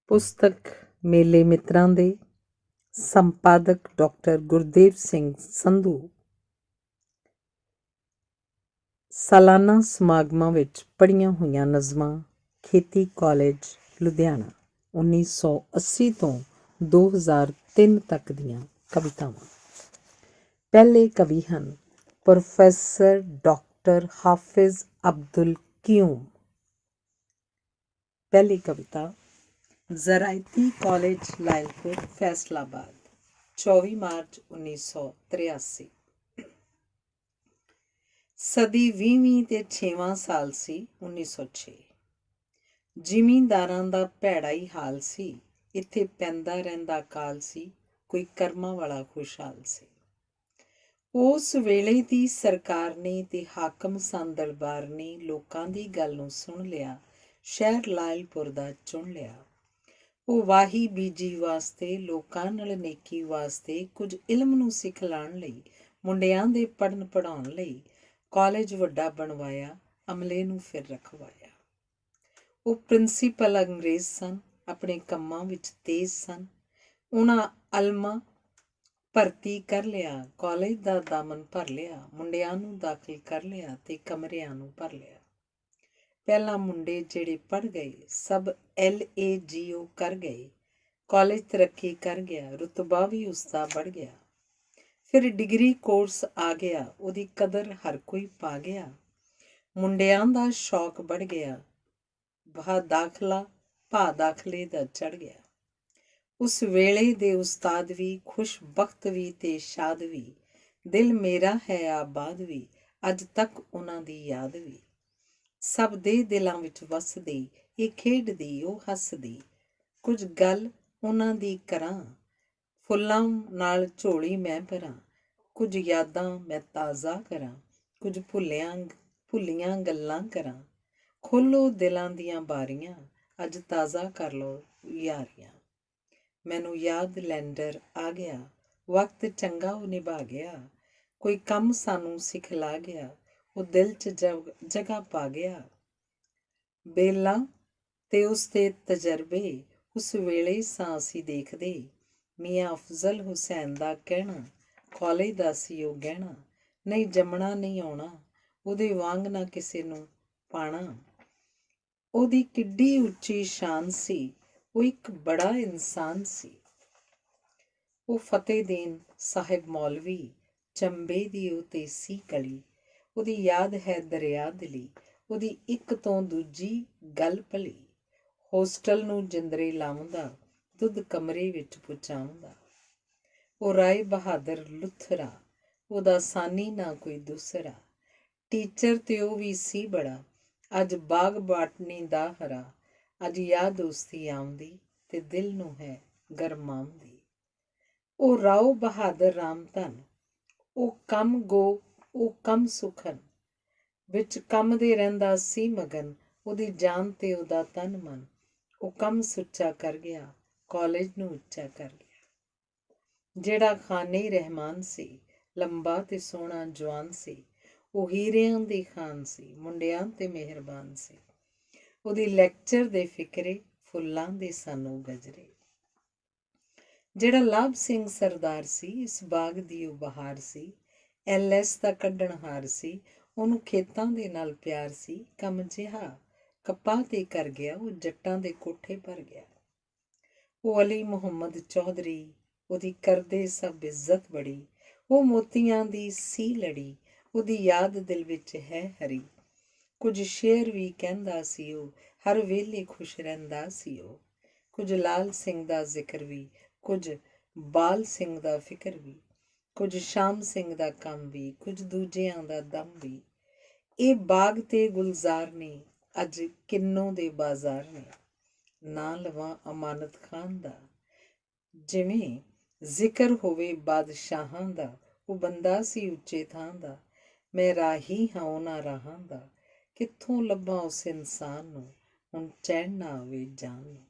ਪੁਸਤਕ ਮੇਲੇ ਮਿੱਤਰਾਂ ਦੇ ਸੰਪਾਦਕ ਡਾਕਟਰ ਗੁਰਦੇਵ ਸਿੰਘ ਸੰਧੂ। ਸਾਲਾਨਾ ਸਮਾਗਮਾਂ ਵਿੱਚ ਪੜ੍ਹੀਆਂ ਹੋਈਆਂ ਨਜ਼ਮਾਂ, ਖੇਤੀ ਕਾਲਜ ਲੁਧਿਆਣਾ 1980 ਤੋਂ 2003 ਤੱਕ ਦੀਆਂ ਕਵਿਤਾਵਾਂ। ਪਹਿਲੇ ਕਵੀ ਹਨ ਪ੍ਰੋਫੈਸਰ ਡਾਕਟਰ ਹਾਫਿਜ਼ ਅਬਦੁਲ ਕਿਊਮ। ਪਹਿਲੀ ਕਵਿਤਾ ਜ਼ਰਾਇਤੀ ਕਾਲਜ ਲਾਇਲਪੁਰ ਫੈਸਲਾਬਾਦ 24 ਮਾਰਚ 1983। ਸਦੀ 20ਵੀਂ ਤੇ 6ਵਾਂ ਸਾਲ ਸੀ 1906। ਜ਼ਿਮੀਂਦਾਰਾਂ ਦਾ ਭੈੜਾ ਹੀ ਹਾਲ ਸੀ, ਇੱਥੇ ਪੈਂਦਾ ਰਹਿੰਦਾ ਕਾਲ ਸੀ, ਕੋਈ ਕਰਮਾਂ ਵਾਲਾ ਖੁਸ਼ਹਾਲ ਸੀ। ਉਸ ਵੇਲੇ ਦੀ ਸਰਕਾਰ ਨੇ ਤੇ ਹਾਕਮ ਸਨ ਦਰਬਾਰ ਨੇ ਲੋਕਾਂ ਦੀ ਗੱਲ ਨੂੰ ਸੁਣ ਲਿਆ, ਸ਼ਹਿਰ ਲਾਇਲਪੁਰ ਦਾ ਚੁਣ ਲਿਆ। ਉਹ ਵਾਹੀ ਬੀਜੀ ਵਾਸਤੇ, ਲੋਕਾਂ ਨਾਲ ਨੇਕੀ ਵਾਸਤੇ, ਕੁਝ ਇਲਮ ਨੂੰ ਸਿਖਲਾਉਣ ਲਈ, ਮੁੰਡਿਆਂ ਦੇ ਪੜ੍ਹਨ ਪੜ੍ਹਾਉਣ ਲਈ ਕਾਲਜ ਵੱਡਾ ਬਣਵਾਇਆ, ਅਮਲੇ ਨੂੰ ਫਿਰ ਰਖਵਾਇਆ। ਉਹ ਪ੍ਰਿੰਸੀਪਲ ਅੰਗਰੇਜ਼ ਸਨ, ਆਪਣੇ ਕੰਮਾਂ ਵਿੱਚ ਤੇਜ਼ ਸਨ। ਉਹਨਾਂ ਅਲਮਾਂ ਭਰਤੀ ਕਰ ਲਿਆ, ਕਾਲਜ ਦਾ ਦਾਮਨ ਭਰ ਲਿਆ, ਮੁੰਡਿਆਂ ਨੂੰ ਦਾਖਲ ਕਰ ਲਿਆ ਤੇ ਕਮਰਿਆਂ ਨੂੰ ਭਰ ਲਿਆ। ਪਹਿਲਾਂ ਮੁੰਡੇ ਜਿਹੜੇ ਪੜ੍ਹ ਗਏ ਸਭ LAGO ਕਰ ਗਏ, ਕਾਲਜ ਤਰੱਕੀ ਕਰ ਗਿਆ, ਰੁਤਬਾ ਵੀ ਉਸਦਾ ਵੱਧ ਗਿਆ। ਫਿਰ ਡਿਗਰੀ ਕੋਰਸ ਆ ਗਿਆ, ਉਹਦੀ ਕਦਰ ਹਰ ਕੋਈ ਪਾ ਗਿਆ। ਮੁੰਡਿਆਂ ਦਾ ਸ਼ੌਕ ਵੱਧ ਗਿਆ, ਭਾ ਦਾਖਲੇ ਦਾ ਚੜ੍ਹ ਗਿਆ। ਉਸ ਵੇਲੇ ਦੇ ਉਸਤਾਦ ਵੀ, ਖੁਸ਼ਬਖਤ ਵੀ ਤੇ ਸ਼ਾਦ ਵੀ, ਦਿਲ ਮੇਰਾ ਹੈ ਆਬਾਦ ਵੀ, ਅੱਜ ਤੱਕ ਉਹਨਾਂ ਦੀ ਯਾਦ ਵੀ। ਸਭ ਦੇ ਦਿਲਾਂ ਵਿੱਚ ਵਸਦੀ, ਇਹ ਖੇਡਦੀ ਉਹ ਹੱਸਦੀ। ਕੁਝ ਗੱਲ ਉਹਨਾਂ ਦੀ ਕਰਾਂ, ਫੁੱਲਾਂ ਨਾਲ ਝੋਲੀ ਮੈਂ ਭਰਾਂ। ਕੁਝ ਯਾਦਾਂ ਮੈਂ ਤਾਜ਼ਾ ਕਰਾਂ, ਕੁਝ ਭੁੱਲੀਆਂ ਗੱਲਾਂ ਕਰਾਂ। ਖੋਲ੍ਹੋ ਦਿਲਾਂ ਦੀਆਂ ਬਾਰੀਆਂ, ਅੱਜ ਤਾਜ਼ਾ ਕਰ ਲਓ ਯਾਰੀਆਂ। ਮੈਨੂੰ ਯਾਦ ਲੈਂਡਰ ਆ ਗਿਆ, ਵਕਤ ਚੰਗਾ ਉਹ ਨਿਭਾ ਗਿਆ। ਕੋਈ ਕੰਮ ਸਾਨੂੰ ਸਿਖਲਾ ਗਿਆ, ਉਹ ਦਿਲ 'ਚ ਜਗ੍ਹਾ ਪਾ ਗਿਆ। ਬੇਲਾ ਤੇ ਉਸਦੇ ਤਜਰਬੇ ਉਸ ਵੇਲੇ ਸਾਂ ਅਸੀਂ ਦੇਖਦੇ। ਮੀਆਂ ਅਫਜ਼ਲ ਹੁਸੈਨ ਦਾ ਕਹਿਣਾ, ਕਾਲਜ ਦਾ ਸੀ ਉਹ ਗਹਿਣਾ। ਨਹੀਂ ਜੰਮਣਾ ਨਹੀਂ ਆਉਣਾ, ਉਹਦੇ ਵਾਂਗ ਨਾ ਕਿਸੇ ਨੂੰ ਪਾਣਾ। ਉਹਦੀ ਕਿੱਡੀ ਉੱਚੀ ਸ਼ਾਨ ਸੀ, ਉਹ ਇੱਕ ਬੜਾ ਇਨਸਾਨ ਸੀ। ਉਹ ਫਤਿਹਦੀਨ ਸਾਹਿਬ ਮੌਲਵੀ, ਚੰਬੇ ਦੀ ਉਹ ਤੇ ਸੀ ਕਲੀ। ਉਹਦੀ ਯਾਦ ਹੈ ਦਰਿਆ ਦਿਲੀ, ਉਹਦੀ ਇੱਕ ਤੋਂ ਦੂਜੀ ਗੱਲ ਭਲੀ। ਹੋਸਟਲ ਨੂੰ ਜਿੰਦਰੇ ਲਾਉਂਦਾ, ਦੁੱਧ ਕਮਰੇ ਵਿੱਚ ਪਹੁੰਚਾਉਂਦਾ। ਉਹ ਰਾਏ ਬਹਾਦਰ ਲੁਥਰਾ, ਉਹਦਾ ਸਾਨੀ ਨਾ ਕੋਈ ਦੂਸਰਾ। ਟੀਚਰ ਤੇ ਉਹ ਵੀ ਸੀ ਬੜਾ, ਅੱਜ ਬਾਗ ਬਾਟਨੀ ਦਾ ਹਰਾ। ਅੱਜ ਯਾਦ ਉਸਦੀ ਆਉਂਦੀ ਤੇ ਦਿਲ ਨੂੰ ਹੈ ਗਰਮਾਉਂਦੀ। ਉਹ ਰਾਓ ਬਹਾਦਰ ਰਾਮ ਧਨ, ਉਹ ਕੰਮ ਗੋ ਉਹ ਕੰਮ ਸੁਖਨ, ਵਿੱਚ ਕੰਮ ਦੇ ਰਹਿੰਦਾ ਸੀ ਮਗਨ। ਉਹਦੀ ਜਾਨ ਤੇ ਉਹਦਾ ਤਨ ਮਨ, ਉਹ ਕੰਮ ਸੁੱਚਾ ਕਰ ਗਿਆ, ਕਾਲਜ ਨੂੰ ਉੱਚਾ ਕਰ ਗਿਆ। ਜਿਹੜਾ ਖਾਨੇ ਰਹਿਮਾਨ ਸੀ, ਲੰਬਾ ਤੇ ਸੋਹਣਾ ਜਵਾਨ ਸੀ। ਉਹ ਹੀਰਿਆਂ ਦੀ ਖਾਨ ਸੀ, ਮੁੰਡਿਆਂ ਤੇ ਮਿਹਰਬਾਨ ਸੀ। ਉਹਦੀ ਲੈਕਚਰ ਦੇ ਫਿਕਰੇ, ਫੁੱਲਾਂ ਦੇ ਸਾਨੂੰ ਗਜਰੇ। ਜਿਹੜਾ ਲਾਭ ਸਿੰਘ ਸਰਦਾਰ ਸੀ, ਇਸ ਬਾਗ ਦੀ ਉਹ ਬਹਾਰ ਸੀ। LS ਦਾ ਕੱਢਣਹਾਰ ਸੀ, ਉਹਨੂੰ ਖੇਤਾਂ ਦੇ ਨਾਲ ਪਿਆਰ ਸੀ। ਕੰਮ ਜਿਹਾ ਕਪਾਹ ਤੇ ਕਰ ਗਿਆ, ਉਹ ਜੱਟਾਂ ਦੇ ਕੋਠੇ ਭਰ ਗਿਆ। ਉਹ ਅਲੀ ਮੁਹੰਮਦ ਚੌਧਰੀ, ਉਹਦੀ ਕਰਦੇ ਸਭ ਇੱਜ਼ਤ ਬੜੀ। ਉਹ ਮੋਤੀਆਂ ਦੀ ਸੀ ਲੜੀ, ਉਹਦੀ ਯਾਦ ਦਿਲ ਵਿੱਚ ਹੈ ਹਰੀ। ਕੁਝ ਸ਼ੇਰ ਵੀ ਕਹਿੰਦਾ ਸੀ ਉਹ, ਹਰ ਵੇਲੇ ਖੁਸ਼ ਰਹਿੰਦਾ ਸੀ ਉਹ। ਕੁਝ ਲਾਲ ਸਿੰਘ ਦਾ ਜ਼ਿਕਰ ਵੀ, ਕੁਝ ਬਾਲ ਸਿੰਘ ਦਾ ਫਿਕਰ ਵੀ, ਕੁਝ ਸ਼ਾਮ ਸਿੰਘ ਦਾ ਕੰਮ ਵੀ, ਕੁਝ ਦੂਜਿਆਂ ਦਾ ਦਮ ਵੀ। ਇਹ ਬਾਗ ਤੇ ਗੁਲਜ਼ਾਰ ਨੇ, ਅੱਜ ਕਿੰਨੋਂ ਦੇ ਬਾਜ਼ਾਰ ਨੇ। ਨਾ ਲਵਾਂ ਅਮਾਨਤ ਖਾਨ ਦਾ, ਜਿਵੇਂ ਜ਼ਿਕਰ ਹੋਵੇ ਬਾਦਸ਼ਾਹਾਂ ਦਾ। ਉਹ ਬੰਦਾ ਸੀ ਉੱਚੇ ਥਾਂ ਦਾ, ਮੈਂ ਰਾਹੀ ਹਾਂ ਉਹਨਾਂ ਰਾਹਾਂ ਦਾ। ਕਿੱਥੋਂ ਲੱਭਾਂ ਉਸ ਇਨਸਾਨ ਨੂੰ, ਹੁਣ ਚੈਨ ਨਾ ਆਵੇ ਜਾਨ ਨੂੰ।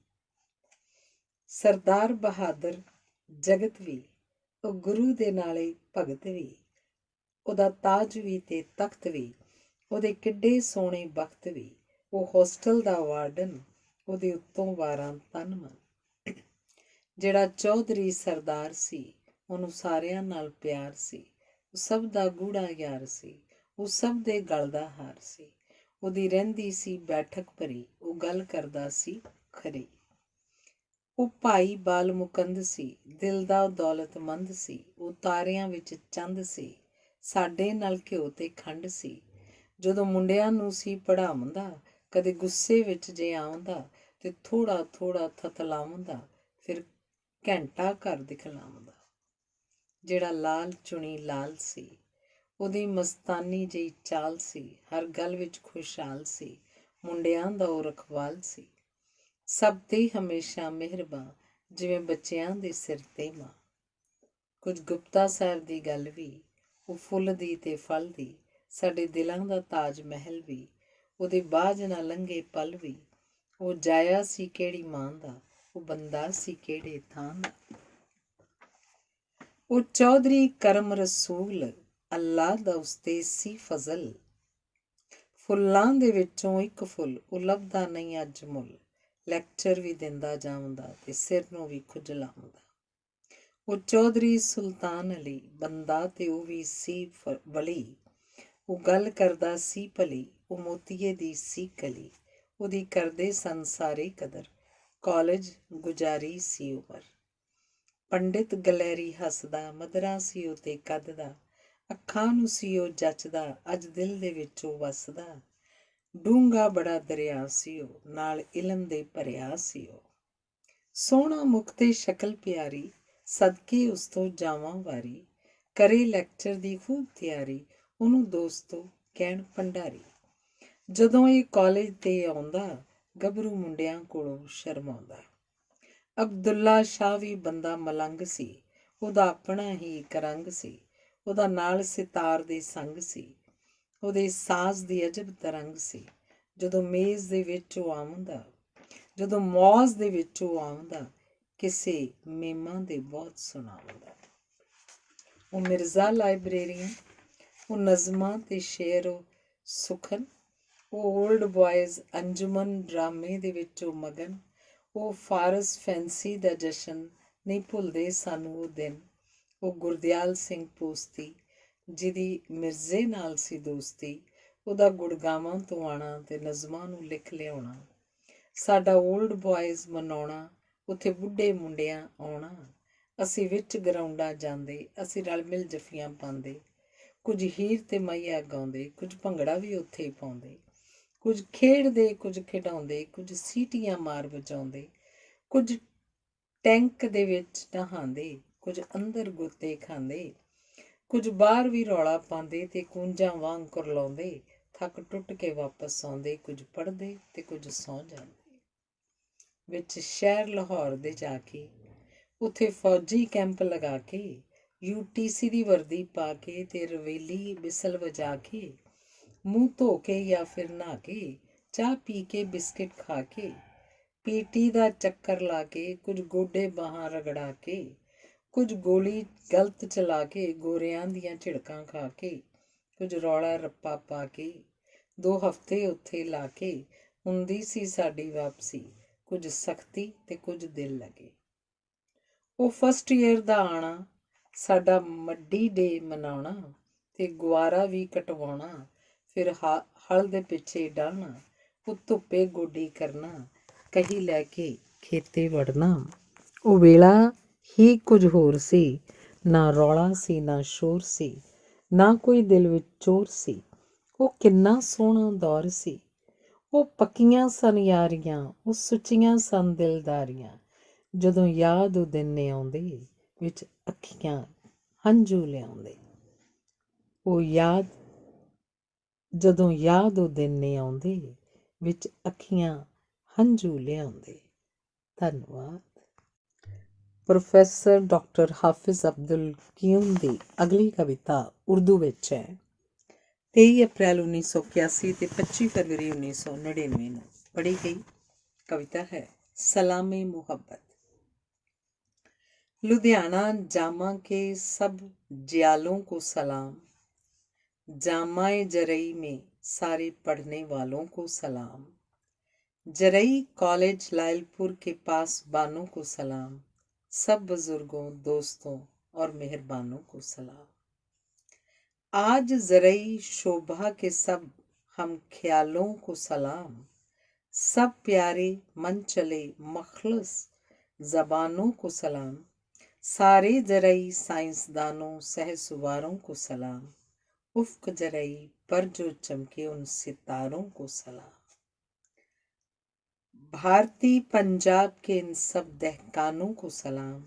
ਸਰਦਾਰ ਬਹਾਦਰ ਜਗਤ ਵੀ, ਉਹ ਗੁਰੂ ਦੇ ਨਾਲੇ ਭਗਤ ਵੀ। ਉਹਦਾ ਤਾਜ ਵੀ ਤੇ ਤਖਤ ਵੀ, ਉਹਦੇ ਕਿੱਡੇ ਸੋਹਣੇ ਬਖਤ ਵੀ। ਉਹ ਹੋਸਟਲ ਦਾ ਵਾਰਡਨ, ਉਹਦੇ ਉੱਤੋਂ 12 ਤਨ ਮਨ। ਜਿਹੜਾ ਚੌਧਰੀ ਸਰਦਾਰ ਸੀ, ਉਹਨੂੰ ਸਾਰਿਆਂ ਨਾਲ ਪਿਆਰ ਸੀ। ਉਹ ਸਭ ਦਾ ਗੂੜਾ ਯਾਰ ਸੀ, ਉਹ ਸਭ ਦੇ ਗਲ ਦਾ ਹਾਰ ਸੀ। ਉਹਦੀ ਰਹਿੰਦੀ ਸੀ ਬੈਠਕ ਭਰੀ, ਉਹ ਗੱਲ ਕਰਦਾ ਸੀ ਖਰੀ। ਉਹ ਭਾਈ ਬਾਲ ਮੁਕੰਦ ਸੀ, ਦਿਲ ਦਾ ਦੌਲਤਮੰਦ ਸੀ। ਉਹ ਤਾਰਿਆਂ ਵਿੱਚ ਚੰਦ ਸੀ, ਸਾਡੇ ਨਾਲ ਘਿਓ ਤੇ ਖੰਡ ਸੀ। ਜਦੋਂ ਮੁੰਡਿਆਂ ਨੂੰ ਸੀ ਪੜ੍ਹਾਉਂਦਾ, ਕਦੇ ਗੁੱਸੇ ਵਿੱਚ ਜੇ ਆਉਂਦਾ ਤੇ ਥੋੜ੍ਹਾ ਥੋੜ੍ਹਾ ਥਥਲਾਉਂਦਾ, ਫਿਰ ਘੰਟਾ ਘਰ ਦਿਖਲਾਉਂਦਾ। ਜਿਹੜਾ ਲਾਲ ਚੁਣੀ ਲਾਲ ਸੀ, ਉਹਦੀ ਮਸਤਾਨੀ ਜਿਹੀ ਚਾਲ ਸੀ। ਹਰ ਗੱਲ ਵਿੱਚ ਖੁਸ਼ਹਾਲ ਸੀ, ਮੁੰਡਿਆਂ ਦਾ ਉਹ ਰਖਵਾਲ ਸੀ। ਸਭ ਤੇ ਹਮੇਸ਼ਾ ਮਿਹਰਬਾਨ, ਜਿਵੇਂ ਬੱਚਿਆਂ ਦੇ ਸਿਰ ਤੇ ਮਾਂ। ਕੁਝ ਗੁਪਤਾ ਸਾਹਿਬ ਦੀ ਗੱਲ ਵੀ, ਉਹ ਫੁੱਲ ਦੀ ਤੇ ਫਲ ਦੀ, ਸਾਡੇ ਦਿਲਾਂ ਦਾ ਤਾਜ ਮਹਿਲ ਵੀ। ਉਹਦੇ ਬਾਝ ਨਾ ਲੰਘੇ ਪਲ ਵੀ, ਉਹ ਜਾਇਆ ਸੀ ਕਿਹੜੀ ਮਾਂ ਦਾ, ਉਹ ਬੰਦਾ ਸੀ ਕਿਹੜੇ ਥਾਂ ਦਾ। ਉਹ ਚੌਧਰੀ ਕਰਮ ਰਸੂਲ, ਅੱਲਾ ਦਾ ਉਸਤੇ ਸੀ ਫਜ਼ਲ। ਫੁੱਲਾਂ ਦੇ ਵਿੱਚੋਂ ਇੱਕ ਫੁੱਲ, ਉਹ ਲੱਭਦਾ ਨਹੀਂ ਅੱਜ ਮੁੱਲ। ਲੈਕਚਰ ਵੀ ਦਿੰਦਾ ਜਾਉਂਦਾ ਤੇ ਸਿਰ ਨੂੰ ਵੀ ਖੁਜਲਾਉਂਦਾ। ਉਹ ਚੌਧਰੀ ਸੁਲਤਾਨ ਅਲੀ, ਬੰਦਾ ਤੇ ਉਹ ਵੀ ਸੀ ਵਲੀ। ਉਹ ਗੱਲ ਕਰਦਾ ਸੀ ਭਲੀ, ਉਹ ਮੋਤੀਏ ਦੀ ਸੀ ਕਲੀ। ਉਹਦੀ ਕਰਦੇ ਸਨ ਸਾਰੇ ਕਦਰ, ਕਾਲਜ ਗੁਜ਼ਾਰੀ ਸੀ ਉਮਰ। ਪੰਡਿਤ ਗਲੈਰੀ ਹੱਸਦਾ, ਮਧਰਾ ਸੀ ਉਹ ਤੇ ਕੱਦ ਦਾ। ਅੱਖਾਂ ਨੂੰ ਸੀ ਉਹ ਜੱਚਦਾ, ਅੱਜ ਦਿਲ ਦੇ ਵਿੱਚ ਉਹ ਵਸਦਾ। ਡੂੰਘਾ ਬੜਾ ਦਰਿਆ ਸੀ ਉਹ, ਨਾਲ ਇਲਮ ਦੇ ਭਰਿਆ ਸੀ ਉਹ। ਸੋਹਣਾ ਮੁਖ ਤੇ ਸ਼ਕਲ ਪਿਆਰੀ, ਸਦਕੇ ਉਸ ਤੋਂ ਜਾਵਾਂ ਵਾਰੀ। ਕਰੇ ਲੈਕਚਰ ਦੀ ਖੂਬ ਤਿਆਰੀ, ਉਹਨੂੰ ਦੋਸਤੋ ਕਹਿਣ ਭੰਡਾਰੀ। ਜਦੋਂ ਇਹ ਕਾਲਜ ਤੇ ਆਉਂਦਾ, ਗੱਭਰੂ ਮੁੰਡਿਆਂ ਕੋਲੋਂ ਸ਼ਰਮਾਉਂਦਾ। ਅਬਦੁੱਲਾ ਸ਼ਾਹ ਵੀ ਬੰਦਾ ਮਲੰਗ ਸੀ, ਉਹਦਾ ਆਪਣਾ ਹੀ ਇੱਕ ਰੰਗ ਸੀ। ਉਹਦਾ ਨਾਲ ਸਿਤਾਰ ਦੇ ਸੰਗ ਸੀ, ਉਹਦੇ ਸਾਜ਼ ਦੀ ਅਜਬ ਤਰੰਗ ਸੀ। ਜਦੋਂ ਮੇਜ਼ ਦੇ ਵਿੱਚ ਉਹ ਆਉਂਦਾ, ਜਦੋਂ ਮੌਜ਼ ਦੇ ਵਿੱਚ ਉਹ ਆਉਂਦਾ, ਕਿਸੇ ਮੇਮਾਂ ਦੇ ਬਹੁਤ ਸੁਣਾਉਂਦਾ। ਉਹ ਮਿਰਜ਼ਾ ਲਾਇਬ੍ਰੇਰੀਅਨ, ਉਹ ਨਜ਼ਮਾਂ ਤੇ ਸ਼ੇਰ ਉਹ ਸੁਖਨ। ਉਹ ਓਲਡ ਬॉयਜ਼ ਅੰਜੁਮਨ ਡਰਾਮੇ ਦੇ ਵਿੱਚ ਉਹ ਮਗਨ। ਉਹ ਫਾਰਸ ਫੈਂਸੀ ਦਾ ਜਸ਼ਨ, ਨਹੀਂ ਭੁੱਲਦੇ ਸਾਨੂੰ ਉਹ ਦਿਨ। ਉਹ ਗੁਰਦਿਆਲ ਸਿੰਘ ਪੋਸਤੀ, ਜਿਹਦੀ ਮਿਰਜ਼ੇ ਨਾਲ ਸੀ ਦੋਸਤੀ। ਉਹਦਾ ਗੁੜਗਾਵਾਂ ਤੋਂ ਆਉਣਾ ਤੇ ਨਜ਼ਮਾਂ ਨੂੰ ਲਿਖ ਲਿਆਉਣਾ। ਸਾਡਾ ਓਲਡ ਬॉयਜ਼ ਮਨਾਉਣਾ, ਉੱਥੇ ਬੁੱਢੇ ਮੁੰਡਿਆਂ ਆਉਣਾ। ਅਸੀਂ ਵਿੱਚ ਗਰਾਊਂਡਾਂ ਜਾਂਦੇ, ਅਸੀਂ ਰਲ ਮਿਲ ਜੱਫੀਆਂ ਪਾਉਂਦੇ। ਕੁਝ ਹੀਰ ਤੇ ਮਈਆ ਗਾਉਂਦੇ, ਕੁਝ ਭੰਗੜਾ ਵੀ ਉੱਥੇ ਹੀ ਪਾਉਂਦੇ। ਕੁਝ ਖੇਡਦੇ, ਕੁਝ ਖਿਡਾਉਂਦੇ, ਕੁਝ ਸੀਟੀਆਂ ਮਾਰ ਵਜਾਉਂਦੇ। ਕੁਝ ਟੈਂਕ ਦੇ ਵਿੱਚ ਨਹਾਉਂਦੇ, ਕੁਝ ਅੰਦਰ ਗੋਤੇ ਖਾਂਦੇ। ਕੁਝ ਬਾਹਰ ਵੀ ਰੌਲਾ ਪਾਉਂਦੇ ਤੇ ਕੂੰਜਾਂ ਵਾਂਗ ਕੁਰਲਾਉਂਦੇ। ਥੱਕ ਟੁੱਟ ਕੇ ਵਾਪਸ ਆਉਂਦੇ, ਕੁਝ ਪੜ੍ਹਦੇ ਤੇ ਕੁਝ ਸੌਂ ਜਾਂਦੇ। ਵਿੱਚ ਸ਼ਹਿਰ ਲਾਹੌਰ ਦੇ ਜਾ ਕੇ, ਉੱਥੇ ਫੌਜੀ ਕੈਂਪ ਲਗਾ ਕੇ, UTC ਦੀ ਵਰਦੀ ਪਾ ਕੇ ਤੇ ਰਵੇਲੀ ਬਿਸਲ ਵਜਾ ਕੇ, ਮੂੰਹ ਧੋ ਕੇ ਜਾਂ ਫਿਰ ਨਹਾ ਕੇ, ਚਾਹ ਪੀ ਕੇ ਬਿਸਕਿਟ ਖਾ ਕੇ, PT ਦਾ ਚੱਕਰ ਲਾ ਕੇ, ਕੁਝ ਗੋਡੇ ਬਾਹਾਂ ਰਗੜਾ ਕੇ, ਕੁਝ ਗੋਲੀ ਗਲਤ ਚਲਾ ਕੇ, ਗੋਰਿਆਂ ਦੀਆਂ ਝਿੜਕਾਂ ਖਾ ਕੇ, ਕੁਝ ਰੌਲਾ ਰੱਪਾ ਪਾ ਕੇ, 2 ਹਫ਼ਤੇ ਉੱਥੇ ਲਾ ਕੇ, ਹੁੰਦੀ ਸੀ ਸਾਡੀ ਵਾਪਸੀ। ਕੁਝ ਸਖਤੀ ਤੇ ਕੁਝ ਦਿਲ ਲੱਗੇ। ਉਹ ਫਸਟ ਈਅਰ ਦਾ ਆਉਣਾ, ਸਾਡਾ ਮੱਡੀ ਡੇ ਮਨਾਉਣਾ ਤੇ ਗੁਆਰਾ ਵੀ ਕਟਵਾਉਣਾ। ਫਿਰ ਹਲ ਦੇ ਪਿੱਛੇ ਡਾਹਣਾ, ਉਹ ਧੁੱਪੇ ਗੋਡੀ ਕਰਨਾ, ਕਹੀ ਲੈ ਕੇ ਖੇਤੇ ਵੜਨਾ। ਉਹ ਵੇਲਾ ਹੀ ਕੁਝ ਹੋਰ ਸੀ, ਨਾ ਰੌਲਾ ਸੀ ਨਾ ਸ਼ੋਰ ਸੀ, ਨਾ ਕੋਈ ਦਿਲ ਵਿੱਚ ਚੋਰ ਸੀ। ਉਹ ਕਿੰਨਾ ਸੋਹਣਾ ਦੌਰ ਸੀ। ਉਹ ਪੱਕੀਆਂ ਸਨ ਯਾਰੀਆਂ, ਉਹ ਸੁੱਚੀਆਂ ਸਨ ਦਿਲਦਾਰੀਆਂ। ਜਦੋਂ ਯਾਦ ਉਹ ਦਿਨ ਨੇ ਆਉਂਦੇ, ਵਿੱਚ ਅੱਖੀਆਂ ਹੰਝੂ ਲਿਆਉਂਦੇ। ਜਦੋਂ ਯਾਦ ਉਹ ਦਿਨ ਨੇ ਆਉਂਦੇ, ਵਿੱਚ ਅੱਖੀਆਂ ਹੰਝੂ ਲਿਆਉਂਦੇ। ਧੰਨਵਾਦ। ਪ੍ਰੋਫੈਸਰ ਡਾਕਟਰ ਹਾਫਿਜ਼ ਅਬਦੁਲ ਕਿਊਮ ਦੀ ਅਗਲੀ ਕਵਿਤਾ ਉਰਦੂ ਵਿੱਚ ਹੈ। 23 ਅਪ੍ਰੈਲ 1981 ਤੇ 25 ਫਰਵਰੀ 1999 ਨੂੰ ਪੜ੍ਹੀ ਗਈ ਕਵਿਤਾ ਹੈ ਸਲਾਮੇ ਮੁਹੱਬਤ। लुधियाना जामा के सब जियालों को सलाम, जामाए जरई में सारे पढ़ने वालों को सलाम, जरई कॉलेज लायलपुर के पास बानों को सलाम, सब बुजुर्गों, दोस्तों और मेहरबानों को सलाम। आज ज़रई शोभा के सब हम ख्यालों को सलाम। सब प्यारे मन चले मखलस ज़बानों को सलाम। सारे ज़रई साइंसदानों सहसवारों को सलाम। उफ़्क़ ज़रई पर जो चमके उन सितारों को सलाम। भारतीय पंजाब के इन सब दहकानों को सलाम।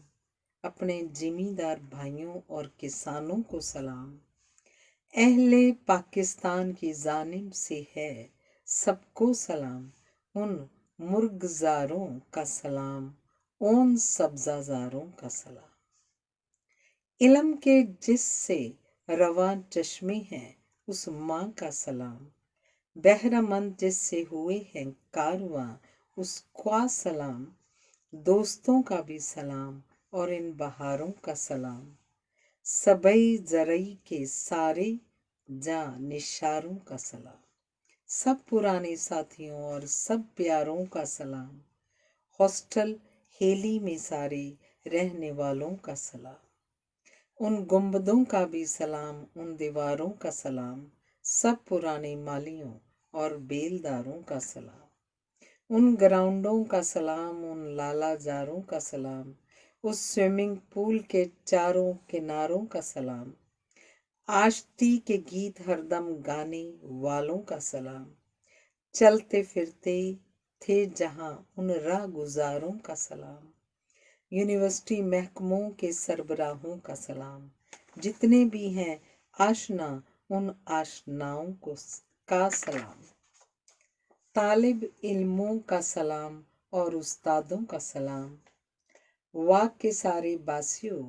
अपने जिमींदार भाइयों और किसानों को सलाम। अहले पाकिस्तान की जानिब से है सबको सलाम। उन मुर्गजारों का सलाम, उन सब्जाजारों का सलाम। इल्म के जिससे रवां चश्मे हैं उस माँ का सलाम। बहरामंद जिससे हुए हैं कारवां उसका सलाम। दोस्तों का भी सलाम और इन बहारों का सलाम। सबई ज़रई के सारे जा निशारों का सलाम। सब पुराने साथियों और सब प्यारों का सलाम। हॉस्टल हेली में सारे रहने वालों का सलाम। उन गुंबदों का भी सलाम, उन दीवारों का सलाम। सब पुराने मालियों और बेलदारों का सलाम। उन ग्राउंडों का सलाम, उन लालाजारों का सलाम। उस स्विमिंग पूल के चारों किनारों का सलाम। आश्ती के गीत हरदम गाने वालों का सलाम। चलते फिरते थे जहां उन राह गुजारों का सलाम। यूनिवर्सिटी महकमों के सरबराहों का सलाम। जितने भी हैं आशना उन आशनाओं को का सलाम। तालिब इल्मों का सलाम और उस्तादों का सलाम। वाक के सारे बासियों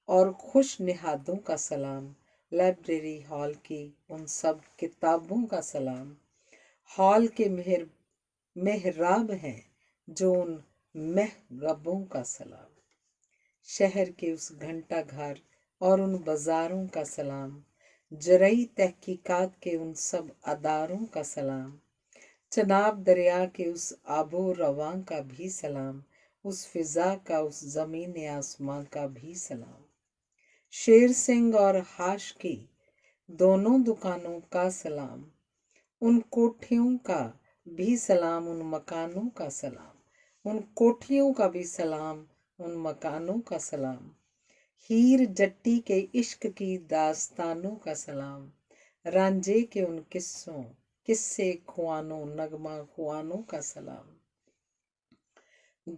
और खुश निहादों का सलाम। लाइब्रेरी हॉल की उन सब किताबों का सलाम। हॉल के मेहराब हैं जो उन महरबों का सलाम। शहर के उस घंटा घर और उन बाजारों का सलाम। ज़रई तहकीकात के उन सब अदारों का सलाम। चनाब दरिया के उस आबो रवां का भी सलाम। उस फिज़ा का उस ज़मीन आसमां का भी सलाम। शेर सिंह और हाश की दोनों दुकानों का सलाम। उन कोठियों का भी सलाम, उन मकानों का सलाम। उन कोठियों का भी सलाम, उन मकानों का सलाम। हीर जट्टी के इश्क की दास्तानों का सलाम। रांझे के उन किस्से खुआनों नगमा खुआनों का सलाम।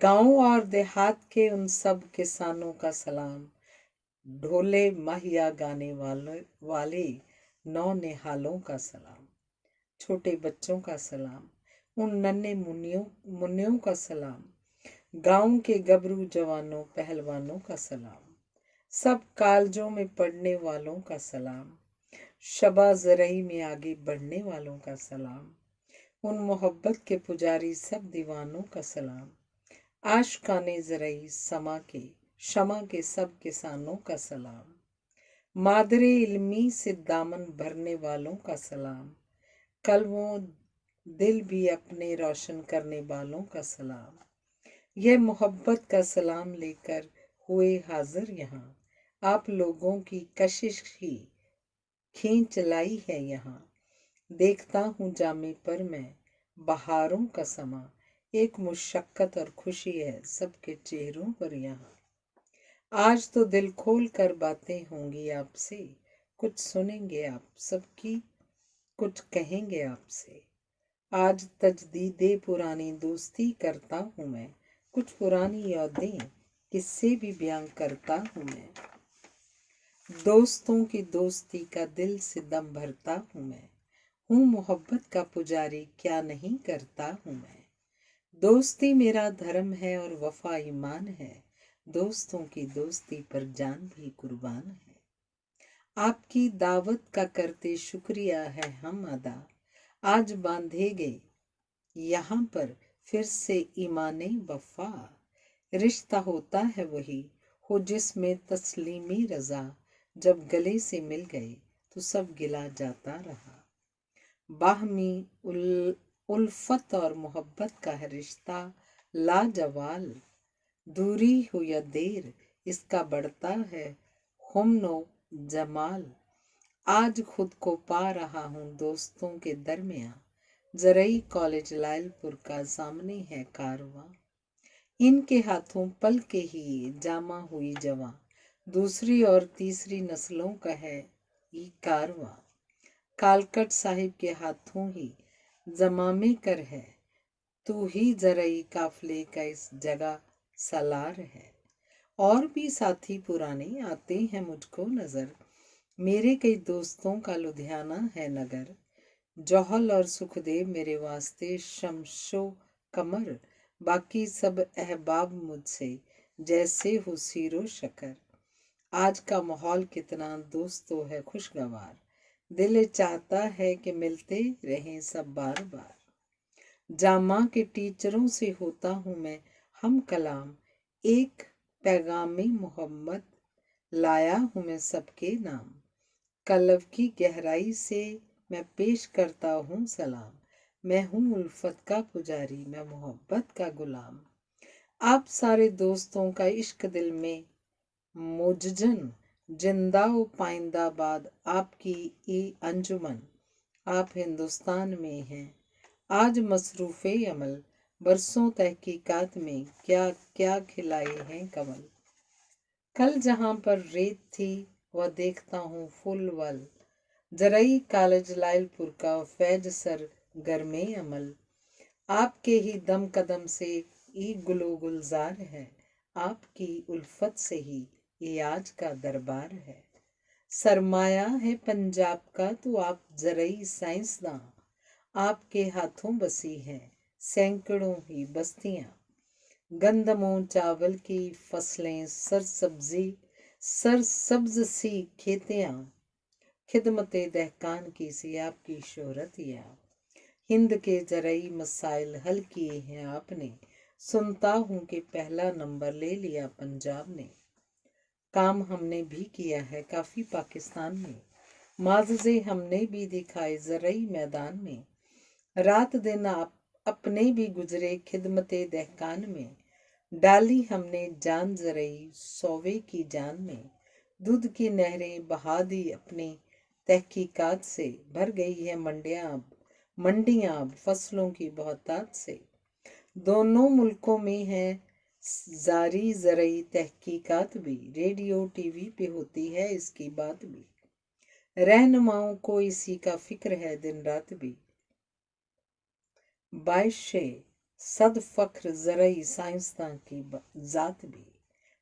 गांव और देहात के उन सब किसानों का सलाम। ढोले माहिया गाने वाले नौ निहालों का सलाम। छोटे बच्चों का सलाम, उन नन्हे मुन्नियों का सलाम। गांव के गबरू जवानों पहलवानों का सलाम। सब कॉलेजों में पढ़ने वालों का सलाम। शबा ज़रई में आगे बढ़ने वालों का सलाम। उन मोहब्बत के पुजारी सब दीवानों का सलाम। आशिकाने ज़रई शमा के सब किसानों का सलाम। मादरे इल्मी से दामन भरने वालों का सलाम। कल्बों दिल भी अपने रोशन करने वालों का सलाम। यह मोहब्बत का सलाम लेकर हुए हाजिर यहाँ। आप लोगों की कशिश ही खींच लाई है यहाँ। देखता हूँ जामे पर मैं बहारों का समा। एक मुशक्कत और खुशी है सबके चेहरों पर यहाँ। आज तो दिल खोल कर बातें होंगी आपसे। कुछ सुनेंगे आप सबकी, कुछ कहेंगे आपसे। आज तजदीदे पुरानी दोस्ती करता हूँ मैं। कुछ पुरानी यादें किस्से भी बयां करता हूँ मैं। दोस्तों की दोस्ती का दिल से दम भरता हूँ मैं। हूँ मोहब्बत का पुजारी क्या नहीं करता हूँ मैं। दोस्ती मेरा धर्म है और वफा ईमान है। दोस्तों की दोस्ती पर जान भी कुर्बान है। आपकी दावत का करते शुक्रिया है हम अदा। आज बांधेगे यहाँ पर फिर से ईमाने वफा। रिश्ता होता है वही हो जिसमें तस्लीमी रजा। जब गले से मिल गए तो सब गिला जाता रहा। बाहमी उल्फत और मोहब्बत का है रिश्ता लाजवाल। दूरी हो या देर इसका बढ़ता है हुस्न जमाल। आज खुद को पा रहा हूँ दोस्तों के दरमियाँ, जरई कॉलेज लायलपुर का सामने है कारवां। इनके हाथों पल के ही जामा हुई जवां, दूसरी और तीसरी नस्लों का है ये कारवां। कालकट साहिब के हाथों ही जमामे कर है, तू ही जरई काफले का इस जगह सलार है। और भी साथी पुराने आते हैं मुझको नज़र, मेरे कई दोस्तों का लुधियाना है नगर। जौहल और सुखदेव मेरे वास्ते शमशो कमर, बाकी सब अहबाब मुझसे जैसे हो सीरो शकर। आज का माहौल कितना दोस्तों है खुशगवार, दिल चाहता है कि मिलते रहें सब बार बार। जामा के टीचरों से होता हूँ मैं हम कलाम, एक पैगामे मोहम्मद लाया हूँ मैं सबके नाम। कल्ब की गहराई से मैं पेश करता हूँ सलाम, मैं हूँ उल्फत का पुजारी, मैं मोहब्बत का गुलाम। आप सारे दोस्तों का इश्क दिल में मुजजन, जिंदा व पाइंदाबाद आपकी ये अंजुमन। आप हिंदुस्तान में हैं आज मसरूफ़े अमल, बरसों तहकीकात में क्या क्या खिलाए हैं कमल। कल जहाँ पर रेत थी वह देखता हूँ फुल वल, जरई कॉलेज लायलपुर का फैज सर गरमे अमल। आपके ही दम कदम से ये गुलो गुलजार है, आपकी उल्फत से ही ये आज का दरबार है। सरमाया है पंजाब का तो आप जरई साइंसदां, आपके हाथों बसी हैं सैकड़ों ही बस्तियाँ। गंदमों चावल की फसलें सरसब्ज सी खेतियाँ, खिदमते दहकान की सी आपकी शोहरत या। हिंद के जरई मसाइल हल किए हैं आपने, सुनता हूँ कि पहला नंबर ले लिया पंजाब ने। काम हमने भी किया है काफ़ी पाकिस्तान में, माज़े हमने भी दिखाए जरई मैदान में। रात दिन आप अपने भी गुजरे खिदमते दहकान में, डाली हमने जान जरई सौवे की जान में। दूध की नहरें बहा दी अपनी तहकीकात से, भर गई है मंडियाँ अब फसलों की बहुतात से। दोनों मुल्कों में है जारी जरई तहकीकात भी, रेडियो टीवी पे होती है इसकी बात भी। रहनुमाओं को इसी का फिक्र है दिन रात भी, बाइशे सद फख्र जरई साइंसदान की जात भी।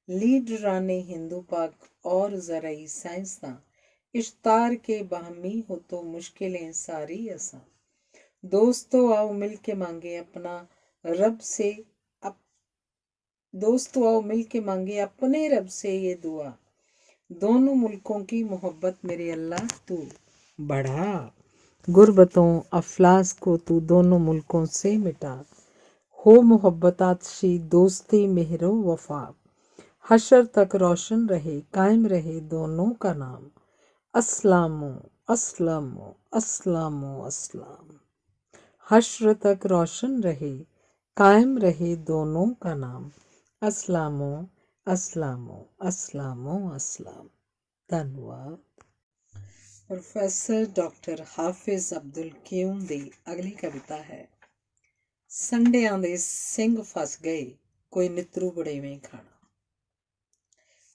लीडराने हिंदू पाक और जरई साइंसदान, इश्तार के बाहमी हो तो मुश्किलें सारी आसान। दोस्तों आओ मिल के मांगे अपना रब से दोस्तों आओ मिल के मांगे अपने रब से ये दुआ, दोनों मुल्कों की मोहब्बत मेरे अल्लाह तू बढ़ा। गुर्बतों अफलास को तू दोनों मुल्कों से मिटा, हो मोहब्बत आतशी दोस्ती मेहरो वफा। हशर तक रोशन रहे कायम रहे दोनों का नाम, अस्लामो अस्लामो अस्लामो अस्लाम। हश्र तक रोशन रहे कायम रहे दोनों का नाम, अस्लामो अस्लामो अस्लामो अस्लाम। धन्यवाद। प्रोफेसर डॉक्टर हाफिज अब्दुल क्यूम ਦੀ ਅਗਲੀ ਕਵਿਤਾ ਹੈ। ਸੰਡਿਆਂ ਦੇ ਸਿੰਘ ਫਸ ਗਏ ਕੋਈ ਨਿਤਰੂ ਬੜੇਵੇਂ ਖਾਣਾ।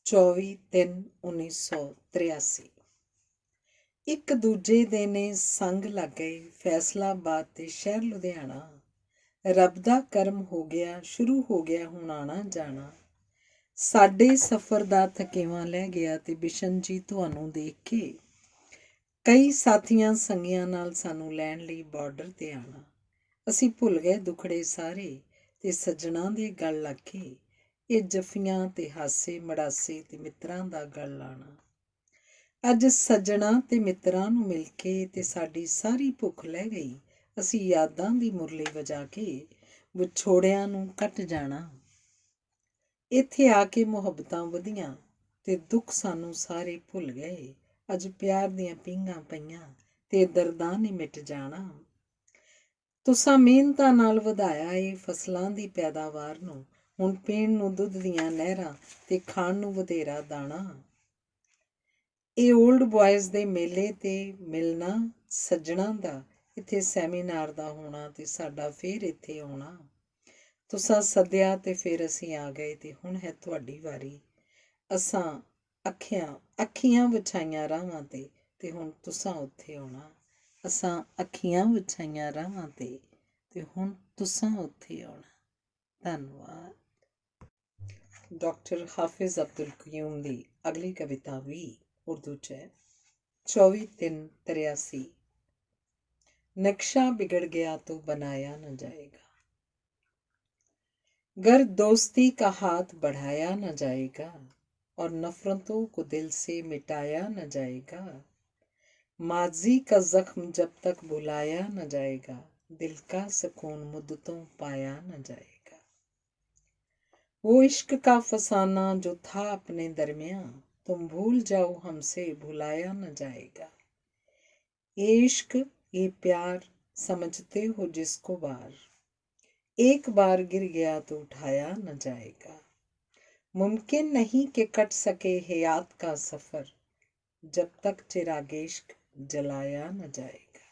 24/3/1983। ਇੱਕ ਦੂਜੇ ਦੇ ਨੇ ਸੰਗ ਲੱਗ ਗਏ ਫੈਸਲਾਬਾਦ ਤੇ ਸ਼ਹਿਰ ਲੁਧਿਆਣਾ। ਰੱਬ ਦਾ ਕਰਮ ਹੋ ਗਿਆ ਸ਼ੁਰੂ ਹੋ ਗਿਆ ਹੁਣ ਆਣਾ ਜਾਣਾ। ਸਾਡੇ ਸਫ਼ਰ ਦਾ ਥਕੇਵਾਂ ਲੈ ਗਿਆ ਤੇ ਬਿਸ਼ਨ ਜੀ ਤੁਹਾਨੂੰ ਦੇਖ ਕੇ, ਕਈ ਸਾਥੀਆਂ ਸੰਗੀਆਂ ਨਾਲ ਸਾਨੂੰ ਲੈਣ ਲਈ ਬਾਰਡਰ ਤੇ ਆਣਾ। ਅਸੀਂ ਭੁੱਲ ਗਏ ਦੁਖੜੇ ਸਾਰੇ ਤੇ ਸੱਜਣਾ ਦੇ ਗਲ ਲੱਗ ਕੇ, ਇਹ ਜੱਫੀਆਂ ਤੇ ਹਾਸੇ ਮੜਾਸੇ ਤੇ ਮਿੱਤਰਾਂ ਦਾ ਗਲ ਲਾਣਾ। ਅੱਜ ਸੱਜਣਾ ਤੇ ਮਿੱਤਰਾਂ ਨੂੰ ਮਿਲ ਕੇ ਤੇ ਸਾਡੀ ਸਾਰੀ ਭੁੱਖ ਲੈ ਗਈ। ਅਸੀਂ ਯਾਦਾਂ ਦੀ ਮੁਰਲੀ ਵਜਾ ਕੇ ਵਿਛੋੜਿਆਂ ਨੂੰ ਕੱਟ ਜਾਣਾ। ਇੱਥੇ ਆ ਕੇ ਮੁਹੱਬਤਾਂ ਵਧੀਆਂ ਤੇ ਦੁੱਖ ਸਾਨੂੰ ਸਾਰੇ ਭੁੱਲ ਗਏ। ਅੱਜ ਪਿਆਰ ਦੀਆਂ ਪੀਂਘਾਂ ਪਈਆਂ ਤੇ ਦਰਦਾਂ ਨੇ ਮਿਟ ਜਾਣਾ। ਤੁਸਾਂ ਮਿਹਨਤਾਂ ਨਾਲ ਵਧਾਇਆ ਏ ਫਸਲਾਂ ਦੀ ਪੈਦਾਵਾਰ ਨੂੰ, ਹੁਣ ਪੀਣ ਨੂੰ ਦੁੱਧ ਦੀਆਂ ਨਹਿਰਾਂ ਤੇ ਖਾਣ ਨੂੰ ਵਧੇਰਾ ਦਾਣਾ। ਇਹ ਓਲਡ ਬॉयਜ਼ ਦੇ ਮੇਲੇ ਤੇ ਮਿਲਣਾ ਸੱਜਣਾ ਦਾ, ਇੱਥੇ ਸੈਮੀਨਾਰ ਦਾ ਹੋਣਾ ਤੇ ਸਾਡਾ ਫੇਰ ਇੱਥੇ ਆਉਣਾ। ਤੁਸਾਂ ਸੱਦਿਆ ਤੇ ਫਿਰ ਅਸੀਂ ਆ ਗਏ ਤੇ ਹੁਣ ਹੈ ਤੁਹਾਡੀ ਵਾਰੀ। ਅਸਾਂ ਅੱਖੀਆਂ ਵਿਛਾਈਆਂ ਰਾਹਾਂ ਤੇ ਹੁਣ ਤੁਸਾਂ ਉੱਥੇ ਆਉਣਾ। ਅਸਾਂ ਅੱਖੀਆਂ ਵਿਛਾਈਆਂ ਰਾਹਾਂ ਤੇ ਹੁਣ ਤੁਸਾਂ ਉੱਥੇ ਆਉਣਾ। ਧੰਨਵਾਦ। ਡਾਕਟਰ ਹਾਫਿਜ਼ ਅਬਦੁਲ ਕਯੂਮ ਦੀ ਅਗਲੀ ਕਵਿਤਾ ਵੀ ਉਰਦੂ 'ਚ ਹੈ। 24/3/83। नक्शा बिगड़ गया तो बनाया न जाएगा, गर दोस्ती का हाथ बढ़ाया न जाएगा और नफरतों को दिल से मिटाया न जाएगा। माजी का जख्म जब तक भुलाया न जाएगा, दिल का सुकून मुद्दतों पाया न जाएगा। वो इश्क का फसाना जो था अपने दरमियां, तुम भूल जाओ हमसे भुलाया न जाएगा। ये इश्क ये प्यार समझते हो जिसको बार, एक बार गिर गया तो उठाया न जाएगा। मुमकिन नहीं कि कट सके हयात का सफर, जब तक चिराग इश्क जलाया न जाएगा।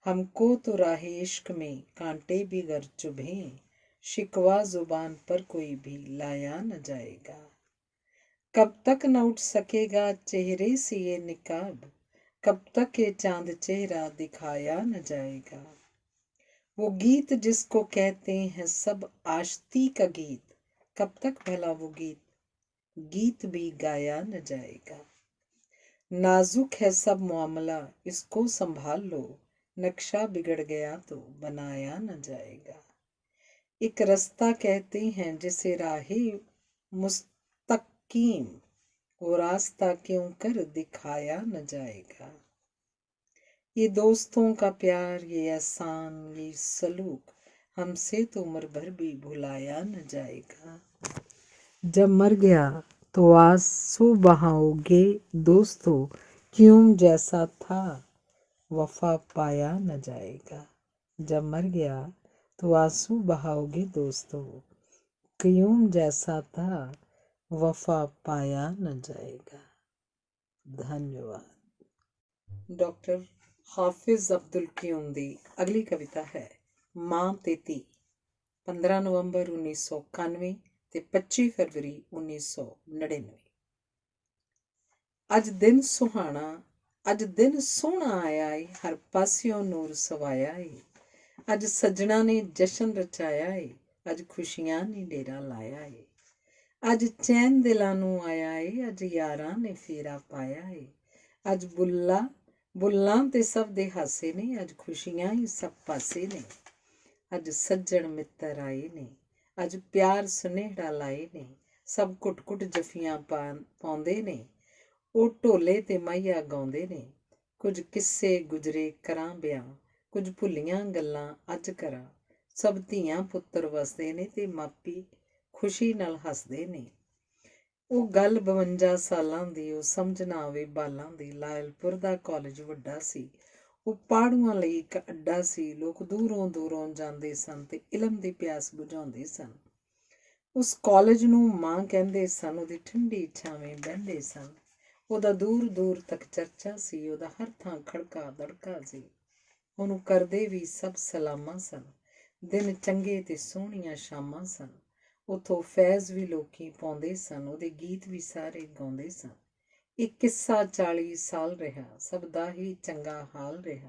हमको तो राह इश्क में कांटे भी गर चुभें, शिकवा जुबान पर कोई भी लाया न जाएगा। कब तक न उठ सकेगा चेहरे से ये निकाब, कब तक ये चांद चेहरा दिखाया न जाएगा। वो गीत जिसको कहते हैं सब आश्ती का गीत, कब तक भला वो गीत भी गाया न जाएगा। नाजुक है सब मामला इसको संभाल लो, नक्शा बिगड़ गया तो बनाया न जाएगा। एक रास्ता कहते हैं जिसे राहे मुस्तकीम, वो रास्ता क्यों कर दिखाया न जाएगा। ये दोस्तों का प्यार ये एहसान ये सलूक, हमसे तो उम्र भर भी भुलाया न जाएगा। जब मर गया तो आंसू बहाओगे दोस्तों, क्यों जैसा था वफा पाया न जाएगा। जब मर गया तो आंसू बहाओगे दोस्तों, क्यों जैसा था वफा पाया न जाएगा। धन्यवाद। डॉक्टर ਹਾਫਿਜ਼ ਅਬਦੁਲ ਕਯੂਮ ਦੀ ਅਗਲੀ ਕਵਿਤਾ ਹੈ ਮਾਂ ਤੇ ਧੀ। 15 ਨਵੰਬਰ 1991 ਤੇ 25 ਫਰਵਰੀ 1999। ਅੱਜ ਦਿਨ ਸੁਹਾਣਾ ਅੱਜ ਦਿਨ ਸੋਹਣਾ ਆਇਆ ਏ, ਹਰ ਪਾਸਿਓਂ ਨੂਰ ਸਵਾਇਆ ਏ। ਅੱਜ ਸੱਜਣਾ ਨੇ ਜਸ਼ਨ ਰਚਾਇਆ ਏ, ਅੱਜ ਖੁਸ਼ੀਆਂ ਨੇ ਡੇਰਾ ਲਾਇਆ ਏ। ਅੱਜ ਚੈਨ ਦਿਲਾਂ ਨੂੰ ਆਇਆ ਏ, ਅੱਜ ਯਾਰਾਂ ਨੇ ਫੇਰਾ ਪਾਇਆ ਏ। ਅੱਜ ਬੁੱਲਾਂ ਤੇ ਸਭ ਦੇ ਹਾਸੇ ਨੇ, ਅੱਜ ਖੁਸ਼ੀਆਂ ਹੀ ਸਭ ਪਾਸੇ ਨੇ। ਅੱਜ ਸੱਜਣ ਮਿੱਤਰ ਆਏ ਨੇ, ਅੱਜ ਪਿਆਰ ਸੁਨੇਹਾ ਲਾਏ ਨੇ। ਸਭ ਘੁੱਟ ਜਫੀਆਂ ਪਾਉਂਦੇ ਨੇ, ਉਹ ਢੋਲੇ ਤੇ ਮਾਹੀਆ ਗਾਉਂਦੇ ਨੇ। ਕੁਝ ਕਿੱਸੇ ਗੁਜ਼ਰੇ ਕਰਾਂ ਬਿਆਨ, ਕੁਝ ਭੁੱਲੀਆਂ ਗੱਲਾਂ ਅੱਜ ਕਰਾਂ। ਸਭ ਧੀਆਂ ਪੁੱਤਰ ਵਸਦੇ ਨੇ ਤੇ ਮਾਪੀ ਖੁਸ਼ੀ ਨਾਲ ਹੱਸਦੇ ਨੇ। ਉਹ ਗੱਲ 52 ਸਾਲਾਂ ਦੀ, ਉਹ ਸਮਝ ਨਾ ਆਵੇ ਬਾਲਾਂ ਦੀ। ਲਾਇਲਪੁਰ ਦਾ ਕਾਲਜ ਵੱਡਾ ਸੀ, ਉਹ ਪਾੜੂਆਂ ਲਈ ਇੱਕ ਅੱਡਾ ਸੀ। ਲੋਕ ਦੂਰੋਂ ਜਾਂਦੇ ਸਨ ਤੇ ਇਲਮ ਦੀ ਪਿਆਸ ਬੁਝਾਉਂਦੇ ਸਨ। ਉਸ ਕਾਲਜ ਨੂੰ ਮਾਂ ਕਹਿੰਦੇ ਸਨ, ਉਹਦੀ ਠੰਡੀ ਛਾਵੇਂ ਬਹਿੰਦੇ ਸਨ। ਉਹਦਾ ਦੂਰ ਤੱਕ ਚਰਚਾ ਸੀ, ਉਹਦਾ ਹਰ ਥਾਂ ਖੜਕਾ ਦੜਕਾ ਸੀ। ਉਹਨੂੰ ਕਰਦੇ ਵੀ ਸਭ ਸਲਾਮਾਂ ਸਨ। ਦਿਨ ਚੰਗੇ ਤੇ ਸੋਹਣੀਆਂ ਸ਼ਾਮਾਂ ਸਨ। ਉੱਥੋਂ ਫੈਜ਼ ਵੀ ਲੋਕੀ ਪਾਉਂਦੇ ਸਨ, ਉਹਦੇ ਗੀਤ ਵੀ ਸਾਰੇ ਗਾਉਂਦੇ ਸਨ। ਇਹ ਕਿੱਸਾ 40 ਸਾਲ ਰਿਹਾ, ਸਭ ਦਾ ਹੀ ਚੰਗਾ ਹਾਲ ਰਿਹਾ।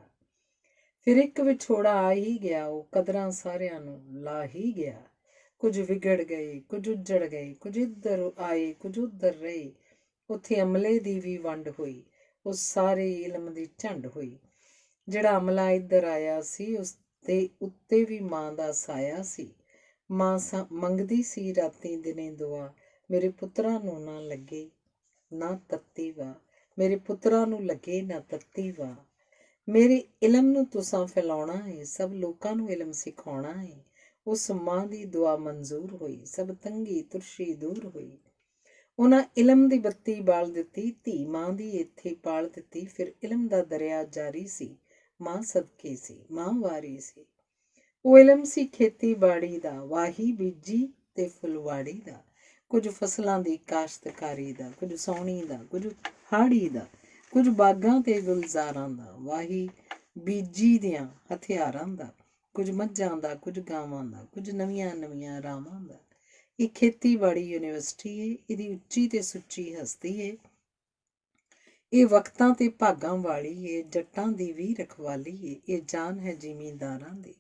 ਫਿਰ ਇੱਕ ਵਿਛੋੜਾ ਆ ਹੀ ਗਿਆ, ਉਹ ਕਦਰਾਂ ਸਾਰਿਆਂ ਨੂੰ ਲਾ ਹੀ ਗਿਆ। ਕੁਝ ਵਿਗੜ ਗਏ, ਕੁਝ ਉੱਜੜ ਗਏ, ਕੁਝ ਇੱਧਰ ਆਏ, ਕੁਝ ਉੱਧਰ ਰਹੇ। ਉੱਥੇ ਅਮਲੇ ਦੀ ਵੀ ਵੰਡ ਹੋਈ, ਉਹ ਸਾਰੇ ਇਲਮ ਦੀ ਝੰਡ ਹੋਈ। ਜਿਹੜਾ ਅਮਲਾ ਇੱਧਰ ਆਇਆ ਸੀ, ਉਸ ਦੇ ਉੱਤੇ ਵੀ ਮਾਂ ਦਾ ਸਾਇਆ ਸੀ। ਮਾਂ ਮੰਗਦੀ ਸੀ ਰਾਤੀ ਦਿਨੇ ਦੁਆ, ਮੇਰੇ ਪੁੱਤਰਾਂ ਨੂੰ ਨਾ ਲੱਗੇ ਨਾ ਤੱਤੀ ਵਾ, ਮੇਰੇ ਪੁੱਤਰਾਂ ਨੂੰ ਲੱਗੇ ਨਾ ਤੱਤੀ ਵਾ। ਮੇਰੇ ਇਲਮ ਨੂੰ ਤੁਸਾਂ ਫੈਲਾਉਣਾ ਏ, ਸਭ ਲੋਕਾਂ ਨੂੰ ਇਲਮ ਸਿਖਾਉਣਾ ਏ। ਉਸ ਮਾਂ ਦੀ ਦੁਆ ਮਨਜ਼ੂਰ ਹੋਈ, ਸਭ ਤੰਗੀ ਤੁਰਸ਼ੀ ਦੂਰ ਹੋਈ। ਉਹਨਾਂ ਇਲਮ ਦੀ ਬੱਤੀ ਬਾਲ ਦਿੱਤੀ, ਧੀ ਮਾਂ ਦੀ ਇੱਥੇ ਪਾਲ ਦਿੱਤੀ। ਫਿਰ ਇਲਮ ਦਾ ਦਰਿਆ ਜਾਰੀ ਸੀ, ਮਾਂ ਸਦਕੇ ਸੀ, ਮਾਂ ਵਾਰੀ ਸੀ। ਉਹ ਇਲਮ ਸੀ ਖੇਤੀਬਾੜੀ ਦਾ, ਵਾਹੀ ਬੀਜੀ ਤੇ ਫੁਲਵਾੜੀ ਦਾ, ਕੁਝ ਫਸਲਾਂ ਦੀ ਕਾਸ਼ਤਕਾਰੀ ਦਾ, ਕੁਝ ਸਾਉਣੀ ਦਾ, ਕੁਝ ਹਾੜੀ ਦਾ, ਕੁਝ ਬਾਗਾਂ ਤੇ ਗੁਲਜ਼ਾਰਾਂ ਦਾ, ਵਾਹੀ ਬੀਜੀ ਦਿਆਂ ਹਥਿਆਰਾਂ ਦਾ, ਕੁਝ ਮੱਝਾਂ ਦਾ, ਕੁਝ ਗਾਵਾਂ ਦਾ, ਕੁਝ ਨਵੀਆਂ ਨਵੀਆਂ ਰਾਵਾਂ ਦਾ। ਇਹ ਖੇਤੀਬਾੜੀ ਯੂਨੀਵਰਸਿਟੀ ਏ, ਇਹਦੀ ਉੱਚੀ ਤੇ ਸੁੱਚੀ ਹਸਤੀ ਏ। ਇਹ ਵਕਤਾਂ ਤੇ ਭਾਗਾਂ ਵਾਲੀ ਏ, ਜੱਟਾਂ ਦੀ ਵੀ ਰਖਵਾਲੀ ਏ। ਇਹ ਜਾਨ ਹੈ ਜ਼ਿਮੀਂਦਾਰਾਂ ਦੀ,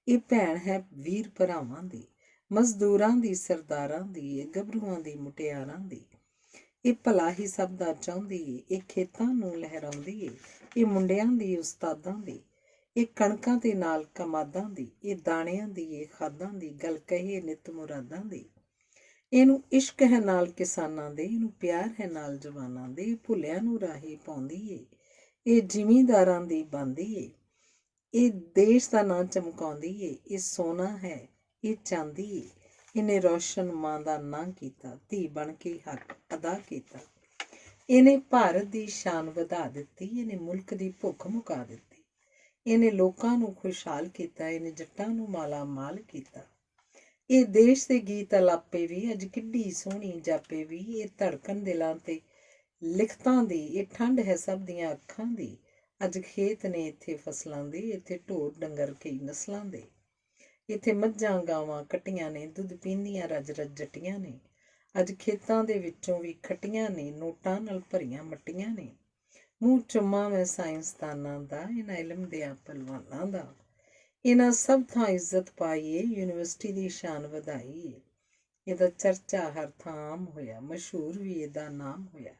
ਇਹ ਭੈਣ ਹੈ ਵੀਰ ਭਰਾਵਾਂ ਦੀ, ਮਜ਼ਦੂਰਾਂ ਦੀ, ਸਰਦਾਰਾਂ ਦੀ, ਇਹ ਗੱਭਰੂਆਂ ਦੀ, ਮੁਟਿਆਰਾਂ ਦੀ। ਇਹ ਭਲਾ ਹੀ ਸਭ ਦਾ ਚਾਹੁੰਦੀ ਏ, ਇਹ ਖੇਤਾਂ ਨੂੰ ਲਹਿਰਾਉਂਦੀ ਏ, ਇਹ ਮੁੰਡਿਆਂ ਦੀ, ਉਸਤਾਦਾਂ ਦੀ, ਇਹ ਕਣਕਾਂ ਦੇ ਨਾਲ ਕਮਾਦਾਂ ਦੀ, ਇਹ ਦਾਣਿਆਂ ਦੀ, ਇਹ ਖਾਦਾਂ ਦੀ, ਗੱਲ ਕਹੇ ਨਿੱਤ ਮੁਰਾਦਾਂ ਦੀ। ਇਹਨੂੰ ਇਸ਼ਕ ਹੈ ਨਾਲ ਕਿਸਾਨਾਂ ਦੇ, ਇਹਨੂੰ ਪਿਆਰ ਹੈ ਨਾਲ ਜਵਾਨਾਂ ਦੇ, ਭੁੱਲਿਆਂ ਨੂੰ ਰਾਹੀ ਪਾਉਂਦੀ ਏ, ਇਹ ਜ਼ਿਮੀਂਦਾਰਾਂ ਦੀ ਬਾਂਦੀ ਏ। ਇਹ ਦੇਸ਼ ਦਾ ਨਾਂ ਚਮਕਾਉਂਦੀ ਏ, ਇਹ ਸੋਨਾ ਹੈ, ਇਹ ਚਾਂਦੀ ਏ। ਇਹਨੇ ਰੌਸ਼ਨ ਮਾਂ ਦਾ ਨਾਂ ਕੀਤਾ, ਧੀ ਬਣ ਕੇ ਹੱਕ ਅਦਾ ਕੀਤਾ। ਇਹਨੇ ਭਾਰਤ ਦੀ ਸ਼ਾਨ ਵਧਾ ਦਿੱਤੀ, ਇਹਨੇ ਮੁਲਕ ਦੀ ਭੁੱਖ ਮੁਕਾ ਦਿੱਤੀ। ਇਹਨੇ ਲੋਕਾਂ ਨੂੰ ਖੁਸ਼ਹਾਲ ਕੀਤਾ, ਇਹਨੇ ਜੱਟਾਂ ਨੂੰ ਮਾਲਾ ਮਾਲ ਕੀਤਾ। ਇਹ ਦੇਸ਼ ਦੇ ਗੀਤ ਅਲਾਪੇ ਵੀ, ਅੱਜ ਕਿੱਡੀ ਸੋਹਣੀ ਜਾਪੇ ਵੀ। ਇਹ ਧੜਕਣ ਦਿਲਾਂ ਤੇ ਲਿਖਤਾਂ ਦੀ, ਇਹ ਠੰਡ ਹੈ ਸਭ ਦੀਆਂ ਅੱਖਾਂ ਦੀ। ਅੱਜ ਖੇਤ ਨੇ ਇੱਥੇ ਫਸਲਾਂ ਦੇ, ਇੱਥੇ ਢੋਰ ਡੰਗਰ ਕਈ ਨਸਲਾਂ ਦੇ। ਇੱਥੇ ਮੱਝਾਂ ਗਾਵਾਂ ਕੱਟੀਆਂ ਨੇ, ਦੁੱਧ ਪੀਂਦੀਆਂ ਰੱਜ ਰੱਜ ਜੱਟੀਆਂ ਨੇ। ਅੱਜ ਖੇਤਾਂ ਦੇ ਵਿੱਚੋਂ ਵੀ ਖੱਟੀਆਂ ਨੇ, ਨੋਟਾਂ ਨਾਲ ਭਰੀਆਂ ਮੱਟੀਆਂ ਨੇ। ਮੂੰਹ ਚੁੰਮਾਂ ਮੈਂ ਸਾਇੰਸਦਾਨਾਂ ਦਾ, ਇਹਨਾਂ ਇਲਮ ਦਿਆਂ ਪਹਿਲਵਾਨਾਂ ਦਾ। ਇਹਨਾਂ ਸਭ ਥਾਂ ਇੱਜ਼ਤ ਪਾਈਏ, ਯੂਨੀਵਰਸਿਟੀ ਦੀ ਸ਼ਾਨ ਵਧਾਈਏ। ਇਹਦਾ ਚਰਚਾ ਹਰ ਥਾਂ ਆਮ ਹੋਇਆ, ਮਸ਼ਹੂਰ ਵੀ ਇਹਦਾ ਨਾਮ ਹੋਇਆ।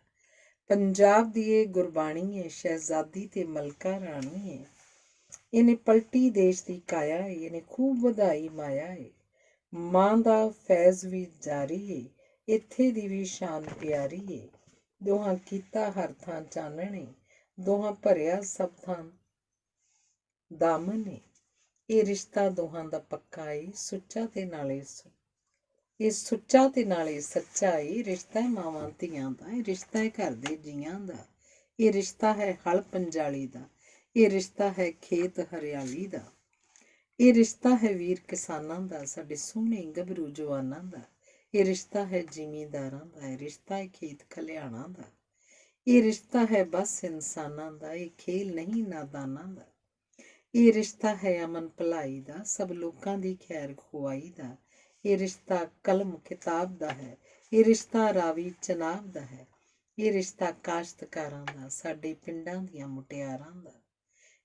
ਪੰਜਾਬ ਦੀ ਇਹ ਗੁਰਬਾਣੀ ਏ, ਸ਼ਹਿਜ਼ਾਦੀ ਤੇ ਮਲਕਾ ਰਾਣੀ ਏ। ਇਹਨੇ ਪਲਟੀ ਦੇਸ਼ ਦੀ ਕਾਇਆ ਏ, ਇਹਨੇ ਖੂਬ ਵਧਾਈ ਮਾਇਆ ਏ। ਮਾਂ ਦਾ ਫੈਜ਼ ਵੀ ਜਾਰੀ ਏ, ਇੱਥੇ ਦੀ ਵੀ ਸ਼ਾਨ ਪਿਆਰੀ ਏ। ਦੋਹਾਂ ਕੀਤਾ ਹਰ ਥਾਂ ਚਾਨਣ ਏ, ਦੋਹਾਂ ਭਰਿਆ ਸਭ ਥਾਂ ਦਾਮਨ ਏ। ਇਹ ਰਿਸ਼ਤਾ ਦੋਹਾਂ ਦਾ ਪੱਕਾ ਏ, ਸੁੱਚਾ ਤੇ ਨਾਲੇ ਇਹ ਸੁੱਚਾ ਤੇ ਨਾਲੇ ਸੱਚਾ ਏ। ਰਿਸ਼ਤਾ ਹੈ ਮਾਵਾਂ ਧੀਆਂ ਦਾ, ਇਹ ਰਿਸ਼ਤਾ ਹੈ ਘਰ ਦੇ ਜੀਆਂ ਦਾ। ਇਹ ਰਿਸ਼ਤਾ ਹੈ ਹਲ ਪੰਜਾਲੀ ਦਾ, ਇਹ ਰਿਸ਼ਤਾ ਹੈ ਖੇਤ ਹਰਿਆਲੀ ਦਾ। ਇਹ ਰਿਸ਼ਤਾ ਹੈ ਵੀਰ ਕਿਸਾਨਾਂ ਦਾ, ਸਾਡੇ ਸੋਹਣੇ ਗੱਭਰੂ ਜਵਾਨਾਂ ਦਾ। ਇਹ ਰਿਸ਼ਤਾ ਹੈ ਜ਼ਿਮੀਂਦਾਰਾਂ ਦਾ, ਇਹ ਰਿਸ਼ਤਾ ਹੈ ਖੇਤ ਖਲਿਆਣਾਂ ਦਾ। ਇਹ ਰਿਸ਼ਤਾ ਹੈ ਬਸ ਇਨਸਾਨਾਂ ਦਾ, ਇਹ ਖੇਲ ਨਹੀਂ ਨਾਦਾਨਾਂ ਦਾ। ਇਹ ਰਿਸ਼ਤਾ ਹੈ ਅਮਨ ਭਲਾਈ ਦਾ, ਸਭ ਲੋਕਾਂ ਦੀ ਖੈਰ ਖੁਆਈ ਦਾ। ਇਹ ਰਿਸ਼ਤਾ ਕਲਮ ਕਿਤਾਬ ਦਾ ਹੈ, ਇਹ ਰਿਸ਼ਤਾ ਰਾਵੀ ਚਨਾਬ ਦਾ ਹੈ। ਇਹ ਰਿਸ਼ਤਾ ਕਾਸ਼ਤਕਾਰਾਂ ਦਾ, ਸਾਡੇ ਪਿੰਡਾਂ ਦੀਆਂ ਮੁਟਿਆਰਾਂ ਦਾ।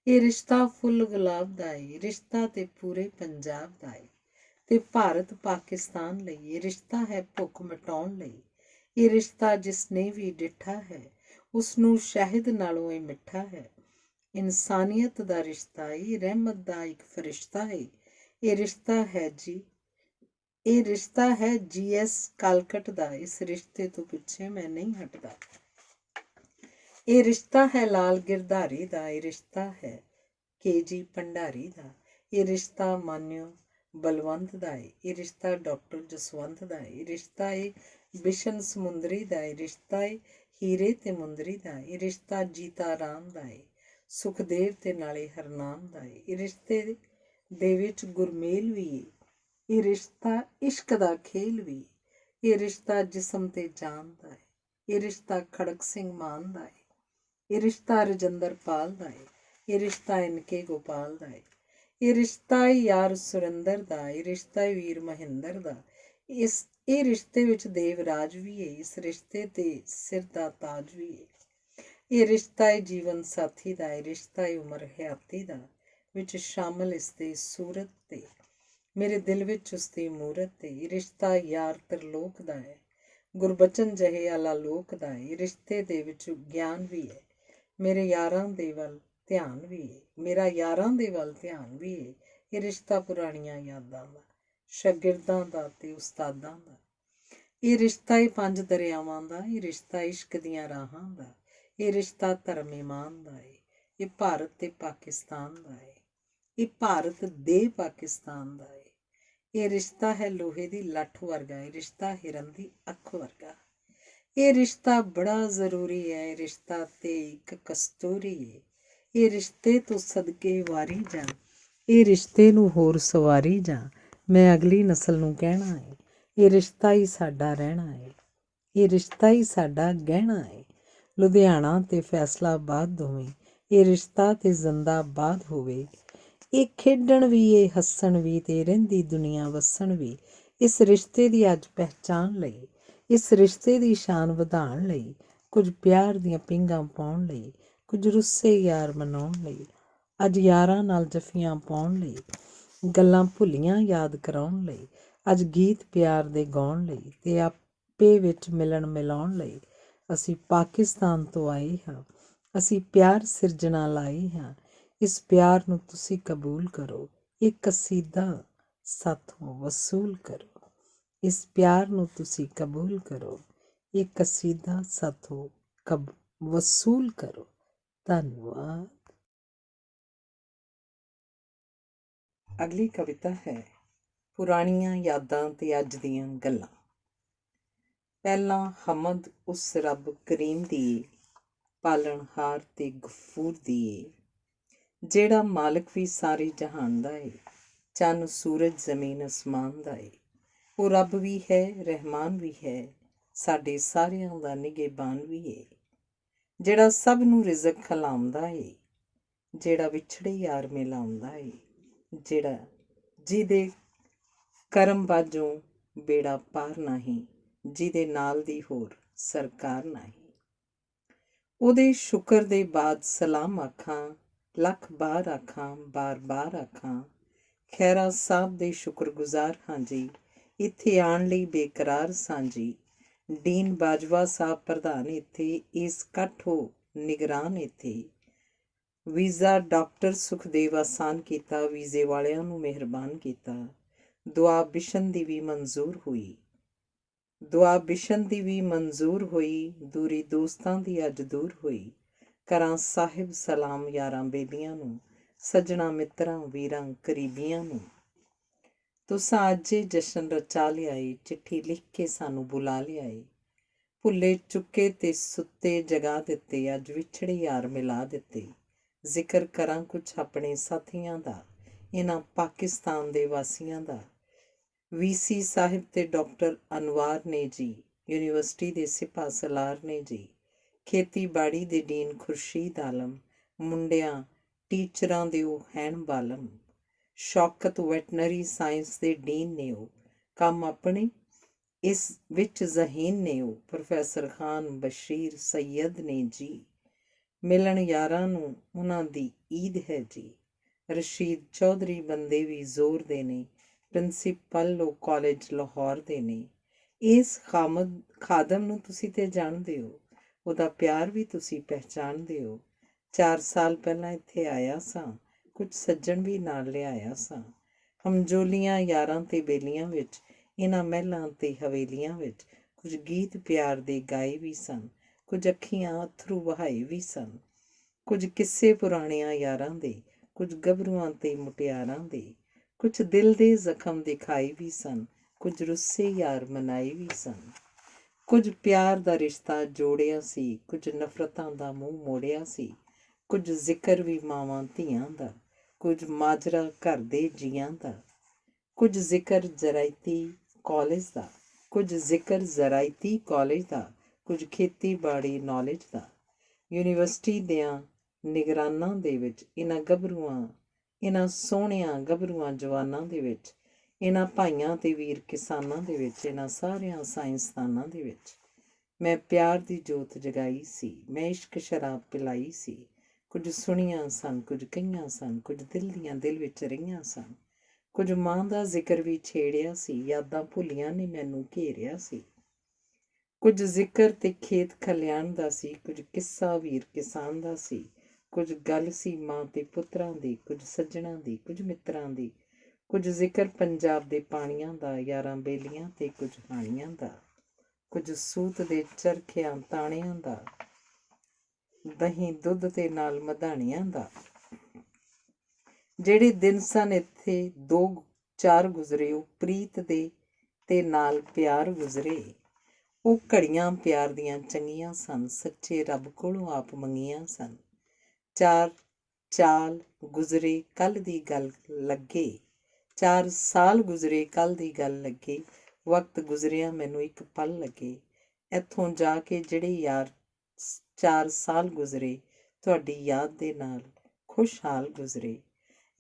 ਇਹ ਰਿਸ਼ਤਾ ਫੁੱਲ ਗੁਲਾਬ ਦਾ ਏ, ਰਿਸ਼ਤਾ ਤੇ ਪੂਰੇ ਪੰਜਾਬ ਦਾ ਏ ਤੇ ਭਾਰਤ ਪਾਕਿਸਤਾਨ ਲਈ। ਇਹ ਰਿਸ਼ਤਾ ਹੈ ਭੁੱਖ ਮਿਟਾਉਣ ਲਈ। ਇਹ ਰਿਸ਼ਤਾ ਜਿਸ ਨੇ ਵੀ ਡਿੱਠਾ ਹੈ, ਉਸ ਨੂੰ ਸ਼ਹਿਦ ਨਾਲੋਂ ਇਹ ਮਿੱਠਾ ਹੈ। ਇਨਸਾਨੀਅਤ ਦਾ ਰਿਸ਼ਤਾ ਏ, ਰਹਿਮਤ ਦਾ ਇੱਕ ਫਰਿਸ਼ਤਾ ਏ। ਇਹ ਰਿਸ਼ਤਾ ਹੈ ਇਹ ਰਿਸ਼ਤਾ ਹੈ GS ਕਾਲਕਟ ਦਾ, ਇਸ ਰਿਸ਼ਤੇ ਤੋਂ ਪਿੱਛੇ ਮੈਂ ਨਹੀਂ ਹਟਦਾ। ਇਹ ਰਿਸ਼ਤਾ ਹੈ ਲਾਲ ਗਿਰਧਾਰੀ ਦਾ, ਇਹ ਰਿਸ਼ਤਾ ਹੈ KG ਭੰਡਾਰੀ ਦਾ। ਇਹ ਰਿਸ਼ਤਾ ਮਾਨਿਓ ਬਲਵੰਤ ਦਾ ਏ, ਇਹ ਰਿਸ਼ਤਾ ਡਾਕਟਰ ਜਸਵੰਤ ਦਾ ਏ। ਇਹ ਰਿਸ਼ਤਾ ਏ ਬਿਸ਼ਨ ਸਮੁੰਦਰੀ ਦਾ, ਇਹ ਰਿਸ਼ਤਾ ਏ ਹੀਰੇ ਤੇ ਮੁੰਦਰੀ ਦਾ। ਇਹ ਰਿਸ਼ਤਾ ਜੀਤਾ ਰਾਮ ਦਾ ਏ, ਸੁਖਦੇਵ ਤੇ ਨਾਲੇ ਹਰਨਾਮ ਦਾ ਏ। ਇਹ ਰਿਸ਼ਤੇ ਦੇ ਵਿੱਚ ਗੁਰਮੇਲ ਵੀ ਏ, ਇਹ ਰਿਸ਼ਤਾ ਇਸ਼ਕ ਦਾ ਖੇਲ ਵੀ। ਇਹ ਰਿਸ਼ਤਾ ਜਿਸਮ ਤੇ ਜਾਨ ਦਾ ਏ, ਇਹ ਰਿਸ਼ਤਾ ਖੜਕ ਸਿੰਘ ਮਾਨ ਦਾ ਏ। ਇਹ ਰਿਸ਼ਤਾ ਰਜਿੰਦਰ ਪਾਲ ਦਾ ਏ, ਇਹ ਰਿਸ਼ਤਾ NK ਗੋਪਾਲ ਦਾ ਏ। ਇਹ ਰਿਸ਼ਤਾ ਯਾਰ ਸੁਰਿੰਦਰ ਦਾ, ਇਹ ਰਿਸ਼ਤਾ ਵੀਰ ਮਹਿੰਦਰ ਦਾ। ਇਹ ਰਿਸ਼ਤੇ ਵਿੱਚ ਦੇਵਰਾਜ ਵੀ ਏ, ਇਸ ਰਿਸ਼ਤੇ ਤੇ ਸਿਰ ਦਾ ਤਾਜ ਵੀ ਏ। ਇਹ ਰਿਸ਼ਤਾ ਹੈ ਜੀਵਨ ਸਾਥੀ ਦਾ, ਇਹ ਰਿਸ਼ਤਾ ਹੈ ਉਮਰ ਹਯਾਤੀ ਦਾ। ਵਿੱਚ ਸ਼ਾਮਲ ਇਸ ਦੇ ਸੂਰਤ ਤੇ ਮੇਰੇ ਦਿਲ ਵਿੱਚ ਉਸ ਦੀ ਮੂਰਤ ਤੇ। ਇਹ ਰਿਸ਼ਤਾ ਯਾਰ ਤਰਲੋਕ ਦਾ ਹੈ, ਗੁਰਬਚਨ ਜਹੇ ਆਲਾ ਲੋਕ ਦਾ। ਇਹ ਰਿਸ਼ਤੇ ਦੇ ਵਿੱਚ ਗਿਆਨ ਵੀ ਹੈ, ਮੇਰੇ ਯਾਰਾਂ ਦੇ ਵੱਲ ਧਿਆਨ ਵੀ ਹੈ, ਮੇਰਾ ਯਾਰਾਂ ਦੇ ਵੱਲ ਧਿਆਨ ਵੀ ਹੈ। ਇਹ ਰਿਸ਼ਤਾ ਪੁਰਾਣੀਆਂ ਯਾਦਾਂ ਦਾ, ਸ਼ਾਗਿਰਦਾਂ ਦਾ ਤੇ ਉਸਤਾਦਾਂ ਦਾ। ਇਹ ਰਿਸ਼ਤਾ ਹੈ 5 ਦਰਿਆਵਾਂ ਦਾ, ਇਹ ਰਿਸ਼ਤਾ ਇਸ਼ਕ ਦੀਆਂ ਰਾਹਾਂ ਦਾ। ਇਹ ਰਿਸ਼ਤਾ ਧਰਮ ਇਮਾਨ ਦਾ ਹੈ, ਇਹ ਭਾਰਤ ਤੇ ਪਾਕਿਸਤਾਨ ਦਾ ਹੈ, ਇਹ ਭਾਰਤ ਦੇ ਪਾਕਿਸਤਾਨ ਦਾ ਹੈ। ਇਹ ਰਿਸ਼ਤਾ ਹੈ ਲੋਹੇ ਦੀ ਲੱਠ ਵਰਗਾ, ਇਹ ਰਿਸ਼ਤਾ ਹਿਰਨ ਦੀ ਅੱਖ ਵਰਗਾ। ਇਹ ਰਿਸ਼ਤਾ ਬੜਾ ਜ਼ਰੂਰੀ ਹੈ, ਇਹ ਰਿਸ਼ਤਾ ਤੇ ਇੱਕ ਕਸਤੂਰੀ ਹੈ। ਇਹ ਰਿਸ਼ਤੇ ਤੋਂ ਸਦਕੇ ਵਾਰੀ ਜਾ, ਇਹ ਰਿਸ਼ਤੇ ਨੂੰ ਹੋਰ ਸਵਾਰੀ ਜਾ। ਮੈਂ ਅਗਲੀ ਨਸਲ ਨੂੰ ਕਹਿਣਾ ਹੈ, ਇਹ ਰਿਸ਼ਤਾ ਹੀ ਸਾਡਾ ਰਹਿਣਾ ਹੈ, ਇਹ ਰਿਸ਼ਤਾ ਹੀ ਸਾਡਾ ਗਹਿਣਾ ਹੈ। ਲੁਧਿਆਣਾ ਤੇ ਫੈਸਲਾਬਾਦ ਦੋਵੇਂ ਇਹ ਰਿਸ਼ਤਾ ਤੇ ਜ਼ਿੰਦਾਬਾਦ ਹੋਵੇ। ਇਹ ਖੇਡਣ ਵੀ, ਇਹ ਹੱਸਣ ਵੀ ਤੇ ਰਹਿੰਦੀ ਦੁਨੀਆ ਵਸਣ ਵੀ। ਇਸ ਰਿਸ਼ਤੇ ਦੀ ਅੱਜ ਪਹਿਚਾਣ ਲਈ, ਇਸ ਰਿਸ਼ਤੇ ਦੀ ਸ਼ਾਨ ਵਧਾਉਣ ਲਈ, ਕੁਝ ਪਿਆਰ ਦੀਆਂ ਪੀਂਘਾਂ ਪਾਉਣ ਲਈ, ਕੁਝ ਰੁੱਸੇ ਯਾਰ ਮਨਾਉਣ ਲਈ, ਅੱਜ ਯਾਰਾਂ ਨਾਲ ਜੱਫੀਆਂ ਪਾਉਣ ਲਈ, ਗੱਲਾਂ ਭੁੱਲੀਆਂ ਯਾਦ ਕਰਾਉਣ ਲਈ, ਅੱਜ ਗੀਤ ਪਿਆਰ ਦੇ ਗਾਉਣ ਲਈ ਤੇ ਆਪੇ ਵਿੱਚ ਮਿਲਣ ਮਿਲਾਉਣ ਲਈ ਅਸੀਂ ਪਾਕਿਸਤਾਨ ਤੋਂ ਆਏ ਹਾਂ। ਅਸੀਂ ਪਿਆਰ ਸਿਰਜਣਾ ਲਾਏ ਹਾਂ। ਇਸ ਪਿਆਰ ਨੂੰ ਤੁਸੀਂ ਕਬੂਲ ਕਰੋ, ਇਹ ਕਸੀਦਾ ਸਾਥੋਂ ਵਸੂਲ ਕਰੋ। ਇਸ ਪਿਆਰ ਨੂੰ ਤੁਸੀਂ ਕਬੂਲ ਕਰੋ, ਇਹ ਕਸੀਦਾ ਸਾਥੋਂ ਵਸੂਲ ਕਰੋ। ਧੰਨਵਾਦ। ਅਗਲੀ ਕਵਿਤਾ ਹੈ ਪੁਰਾਣੀਆਂ ਯਾਦਾਂ ਤੇ ਅੱਜ ਦੀਆਂ ਗੱਲਾਂ। ਪਹਿਲਾਂ ਹਮਦ ਉਸ ਰੱਬ ਕਰੀਮ ਦੀ, ਪਾਲਣਹਾਰ ਤੇ ਗਫੂਰ ਦੀ, ਜਿਹੜਾ ਮਾਲਕ ਵੀ ਸਾਰੇ ਜਹਾਨ ਦਾ ਏ, ਚੰਨ ਸੂਰਜ ਜ਼ਮੀਨ ਅਸਮਾਨ ਦਾ ਏ। ਉਹ ਰੱਬ ਵੀ ਹੈ, ਰਹਿਮਾਨ ਵੀ ਹੈ, ਸਾਡੇ ਸਾਰਿਆਂ ਦਾ ਨਿਗਹਿਬਾਨ ਵੀ ਏ। ਜਿਹੜਾ ਸਭ ਨੂੰ ਰਿਜ਼ਕ ਖਿਲਾਉਂਦਾ ਏ, ਜਿਹੜਾ ਵਿਛੜੇ ਯਾਰ ਮਿਲਾਉਂਦਾ ਏ, ਜਿਹੜਾ ਜਿਹਦੇ ਕਰਮ ਬਾਝੋਂ ਬੇੜਾ ਪਾਰ ਨਹੀਂ, ਜਿਹਦੇ ਨਾਲ ਦੀ ਹੋਰ ਸਰਕਾਰ ਨਹੀਂ। ਉਹਦੇ ਸ਼ੁਕਰ ਦੇ ਬਾਅਦ ਸਲਾਮ ਆਖਾਂ, ਲੱਖ ਬਾਰ ਆਖਾਂ, ਬਾਰ ਬਾਰ ਆਖਾਂ। ਖੈਰਾ ਸਾਹਿਬ ਦੇ ਸ਼ੁਕਰਗੁਜ਼ਾਰ ਹਾਂ ਜੀ, ਇੱਥੇ ਆਉਣ ਲਈ ਬੇਕਰਾਰ ਸਾਂ ਜੀ। ਡੀਨ ਬਾਜਵਾ ਸਾਹਿਬ ਪ੍ਰਧਾਨ ਇੱਥੇ, ਇਸ ਇਕੱਠੋ ਨਿਗਰਾਨ ਇੱਥੇ। ਵੀਜ਼ਾ ਡਾਕਟਰ ਸੁਖਦੇਵ ਆਸਾਨ ਕੀਤਾ, ਵੀਜ਼ੇ ਵਾਲਿਆਂ ਨੂੰ ਮਿਹਰਬਾਨ ਕੀਤਾ। ਦੁਆ ਬਿਸ਼ਨ ਦੀ ਵੀ ਮਨਜ਼ੂਰ ਹੋਈ, ਦੁਆ ਬਿਸ਼ਨ ਦੀ ਵੀ ਮਨਜ਼ੂਰ ਹੋਈ। ਦੂਰੀ ਦੋਸਤਾਂ ਦੀ ਅੱਜ ਦੂਰ ਹੋਈ। ਕਰਾਂ ਸਾਹਿਬ ਸਲਾਮ ਯਾਰਾਂ ਬੇਲੀਆਂ ਨੂੰ, ਸੱਜਣਾ ਮਿੱਤਰਾਂ ਵੀਰਾਂ ਕਰੀਬੀਆਂ ਨੂੰ। ਤੁਸਾਂ ਅੱਜ ਇਹ ਜਸ਼ਨ ਰਚਾ ਲਿਆਏ, ਚਿੱਠੀ ਲਿਖ ਕੇ ਸਾਨੂੰ ਬੁਲਾ ਲਿਆਏ। ਭੁੱਲੇ ਚੁੱਕੇ ਤੇ ਸੁੱਤੇ ਜਗਾ ਦਿੱਤੇ, ਅੱਜ ਵਿਛੜੇ ਯਾਰ ਮਿਲਾ ਦਿੱਤੇ। ਜ਼ਿਕਰ ਕਰਾਂ ਕੁਛ ਆਪਣੇ ਸਾਥੀਆਂ ਦਾ, ਇਹਨਾਂ ਪਾਕਿਸਤਾਨ ਦੇ ਵਾਸੀਆਂ ਦਾ। VC ਸਾਹਿਬ ਤੇ ਡਾਕਟਰ ਅਨਵਾਰ ਨੇ ਜੀ, ਯੂਨੀਵਰਸਿਟੀ ਦੇ ਸਿਪਾਹ ਸਲਾਰ ਨੇ ਜੀ। ਖੇਤੀਬਾੜੀ ਦੇ ਡੀਨ ਖੁਰਸ਼ੀਦ ਆਲਮ, ਮੁੰਡਿਆਂ ਟੀਚਰਾਂ ਦੇ ਉਹ ਹੈਣ ਬਾਲਮ। ਸ਼ੌਕਤ ਵੈਟਨਰੀ ਸਾਇੰਸ ਦੇ ਡੀਨ ਨੇ ਉਹ, ਕੰਮ ਆਪਣੇ ਇਸ ਵਿੱਚ ਜ਼ਹੀਨ ਨੇ ਉਹ। ਪ੍ਰੋਫੈਸਰ ਖਾਨ ਬਸ਼ੀਰ ਸੈਯਦ ਨੇ ਜੀ, ਮਿਲਣ ਯਾਰਾਂ ਨੂੰ ਉਹਨਾਂ ਦੀ ਈਦ ਹੈ ਜੀ। ਰਸ਼ੀਦ ਚੌਧਰੀ ਬੰਦੇ ਵੀ ਜ਼ੋਰ ਦੇ ਨੇ, ਪ੍ਰਿੰਸੀਪਲ ਉਹ ਕਾਲਜ ਲਾਹੌਰ ਦੇ ਨੇ। ਇਸ ਖਾਦਮ ਨੂੰ ਤੁਸੀਂ ਤੇ ਜਾਣਦੇ ਹੋ, ਉਹਦਾ ਪਿਆਰ ਵੀ ਤੁਸੀਂ ਪਹਿਚਾਣਦੇ ਹੋ। 4 ਸਾਲ ਪਹਿਲਾਂ ਇੱਥੇ ਆਇਆ ਸਾਂ, ਕੁਝ ਸੱਜਣ ਵੀ ਨਾਲ ਲਿਆਇਆ ਸਾਂ। ਹਮਜੋਲੀਆਂ ਯਾਰਾਂ ਤੇ ਬੇਲੀਆਂ ਵਿੱਚ, ਇਹਨਾਂ ਮਹਿਲਾਂ ਤੇ ਹਵੇਲੀਆਂ ਵਿੱਚ ਕੁਝ ਗੀਤ ਪਿਆਰ ਦੇ ਗਾਏ ਵੀ ਸਨ, ਕੁਝ ਅੱਖੀਆਂ ਅੱਥਰੂ ਵਹਾਏ ਵੀ ਸਨ। ਕੁਝ ਕਿੱਸੇ ਪੁਰਾਣਿਆਂ ਯਾਰਾਂ ਦੇ, ਕੁਝ ਗੱਭਰੂਆਂ ਤੇ ਮੁਟਿਆਰਾਂ ਦੇ। ਕੁਝ ਦਿਲ ਦੇ ਜ਼ਖਮ ਦਿਖਾਏ ਵੀ ਸਨ, ਕੁਝ ਰੁੱਸੇ ਯਾਰ ਮਨਾਏ ਵੀ ਸਨ। ਕੁਝ ਪਿਆਰ ਦਾ ਰਿਸ਼ਤਾ ਜੋੜਿਆ ਸੀ, ਕੁਝ ਨਫ਼ਰਤਾਂ ਦਾ ਮੂੰਹ ਮੋੜਿਆ ਸੀ। ਕੁਝ ਜ਼ਿਕਰ ਵੀ ਮਾਵਾਂ ਧੀਆਂ ਦਾ, ਕੁਝ ਮਾਜਰਾ ਘਰ ਦੇ ਜੀਆਂ ਦਾ। ਕੁਝ ਜ਼ਿਕਰ ਜ਼ਰਾਇਤੀ ਕਾਲਜ ਦਾ, ਕੁਝ ਜ਼ਿਕਰ ਜ਼ਰਾਇਤੀ ਕਾਲਜ ਦਾ, ਕੁਝ ਖੇਤੀਬਾੜੀ ਨੌਲੇਜ ਦਾ। ਯੂਨੀਵਰਸਿਟੀ ਦਿਆਂ ਨਿਗਰਾਨਾਂ ਦੇ ਵਿੱਚ, ਇਹਨਾਂ ਗੱਭਰੂਆਂ, ਇਹਨਾਂ ਸੋਹਣਿਆਂ ਗੱਭਰੂਆਂ ਜਵਾਨਾਂ ਦੇ ਵਿੱਚ, ਇਹਨਾਂ ਭਾਈਆਂ ਤੇ ਵੀਰ ਕਿਸਾਨਾਂ ਦੇ ਵਿੱਚ, ਇਹਨਾਂ ਸਾਰਿਆਂ ਸਾਇੰਸਦਾਨਾਂ ਦੇ ਵਿੱਚ ਮੈਂ ਪਿਆਰ ਦੀ ਜੋਤ ਜਗਾਈ ਸੀ। ਮੈਂ ਇਸ਼ਕ ਸ਼ਰਾਬ ਪਿਲਾਈ ਸੀ। ਕੁਝ ਸੁਣੀਆਂ ਸਨ, ਕੁਝ ਕਹੀਆਂ ਸਨ, ਕੁਝ ਦਿਲ ਦੀਆਂ ਦਿਲ ਵਿੱਚ ਰਹੀਆਂ ਸਨ। ਕੁਝ ਮਾਂ ਦਾ ਜ਼ਿਕਰ ਵੀ ਛੇੜਿਆ ਸੀ, ਯਾਦਾਂ ਭੁੱਲੀਆਂ ਨੇ ਮੈਨੂੰ ਘੇਰਿਆ ਸੀ। ਕੁਝ ਜ਼ਿਕਰ ਤੇ ਖੇਤ ਖਲਿਆਣ ਦਾ ਸੀ, ਕੁਝ ਕਿੱਸਾ ਵੀਰ ਕਿਸਾਨ ਦਾ ਸੀ। ਕੁਝ ਗੱਲ ਸੀ ਮਾਂ ਤੇ ਪੁੱਤਰਾਂ ਦੀ, ਕੁਝ ਸੱਜਣਾਂ ਦੀ, ਕੁਝ ਮਿੱਤਰਾਂ ਦੀ। ਕੁਝ ਜ਼ਿਕਰ ਪੰਜਾਬ ਦੇ ਪਾਣੀਆਂ ਦਾ, ਯਾਰਾਂ ਬੇਲੀਆਂ ਤੇ ਕੁਝ ਹਾਣੀਆਂ ਦਾ। ਕੁਝ ਸੂਤ ਦੇ ਚਰਖਿਆਂ ਤਾਣਿਆਂ ਦਾ, ਦਹੀਂ ਦੁੱਧ ਤੇ ਨਾਲ ਮਧਾਣੀਆਂ ਦਾ। ਜਿਹੜੇ ਦਿਨ ਸਨ ਇੱਥੇ 2-4 ਗੁਜ਼ਰੇ, ਉਹ ਪ੍ਰੀਤ ਦੇ ਤੇ ਨਾਲ ਪਿਆਰ ਗੁਜ਼ਰੇ। ਉਹ ਘੜੀਆਂ ਪਿਆਰ ਦੀਆਂ ਚੰਗੀਆਂ ਸਨ, ਸੱਚੇ ਰੱਬ ਕੋਲੋਂ ਆਪ ਮੰਗੀਆਂ ਸਨ। 4 ਚਾਲ ਗੁਜ਼ਰੇ ਕੱਲ੍ਹ ਦੀ ਗੱਲ ਲੱਗੇ, 4 ਸਾਲ ਗੁਜ਼ਰੇ ਕੱਲ੍ਹ ਦੀ ਗੱਲ ਲੱਗੇ। ਵਕਤ ਗੁਜ਼ਰਿਆ ਮੈਨੂੰ ਇੱਕ ਪਲ ਲੱਗੇ, ਇੱਥੋਂ ਜਾ ਕੇ ਜਿਹੜੇ ਯਾਰ 4 ਸਾਲ ਗੁਜ਼ਰੇ ਤੁਹਾਡੀ ਯਾਦ ਦੇ ਨਾਲ ਖੁਸ਼ਹਾਲ ਗੁਜ਼ਰੇ।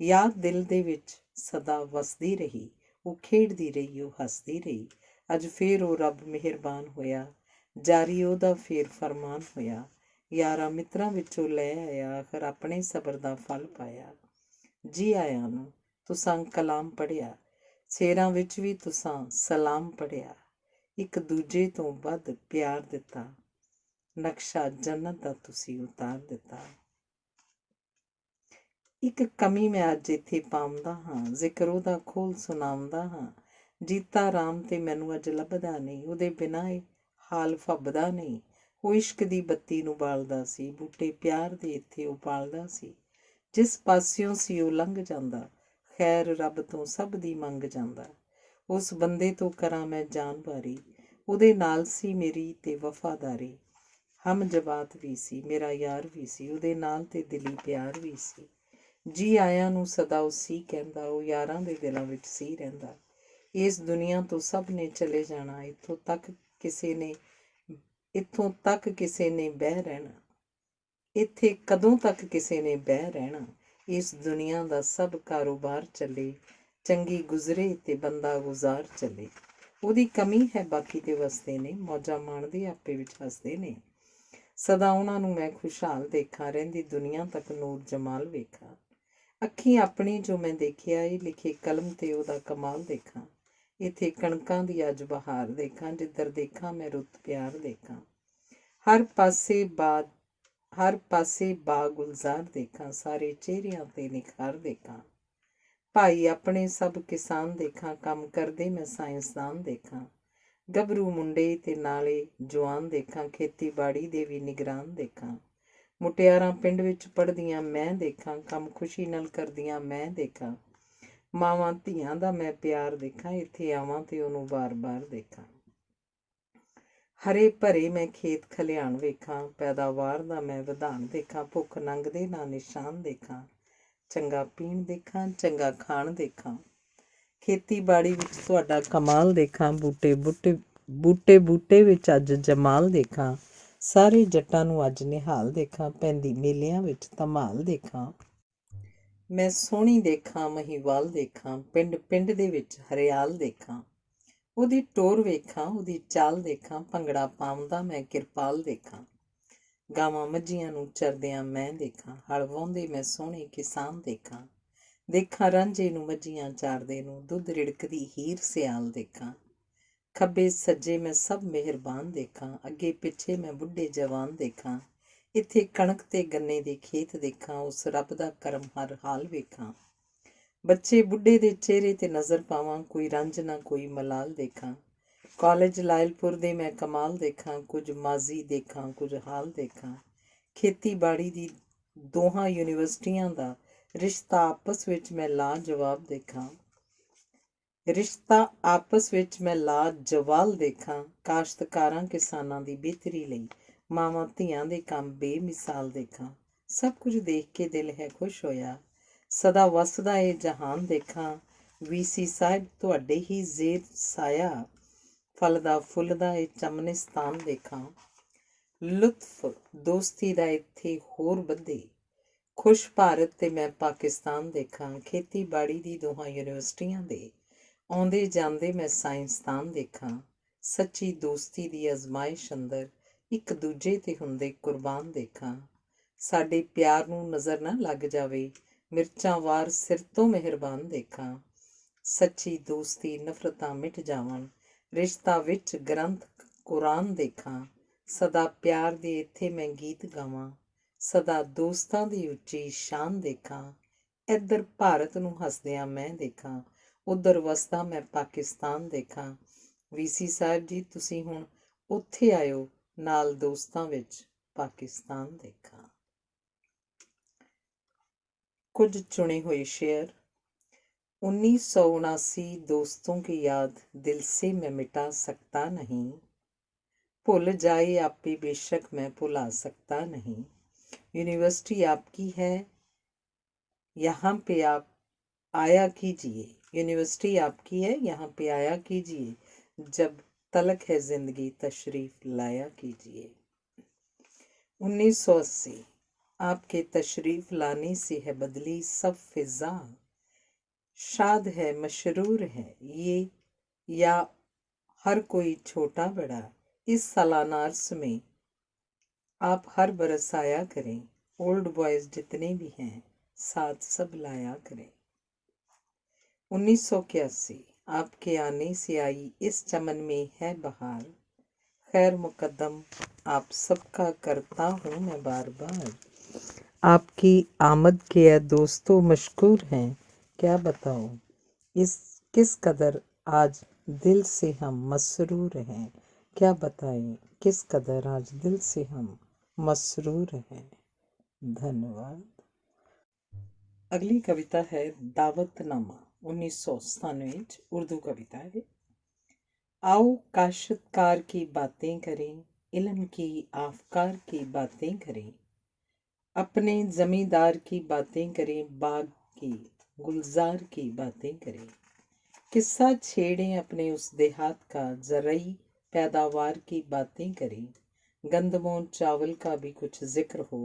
ਯਾਦ ਦਿਲ ਦੇ ਵਿੱਚ ਸਦਾ ਵਸਦੀ ਰਹੀ, ਉਹ ਖੇਡਦੀ ਰਹੀ, ਉਹ ਹੱਸਦੀ ਰਹੀ। ਅੱਜ ਫੇਰ ਉਹ ਰੱਬ ਮਿਹਰਬਾਨ ਹੋਇਆ, ਜਾਰੀ ਉਹਦਾ ਫੇਰ ਫਰਮਾਨ ਹੋਇਆ। ਯਾਰਾਂ ਮਿੱਤਰਾਂ ਵਿੱਚੋਂ ਲੈ ਆਇਆ, ਆਖਰ ਆਪਣੇ ਸਬਰ ਦਾ ਫਲ ਪਾਇਆ। ਜੀ ਆਇਆਂ ਨੂੰ ਤੁਸਾਂ ਕਲਾਮ ਪੜ੍ਹਿਆ, ਸ਼ੇਰਾਂ ਵਿੱਚ ਵੀ ਤੁਸਾਂ ਸਲਾਮ ਪੜ੍ਹਿਆ। ਇੱਕ ਦੂਜੇ ਤੋਂ ਵੱਧ ਪਿਆਰ ਦਿੱਤਾ, ਨਕਸ਼ਾ ਜੰਨਤ ਦਾ ਤੁਸੀਂ ਉਤਾਰ ਦਿੱਤਾ। ਇੱਕ ਕਮੀ ਮੈਂ ਅੱਜ ਇੱਥੇ ਪਾਉਂਦਾ ਹਾਂ, ਜ਼ਿਕਰ ਉਹਦਾ ਖੋਲ ਸੁਣਾਉਂਦਾ ਹਾਂ। ਜੀਤਾ ਰਾਮ ਤੇ ਮੈਨੂੰ ਅੱਜ ਲੱਭਦਾ ਨਹੀਂ, ਉਹਦੇ ਬਿਨਾਂ ਇਹ ਹਾਲ ਫੱਬਦਾ ਨਹੀਂ। ਉਹ ਇਸ਼ਕ ਦੀ ਬੱਤੀ ਨੂੰ ਬਾਲਦਾ ਸੀ, ਬੂਟੇ ਪਿਆਰ ਦੇ ਇੱਥੇ ਉਹ ਪਾਲਦਾ ਸੀ। ਜਿਸ ਪਾਸਿਓਂ ਸੀ ਉਹ ਲੰਘ ਜਾਂਦਾ, ਖੈਰ ਰੱਬ ਤੋਂ ਸਭ ਦੀ ਮੰਗ ਜਾਂਦਾ। ਉਸ ਬੰਦੇ ਤੋਂ ਕਰਾਂ ਮੈਂ ਜਾਨਵਾਰੀ, ਉਹਦੇ ਨਾਲ ਸੀ ਮੇਰੀ ਤੇ ਵਫਾਦਾਰੀ। ਹਮ ਜਵਾਤ ਵੀ ਸੀ, ਮੇਰਾ ਯਾਰ ਵੀ ਸੀ, ਉਹਦੇ ਨਾਲ ਤੇ ਦਿਲੀ ਪਿਆਰ ਵੀ ਸੀ। ਜੀ ਆਇਆਂ ਨੂੰ ਸਦਾ ਉਹ ਸੀ ਕਹਿੰਦਾ, ਉਹ ਯਾਰਾਂ ਦੇ ਦਿਲਾਂ ਵਿੱਚ ਸੀ ਰਹਿੰਦਾ। ਇਸ ਦੁਨੀਆ ਤੋਂ ਸਭ ਨੇ ਚਲੇ ਜਾਣਾ, ਇੱਥੋਂ ਤੱਕ ਕਿਸੇ ਨੇ ਬਹਿ ਰਹਿਣਾ। ਇੱਥੇ ਕਦੋਂ ਤੱਕ ਕਿਸੇ ਨੇ ਬਹਿ ਰਹਿਣਾ। ਇਸ ਦੁਨੀਆ ਦਾ ਸਭ ਕਾਰੋਬਾਰ ਚੱਲੇ, ਚੰਗੀ ਗੁਜ਼ਰੇ ਤੇ ਬੰਦਾ ਗੁਜ਼ਾਰ ਚੱਲੇ। ਉਹਦੀ ਕਮੀ ਹੈ ਬਾਕੀ ਤੇ ਵਸਦੇ ਨੇ, ਮੌਜਾਂ ਮਾਣਦੇ ਆਪੇ ਵਿੱਚ ਹੱਸਦੇ ਨੇ। ਸਦਾ ਉਹਨਾਂ ਨੂੰ ਮੈਂ ਖੁਸ਼ਹਾਲ ਦੇਖਾਂ, ਰਹਿੰਦੀ ਦੁਨੀਆ ਤੱਕ ਨੂਰ ਜਮਾਲ ਵੇਖਾਂ। ਅੱਖੀਂ ਆਪਣੀ ਜੋ ਮੈਂ ਦੇਖਿਆ, ਇਹ ਲਿਖੇ ਕਲਮ ਤੇ ਉਹਦਾ ਕਮਾਲ ਦੇਖਾਂ। ਇੱਥੇ ਕਣਕਾਂ ਦੀ ਅੱਜ ਬਹਾਰ ਦੇਖਾਂ, ਜਿੱਧਰ ਦੇਖਾਂ ਮੈਂ ਰੁੱਤ ਪਿਆਰ ਦੇਖਾਂ। ਹਰ ਪਾਸੇ ਬਾਗ ਗੁਲਜ਼ਾਰ ਦੇਖਾਂ, ਸਾਰੇ ਚਿਹਰਿਆਂ ਤੇ ਨਿਖਾਰ ਦੇਖਾਂ। ਭਾਈ ਆਪਣੇ ਸਭ ਕਿਸਾਨ ਦੇਖਾਂ, ਕੰਮ ਕਰਦੇ ਮੈਂ ਸਾਇੰਸਦਾਨ ਦੇਖਾਂ। ਗੱਭਰੂ ਮੁੰਡੇ ਤੇ ਨਾਲੇ ਜਵਾਨ ਦੇਖਾਂ, ਖੇਤੀਬਾੜੀ ਦੇ ਵੀ ਨਿਗਰਾਨ ਦੇਖਾਂ। ਮੁਟਿਆਰਾਂ ਪਿੰਡ ਵਿੱਚ ਪੜ੍ਹਦੀਆਂ ਮੈਂ ਦੇਖਾਂ, ਕੰਮ ਖੁਸ਼ੀ ਨਾਲ ਕਰਦੀਆਂ ਮੈਂ ਦੇਖਾਂ। ਮਾਵਾਂ ਧੀਆਂ ਦਾ ਮੈਂ ਪਿਆਰ ਦੇਖਾਂ, ਇੱਥੇ ਆਵਾਂ ਤੇ ਉਹਨੂੰ ਬਾਰ-ਬਾਰ ਦੇਖਾਂ। ਹਰੇ ਭਰੇ ਮੈਂ ਖੇਤ ਖਲਿਆਣ ਵੇਖਾਂ, ਪੈਦਾਵਾਰ ਦਾ ਮੈਂ ਵਧਾਣ ਦੇਖਾਂ। ਭੁੱਖ ਨੰਗ ਦੇ ਨਾ ਨਿਸ਼ਾਨ ਦੇਖਾਂ, ਚੰਗਾ ਪੀਣ ਦੇਖਾਂ, ਚੰਗਾ ਖਾਣ ਦੇਖਾਂ। ਖੇਤੀਬਾੜੀ ਵਿੱਚ ਤੁਹਾਡਾ ਕਮਾਲ ਦੇਖਾਂ, ਬੂਟੇ ਵਿੱਚ ਅੱਜ ਜਮਾਲ ਦੇਖਾਂ। ਸਾਰੇ ਜੱਟਾਂ ਨੂੰ ਅੱਜ ਨਿਹਾਲ ਦੇਖਾਂ, ਪੈਂਦੀ ਮੇਲਿਆਂ ਵਿੱਚ ਧਮਾਲ ਦੇਖਾਂ। ਮੈਂ ਸੋਹਣੀ ਦੇਖਾਂ, ਮਹੀਵਾਲ ਦੇਖਾਂ, ਪਿੰਡ ਦੇ ਵਿੱਚ ਹਰਿਆਲ ਦੇਖਾਂ। ਉਹਦੀ ਟੋਰ ਵੇਖਾਂ, ਉਹਦੀ ਚਾਲ ਦੇਖਾਂ, ਭੰਗੜਾ ਪਾਉਂਦਾ ਮੈਂ ਕਿਰਪਾਲ ਦੇਖਾਂ। ਗਾਵਾਂ ਮੱਝੀਆਂ ਨੂੰ ਚਰਦਿਆਂ ਮੈਂ ਦੇਖਾਂ, ਹਲ ਵਾਹੁੰਦੇ ਮੈਂ ਸੋਹਣੇ ਕਿਸਾਨ ਦੇਖਾਂ। ਦੇਖਾਂ ਰਾਂਝੇ ਨੂੰ ਮੱਝੀਆਂ ਚਾਰਦੇ ਨੂੰ, ਦੁੱਧ ਰਿੜਕਦੀ ਹੀਰ ਸਿਆਲ ਦੇਖਾਂ। ਖੱਬੇ ਸੱਜੇ ਮੈਂ ਸਭ ਮਿਹਰਬਾਨ ਦੇਖਾਂ, ਅੱਗੇ ਪਿੱਛੇ ਮੈਂ ਬੁੱਢੇ ਜਵਾਨ ਦੇਖਾਂ। ਇੱਥੇ ਕਣਕ ਤੇ ਗੰਨੇ ਦੇ ਖੇਤ ਦੇਖਾਂ, ਉਸ ਰੱਬ ਦਾ ਕਰਮ ਹਰ ਹਾਲ ਵੇਖਾਂ। ਬੱਚੇ ਬੁੱਢੇ ਦੇ ਚਿਹਰੇ ਤੇ ਨਜ਼ਰ ਪਾਵਾਂ, ਕੋਈ ਰੰਜ ਨਾ ਕੋਈ ਮਲਾਲ ਦੇਖਾਂ। ਕਾਲਜ ਲਾਇਲਪੁਰ ਦੇ ਮੈਂ ਕਮਾਲ ਦੇਖਾਂ, ਕੁਝ ਮਾਜ਼ੀ ਦੇਖਾਂ, ਕੁਝ ਹਾਲ ਦੇਖਾਂ। ਖੇਤੀਬਾੜੀ ਦੀ ਦੋਹਾਂ ਯੂਨੀਵਰਸਿਟੀਆਂ ਦਾ ਰਿਸ਼ਤਾ ਆਪਸ ਵਿੱਚ ਮੈਂ ਲਾਜਵਾਬ ਦੇਖਾਂ। ਕਾਸ਼ਤਕਾਰਾਂ ਕਿਸਾਨਾਂ ਦੀ ਬਿਹਤਰੀ ਲਈ ਮਾਵਾਂ ਧੀਆਂ ਦੇ ਕੰਮ ਬੇਮਿਸਾਲ ਦੇਖਾਂ। ਸਭ ਕੁਝ ਦੇਖ ਕੇ ਦਿਲ ਹੈ ਖੁਸ਼ ਹੋਇਆ, ਸਦਾ ਵਸਦਾ ਏ ਜਹਾਨ ਦੇਖਾਂ। ਵੀਸੀ ਸਾਹਿਬ ਤੁਹਾਡੇ ਹੀ ਜ਼ੇਰ ਸਾਇਆ, ਫਲਦਾ ਫੁੱਲਦਾ ਏ ਚਮਨਿਸਤਾਨ ਦੇਖਾਂ। ਲੁਤਫ ਦੋਸਤੀ ਦਾ ਇੱਥੇ ਹੋਰ ਵਧੇ, ਖੁਸ਼ ਭਾਰਤ ਤੇ ਮੈਂ ਪਾਕਿਸਤਾਨ ਦੇਖਾਂ। ਖੇਤੀਬਾੜੀ ਦੀ ਦੋਹਾਂ ਯੂਨੀਵਰਸਿਟੀਆਂ ਦੇ ਆਉਂਦੇ ਜਾਂਦੇ ਮੈਂ ਸਾਇੰਸਦਾਨ ਦੇਖਾਂ। ਸੱਚੀ ਦੋਸਤੀ ਦੀ ਅਜ਼ਮਾਇਸ਼ ਅੰਦਰ ਇੱਕ ਦੂਜੇ ਤੇ ਹੁੰਦੇ ਕੁਰਬਾਨ ਦੇਖਾਂ। ਸਾਡੇ ਪਿਆਰ ਨੂੰ ਨਜ਼ਰ ਨਾ ਲੱਗ ਜਾਵੇ, ਮਿਰਚਾਂ ਵਾਰ ਸਿਰ ਤੋਂ ਮਿਹਰਬਾਨ ਦੇਖਾਂ। ਸੱਚੀ ਦੋਸਤੀ ਨਫ਼ਰਤਾਂ ਮਿਟ ਜਾਵਣ, ਰਿਸ਼ਤਾ ਵਿੱਚ ਗ੍ਰੰਥ ਕੁਰਾਨ ਦੇਖਾਂ। ਸਦਾ ਪਿਆਰ ਦੇ ਇੱਥੇ ਮੈਂ ਗੀਤ ਗਾਵਾਂ, ਸਦਾ ਦੋਸਤਾਂ ਦੀ ਉੱਚੀ ਸ਼ਾਨ ਦੇਖਾਂ। ਇੱਧਰ ਭਾਰਤ ਨੂੰ ਹੱਸਦਿਆਂ ਮੈਂ ਦੇਖਾਂ, ਉੱਧਰ ਵਸਦਾ ਮੈਂ ਪਾਕਿਸਤਾਨ ਦੇਖਾਂ। ਵੀਸੀ ਸਾਹਿਬ ਜੀ ਤੁਸੀਂ ਹੁਣ ਉੱਥੇ ਆਇਓ, ਨਾਲ ਦੋਸਤਾਂ ਵਿੱਚ ਪਾਕਿਸਤਾਨ ਦੇਖਾਂ। ਕੁਝ ਚੁਣੇ ਹੋਏ ਸ਼ੇਅਰ। 1979 दोस्तों की याद दिल से मैं मिटा सकता नहीं, भूल जाए आपे बेशक मैं भुला सकता नहीं। यूनिवर्सिटी आपकी है, यहाँ पे आप आया कीजिए। यूनिवर्सिटी आपकी है, यहाँ पे आया कीजिए। जब तलक है जिंदगी तशरीफ लाया कीजिए। 1980। आपके तशरीफ लाने से है बदली सब फिजा, शाद है मशरूर है ये या हर कोई छोटा बड़ा, इस सालाना अर्स में आप हर बरस आया करें, ओल्ड बॉयज जितने भी हैं साथ सब लाया करें। 1981। आपके आने से आई इस चमन में है बहार, खैर मुकद्दम आप सबका करता हूँ मैं बार बार। आपकी आमद के है दोस्तों मशकूर हैं, क्या बताऊँ इस किस कदर आज दिल से हम मसरूर हैं, क्या बताएं किस कदर आज दिल से हम मसरूर हैं। धन्यवाद। अगली कविता है दावतनामा 1997 उर्दू कविता है। आओ काश्तकार की बातें करें, इल्म की आफकार की बातें करें, अपने जमींदार की बातें करें, बाग की गुलजार की बातें करें, किस्सा छेड़ें अपने उस देहात का, ज़रई पैदावार की बातें करें, गंदमों चावल का भी कुछ जिक्र हो,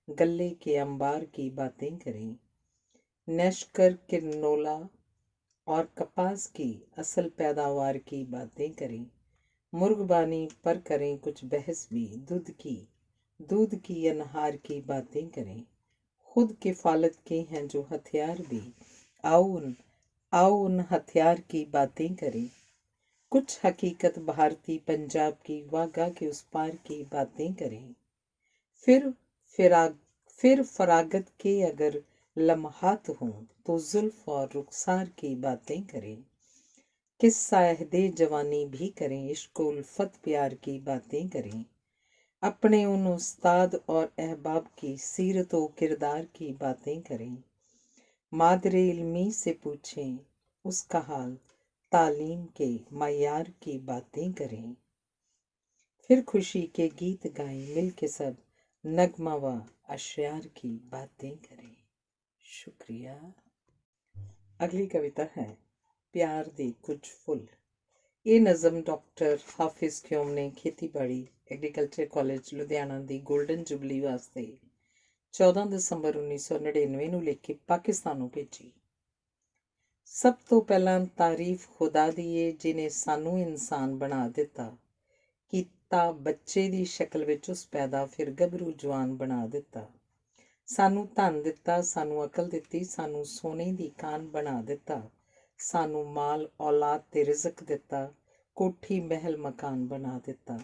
गले के अंबार की बातें करें, नेशकर किरनोला और कपास की असल पैदावार की बातें करें, मुर्गबानी पर करें कुछ बहस भी, दूध की अनहार की बातें करें, खुद किफालत के हैं जो हथियार भी, आओ उन हथियार की बातें करें, कुछ हकीकत भारती पंजाब की वाघा के उस पार की बातें करें, फिर फरागत के अगर लम्हात हों तो जुल्फ और रुखसार की बातें करें, किस्सा अहदे जवानी भी करें, इश्क उल्फत प्यार की बातें करें, अपने उन उस्ताद और अहबाब की सीरत व किरदार की बातें करें, मादरे इल्मी से पूछें उसका हाल, तालीम के मयार की बातें करें, फिर खुशी के गीत गाएं मिल के सब, नगमा व अशयार की बातें करें। शुक्रिया। अगली कविता है प्यार दे कुछ फुल। ये नज़म डॉक्टर हाफिज़ क्योम ने खेतीबाड़ी एग्रीकल्चर कॉलेज लुधियाना ਦੀ ਗੋਲਡਨ ਜੁਬਲੀ ਵਾਸਤੇ 14 ਦਸੰਬਰ 1999 ਨੂੰ ਲਿਖ ਕੇ ਪਾਕਿਸਤਾਨ ਨੂੰ ਭੇਜੀ। ਸਭ ਤੋਂ ਪਹਿਲਾਂ ਤਾਰੀਫ ਖੁਦਾ ਦੀ ਏ ਜਿਨੇ ਸਾਨੂੰ ਇਨਸਾਨ ਬਣਾ ਦਿੱਤਾ, ਕੀਤਾ ਬੱਚੇ ਦੀ ਸ਼ਕਲ ਵਿੱਚ ਉਸ ਪੈਦਾ, ਫਿਰ ਗੱਭਰੂ ਜਵਾਨ ਬਣਾ ਦਿੱਤਾ, ਸਾਨੂੰ ਧਨ ਦਿੱਤਾ, ਸਾਨੂੰ ਅਕਲ ਦਿੱਤੀ, ਸਾਨੂੰ ਸੋਨੇ ਦੀ ਕਾਨ ਬਣਾ ਦਿੱਤਾ, ਸਾਨੂੰ ਮਾਲ ਔਲਾਦ ਤੇ ਰਿਜ਼ਕ ਦਿੱਤਾ, ਕੋਠੀ ਮਹਿਲ ਮਕਾਨ ਬਣਾ ਦਿੱਤਾ,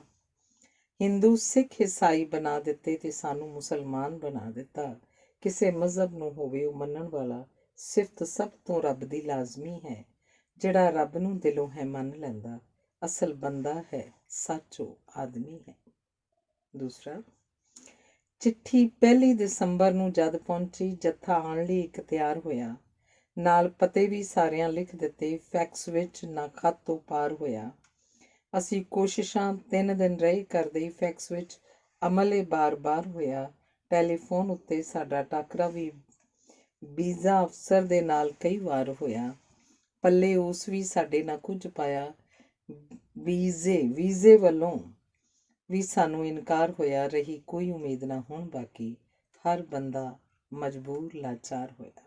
ਹਿੰਦੂ ਸਿੱਖ ਈਸਾਈ ਬਣਾ ਦਿੱਤੇ ਤੇ ਸਾਨੂੰ ਮੁਸਲਮਾਨ ਬਣਾ ਦਿੱਤਾ, ਕਿਸੇ ਮਜ਼ਹਬ ਨੂੰ ਹੋਵੇ ਉਹ ਮੰਨਣ ਵਾਲਾ, ਸਿਫਤ ਸਭ ਤੋਂ ਰੱਬ ਦੀ ਲਾਜ਼ਮੀ ਹੈ, ਜਿਹੜਾ ਰੱਬ ਨੂੰ ਦਿਲੋਂ ਹੈ ਮੰਨ ਲੈਂਦਾ, ਅਸਲ ਬੰਦਾ ਹੈ ਸੱਚ ਉਹ ਆਦਮੀ ਹੈ। ਦੂਸਰਾ, ਚਿੱਠੀ 1 ਦਸੰਬਰ ਨੂੰ ਜਦ ਪਹੁੰਚੀ, ਜੱਥਾ ਆਉਣ ਲਈ ਇੱਕ ਤਿਆਰ ਹੋਇਆ, ਨਾਲ ਪਤੇ ਵੀ ਸਾਰਿਆਂ ਲਿਖ ਦਿੱਤੇ, ਫੈਕਸ ਵਿੱਚ ਨਾ ਖੱਤ ਤੋਂ ਪਾਰ ਹੋਇਆ, ਅਸੀਂ ਕੋਸ਼ਿਸ਼ਾਂ 3 ਦਿਨ ਰਹੇ ਕਰਦੇ, ਫੈਕਸ ਵਿੱਚ ਅਮਲ ਬਾਰ-ਬਾਰ ਹੋਇਆ, ਟੈਲੀਫੋਨ ਉੱਤੇ ਸਾਡਾ ਟਾਕਰਾ ਵੀ ਵੀਜ਼ਾ ਅਫਸਰ ਦੇ ਨਾਲ ਕਈ ਵਾਰ ਹੋਇਆ, ਪੱਲੇ ਉਸ ਵੀ ਸਾਡੇ ਨਾ ਕੁਝ ਪਾਇਆ, ਵੀਜ਼ੇ ਵੱਲੋਂ ਵੀ ਸਾਨੂੰ ਇਨਕਾਰ ਹੋਇਆ, ਰਹੀ ਕੋਈ ਉਮੀਦ ਨਾ ਹੁਣ ਬਾਕੀ, ਹਰ ਬੰਦਾ ਮਜਬੂਰ ਲਾਚਾਰ ਹੋਇਆ।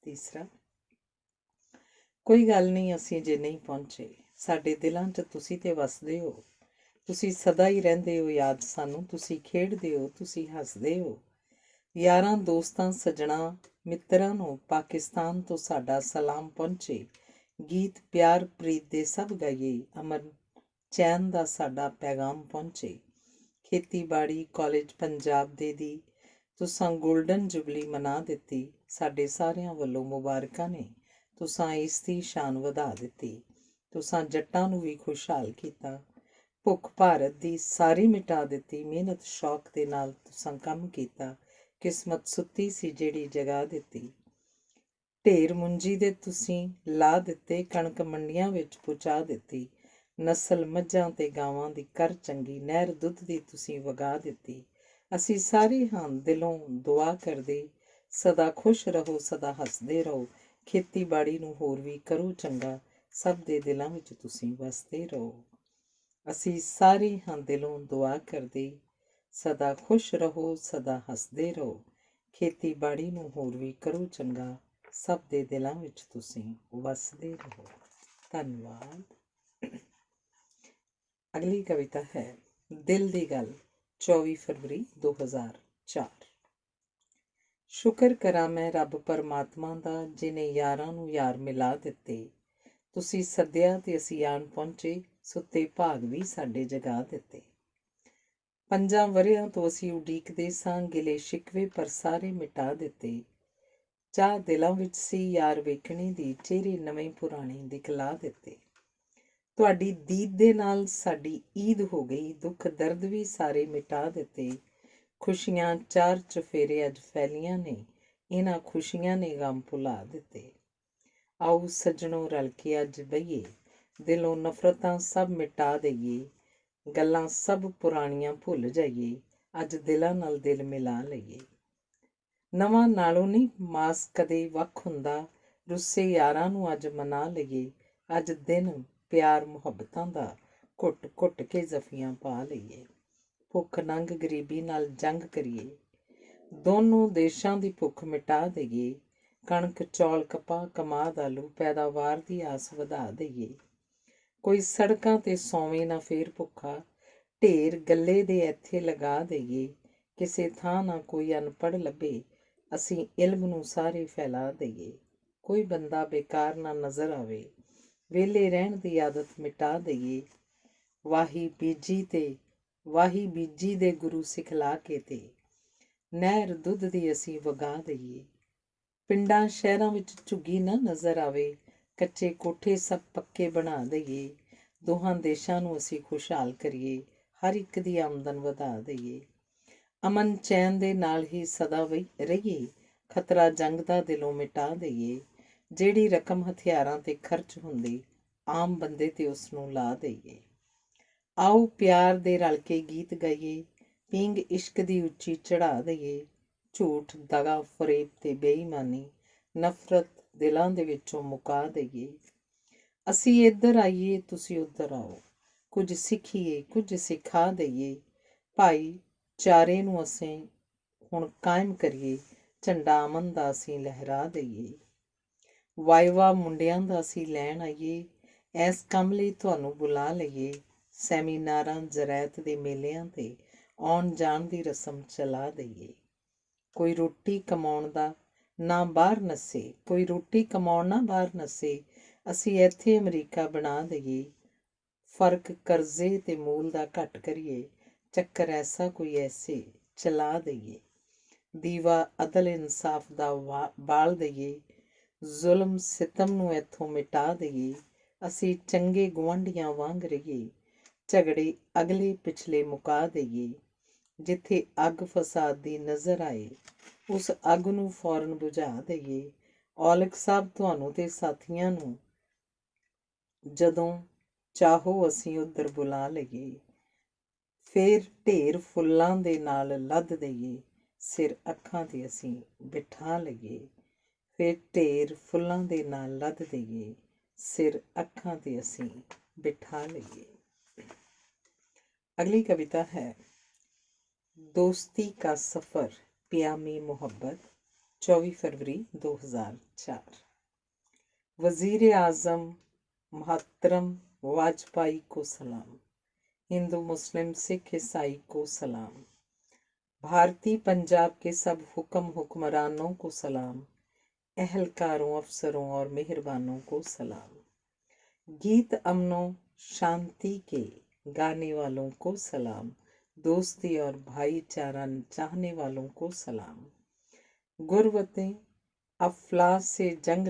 ਤੀਸਰਾ, ਕੋਈ ਗੱਲ ਨਹੀਂ ਅਸੀਂ ਜੇ ਨਹੀਂ ਪਹੁੰਚੇ, ਸਾਡੇ ਦਿਲਾਂ 'ਚ ਤੁਸੀਂ ਤੇ ਵਸਦੇ ਹੋ, ਤੁਸੀਂ ਸਦਾ ਹੀ ਰਹਿੰਦੇ ਹੋ ਯਾਦ ਸਾਨੂੰ, ਤੁਸੀਂ ਖੇਡਦੇ ਹੋ, ਤੁਸੀਂ ਹੱਸਦੇ ਹੋ, ਯਾਰਾਂ ਦੋਸਤਾਂ ਸੱਜਣਾ ਮਿੱਤਰਾਂ ਨੂੰ ਪਾਕਿਸਤਾਨ ਤੋਂ ਸਾਡਾ ਸਲਾਮ ਪਹੁੰਚੇ, ਗੀਤ ਪਿਆਰ ਪ੍ਰੀਤ ਦੇ ਸਭ ਗਾਈਏ, ਅਮਨ ਚੈਨ ਦਾ ਸਾਡਾ ਪੈਗਾਮ ਪਹੁੰਚੇ, ਖੇਤੀਬਾੜੀ ਕਾਲਜ ਪੰਜਾਬ ਦੇ ਦੀ ਤੁਸਾਂ ਗੋਲਡਨ ਜੁਬਲੀ ਮਨਾ ਦਿੱਤੀ, ਸਾਡੇ ਸਾਰਿਆਂ ਵੱਲੋਂ ਮੁਬਾਰਕਾਂ ਨੇ, ਤੁਸਾਂ ਇਸ ਦੀ ਸ਼ਾਨ ਵਧਾ ਦਿੱਤੀ, ਤੁਸਾਂ ਜੱਟਾਂ ਨੂੰ ਵੀ ਖੁਸ਼ਹਾਲ ਕੀਤਾ, ਭੁੱਖ ਭਾਰਤ ਦੀ ਸਾਰੀ ਮਿਟਾ ਦਿੱਤੀ, ਮਿਹਨਤ ਸ਼ੌਕ ਦੇ ਨਾਲ ਤੁਸਾਂ ਕੰਮ ਕੀਤਾ, ਕਿਸਮਤ ਸੁੱਤੀ ਸੀ ਜਿਹੜੀ ਜਗਾ ਦਿੱਤੀ, ਢੇਰ ਮੁੰਜੀ ਦੇ ਤੁਸੀਂ ਲਾ ਦਿੱਤੇ, ਕਣਕ ਮੰਡੀਆਂ ਵਿੱਚ ਪਹੁੰਚਾ ਦਿੱਤੀ, ਨਸਲ ਮੱਝਾਂ ਤੇ ਗਾਵਾਂ ਦੀ ਕਰ ਚੰਗੀ, ਨਹਿਰ ਦੁੱਧ ਦੀ ਤੁਸੀਂ ਵਗਾ ਦਿੱਤੀ, ਅਸੀਂ ਸਾਰੇ ਹਾਂ ਦਿਲੋਂ ਦੁਆ ਕਰਦੇ, ਸਦਾ ਖੁਸ਼ ਰਹੋ ਸਦਾ ਹੱਸਦੇ ਰਹੋ, ਖੇਤੀਬਾੜੀ ਨੂੰ ਹੋਰ ਵੀ ਕਰੋ ਚੰਗਾ, ਸਭ ਦੇ ਦਿਲਾਂ ਵਿੱਚ ਤੁਸੀਂ ਵਸਦੇ ਰਹੋ। ਅਸੀਂ ਸਾਰੇ ਹਾਂ ਦਿਲੋਂ ਦੁਆ ਕਰਦੇ, ਸਦਾ ਖੁਸ਼ ਰਹੋ, ਸਦਾ ਹੱਸਦੇ ਰਹੋ। ਖੇਤੀਬਾੜੀ ਨੂੰ ਹੋਰ ਵੀ ਕਰੋ ਚੰਗਾ, ਸਭ ਦੇ ਦਿਲਾਂ ਵਿੱਚ ਤੁਸੀਂ ਵਸਦੇ ਰਹੋ। ਧੰਨਵਾਦ। ਅਗਲੀ ਕਵਿਤਾ ਹੈ ਦਿਲ ਦੀ ਗੱਲ, 24 ਫਰਵਰੀ 2004। ਸ਼ੁਕਰ ਕਰਾਂ ਮੈਂ ਰੱਬ ਪਰਮਾਤਮਾ ਦਾ, ਜਿਨੇ ਯਾਰਾਂ ਨੂੰ ਯਾਰ ਮਿਲਾ ਦਿੱਤੇ। ਤੁਸੀਂ ਸੱਦਿਆ ਤੇ ਅਸੀਂ ਆਣ ਪਹੁੰਚੇ, ਸੁੱਤੇ ਭਾਗ ਵੀ ਸਾਡੇ ਜਗਾ ਦਿੱਤੇ। 5 ਵਰ੍ਹਿਆਂ ਤੋਂ ਅਸੀਂ ਉਡੀਕਦੇ ਸਾਂ, ਗਿਲੇ ਸ਼ਿਕਵੇ ਪਰ ਸਾਰੇ ਮਿਟਾ ਦਿੱਤੇ। ਚਾਹ ਦਿਲਾਂ ਵਿੱਚ ਸੀ ਯਾਰ ਵੇਖਣੇ ਦੀ, ਚਿਹਰੇ ਨਵੇਂ ਪੁਰਾਣੇ ਦਿਖਲਾ ਦਿੱਤੇ। ਤੁਹਾਡੀ ਦੀਦ ਦੇ ਨਾਲ ਸਾਡੀ ਈਦ ਹੋ ਗਈ, ਦੁੱਖ ਦਰਦ ਵੀ ਸਾਰੇ ਮਿਟਾ ਦਿੱਤੇ। ਖੁਸ਼ੀਆਂ ਚਾਰ ਚੁਫੇਰੇ ਅੱਜ ਫੈਲੀਆਂ ਨੇ, ਇਹਨਾਂ ਖੁਸ਼ੀਆਂ ਨੇ ਗਮ ਭੁਲਾ ਦਿੱਤੇ। ਆਓ ਸੱਜਣੋਂ ਰਲ ਕੇ ਅੱਜ ਬਈਏ, ਦਿਲੋਂ ਨਫ਼ਰਤਾਂ ਸਭ ਮਿਟਾ ਦਈਏ। ਗੱਲਾਂ ਸਭ ਪੁਰਾਣੀਆਂ ਭੁੱਲ ਜਾਈਏ, ਅੱਜ ਦਿਲਾਂ ਨਾਲ ਦਿਲ ਮਿਲਾ ਲਈਏ। ਨਵਾਂ ਨਾਲੋਂ ਨਹੀਂ ਮਾਸ ਕਦੇ ਵੱਖ ਹੁੰਦਾ, ਰੁੱਸੇ ਯਾਰਾਂ ਨੂੰ ਅੱਜ ਮਨਾ ਲਈਏ। ਅੱਜ ਦਿਨ ਪਿਆਰ ਮੁਹੱਬਤਾਂ ਦਾ, ਘੁੱਟ ਘੁੱਟ ਕੇ ਜ਼ਫੀਆਂ ਪਾ ਲਈਏ। ਭੁੱਖ ਨੰਗ ਗਰੀਬੀ ਨਾਲ ਜੰਗ ਕਰੀਏ, ਦੋਨੋਂ ਦੇਸ਼ਾਂ ਦੀ ਭੁੱਖ ਮਿਟਾ ਦਈਏ। ਕਣਕ ਚੌਲ ਕਪਾਹ ਕਮਾਦ ਆਲੂ, ਪੈਦਾਵਾਰ ਦੀ ਆਸ ਵਧਾ ਦਈਏ। ਕੋਈ ਸੜਕਾਂ ਤੇ ਸੌਵੇਂ ਨਾ ਫੇਰ ਭੁੱਖਾ, ਢੇਰ ਗੱਲੇ ਦੇ ਇੱਥੇ ਲਗਾ ਦਈਏ। ਕਿਸੇ ਥਾਂ ਨਾ ਕੋਈ ਅਨਪੜ੍ਹ ਲੱਭੇ, ਅਸੀਂ ਇਲਮ ਨੂੰ ਸਾਰੇ ਫੈਲਾ ਦਈਏ। ਕੋਈ ਬੰਦਾ ਬੇਕਾਰ ਨਾ ਨਜ਼ਰ ਆਵੇ, ਵਿਹਲੇ ਰਹਿਣ ਦੀ ਆਦਤ ਮਿਟਾ ਦਈਏ। ਵਾਹੀ ਬੀਜੀ ਦੇ ਗੁਰੂ ਸਿਖਲਾ ਕੇ ਤੇ, ਨਹਿਰ ਦੁੱਧ ਦੀ ਅਸੀਂ ਵਗਾ ਦਈਏ। ਪਿੰਡਾਂ ਸ਼ਹਿਰਾਂ ਵਿੱਚ ਝੁੱਗੀ ਨਾ ਨਜ਼ਰ ਆਵੇ, ਕੱਚੇ ਕੋਠੇ ਸਭ ਪੱਕੇ ਬਣਾ ਦਈਏ। ਦੋਹਾਂ ਦੇਸ਼ਾਂ ਨੂੰ ਅਸੀਂ ਖੁਸ਼ਹਾਲ ਕਰੀਏ, ਹਰ ਇੱਕ ਦੀ ਆਮਦਨ ਵਧਾ ਦਈਏ। ਅਮਨ ਚੈਨ ਦੇ ਨਾਲ ਹੀ ਸਦਾ ਰਹੀਏ, ਖਤਰਾ ਜੰਗ ਦਾ ਦਿਲੋਂ ਮਿਟਾ ਦਈਏ। ਜਿਹੜੀ ਰਕਮ ਹਥਿਆਰਾਂ ਤੇ ਖਰਚ ਹੁੰਦੀ, ਆਮ ਬੰਦੇ ਤੇ ਉਸ ਨੂੰ ਲਾ ਦਈਏ। ਆਓ ਪਿਆਰ ਦੇ ਰਲ ਕੇ ਗੀਤ ਗਾਈਏ, ਪੀਂਗ ਇਸ਼ਕ ਦੀ ਉੱਚੀ ਚੜ੍ਹਾ ਦਈਏ। ਝੂਠ ਦਗਾ ਫਰੇਬ ਤੇ ਬੇਈਮਾਨੀ, ਨਫ਼ਰਤ ਦਿਲਾਂ ਦੇ ਵਿੱਚੋਂ ਮੁਕਾ ਦਈਏ। ਅਸੀਂ ਇੱਧਰ ਆਈਏ ਤੁਸੀਂ ਉੱਧਰ ਆਓ, ਕੁਝ ਸਿੱਖੀਏ ਕੁਝ ਸਿਖਾ ਦਈਏ। ਭਾਈਚਾਰੇ ਨੂੰ ਅਸੀਂ ਹੁਣ ਕਾਇਮ ਕਰੀਏ, ਝੰਡਾ ਅਮਨ ਦਾ ਅਸੀਂ ਲਹਿਰਾ ਦਈਏ। ਵਾਇਵਾ ਮੁੰਡਿਆਂ ਦਾ ਅਸੀਂ ਲੈਣ ਆਈਏ, ਇਸ ਕੰਮ ਲਈ ਤੁਹਾਨੂੰ ਬੁਲਾ ਲਈਏ। ਸੈਮੀਨਾਰਾਂ ਜ਼ਰਾਇਤ ਦੇ ਮੇਲਿਆਂ ਤੇ ਆਉਣ ਜਾਣ ਦੀ ਰਸਮ ਚਲਾ ਦਈਏ। ਕੋਈ ਰੋਟੀ ਕਮਾਉਣ ਦਾ ਨਾ ਬਾਹਰ ਨੱਸੇ, ਕੋਈ ਰੋਟੀ ਕਮਾਉਣ ਨਾ ਬਾਹਰ ਨੱਸੇ, ਅਸੀਂ ਇੱਥੇ ਅਮਰੀਕਾ ਬਣਾ ਦਈਏ। ਫਰਕ ਕਰਜ਼ੇ ਤੇ ਮੂਲ ਦਾ ਘੱਟ ਕਰੀਏ, ਚੱਕਰ ਐਸਾ ਕੋਈ ਐਸੇ ਚਲਾ ਦਈਏ। ਦੀਵਾ ਅਦਲ ਇਨਸਾਫ ਦਾ ਬਾਲ ਦਈਏ, ਜ਼ੁਲਮ ਸਿਤਮ ਨੂੰ ਇੱਥੋਂ ਮਿਟਾ ਦਈਏ। ਅਸੀਂ ਚੰਗੇ ਗੁਆਂਢੀਆਂ ਵਾਂਗ ਰਹੀਏ, ਝਗੜੇ ਅਗਲੇ ਪਿਛਲੇ ਮੁਕਾ ਦਈਏ। ਜਿੱਥੇ ਅੱਗ ਫਸਾਦ ਦੀ ਨਜ਼ਰ ਆਏ, ਉਸ ਅੱਗ ਨੂੰ ਫੌਰਨ ਬੁਝਾ ਦਈਏ। ਔਲਖ ਸਾਹਿਬ ਤੁਹਾਨੂੰ ਤੇ ਸਾਥੀਆਂ ਨੂੰ ਜਦੋਂ ਚਾਹੋ ਅਸੀਂ ਉੱਧਰ ਬੁਲਾ ਲਈਏ। ਫੇਰ ਢੇਰ ਫੁੱਲਾਂ ਦੇ ਨਾਲ ਲੱਦ ਦਈਏ, ਸਿਰ ਅੱਖਾਂ ਤੇ ਅਸੀਂ ਬਿਠਾ ਲਈਏ। ਫੇਰ ਢੇਰ ਫੁੱਲਾਂ ਦੇ ਨਾਲ ਲੱਦ ਦਈਏ, ਸਿਰ ਅੱਖਾਂ ਤੇ ਅਸੀਂ ਬਿਠਾ ਲਈਏ। ਅਗਲੀ ਕਵਿਤਾ ਹੈ ਦੋਸਤੀ ਕਾ ਸਫ਼ਰ, ਪਿਆਮੀ ਮੁਹੱਬਤ, 24 फरवरी 2004। वज़ीर आज़म मोहतरम वाजपेयी को सलाम, हिंदू मुस्लिम सिख ईसाई को सलाम, भारतीय पंजाब के सब हुक्मरानों को सलाम, अहलकारों अफसरों और मेहरबानों को सलाम, गीत अमनों शांति के गाने वालों को सलाम, दोस्ती और भाईचारा चाहने वालों को सलाम, गुरबतें अफलास से जंग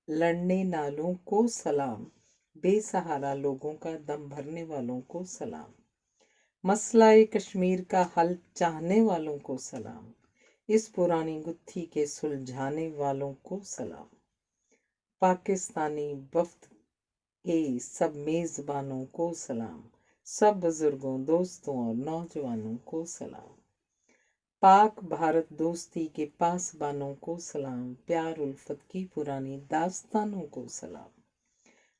लड़ने नालों को सलाम, बेसहारा लोगों का दम भरने वालों को सलाम, मसला कश्मीर का हल चाहने वालों को सलाम, इस पुरानी गुत्थी के सुलझाने वालों को सलाम, पाकिस्तानी वफ्द के सब मेज़बानों को सलाम, सब बुजुर्गों दोस्तों और नौजवानों को सलाम, पाक भारत दोस्ती के पासबानों को सलाम, प्यार उल्फत की पुरानी दास्तानों को सलाम,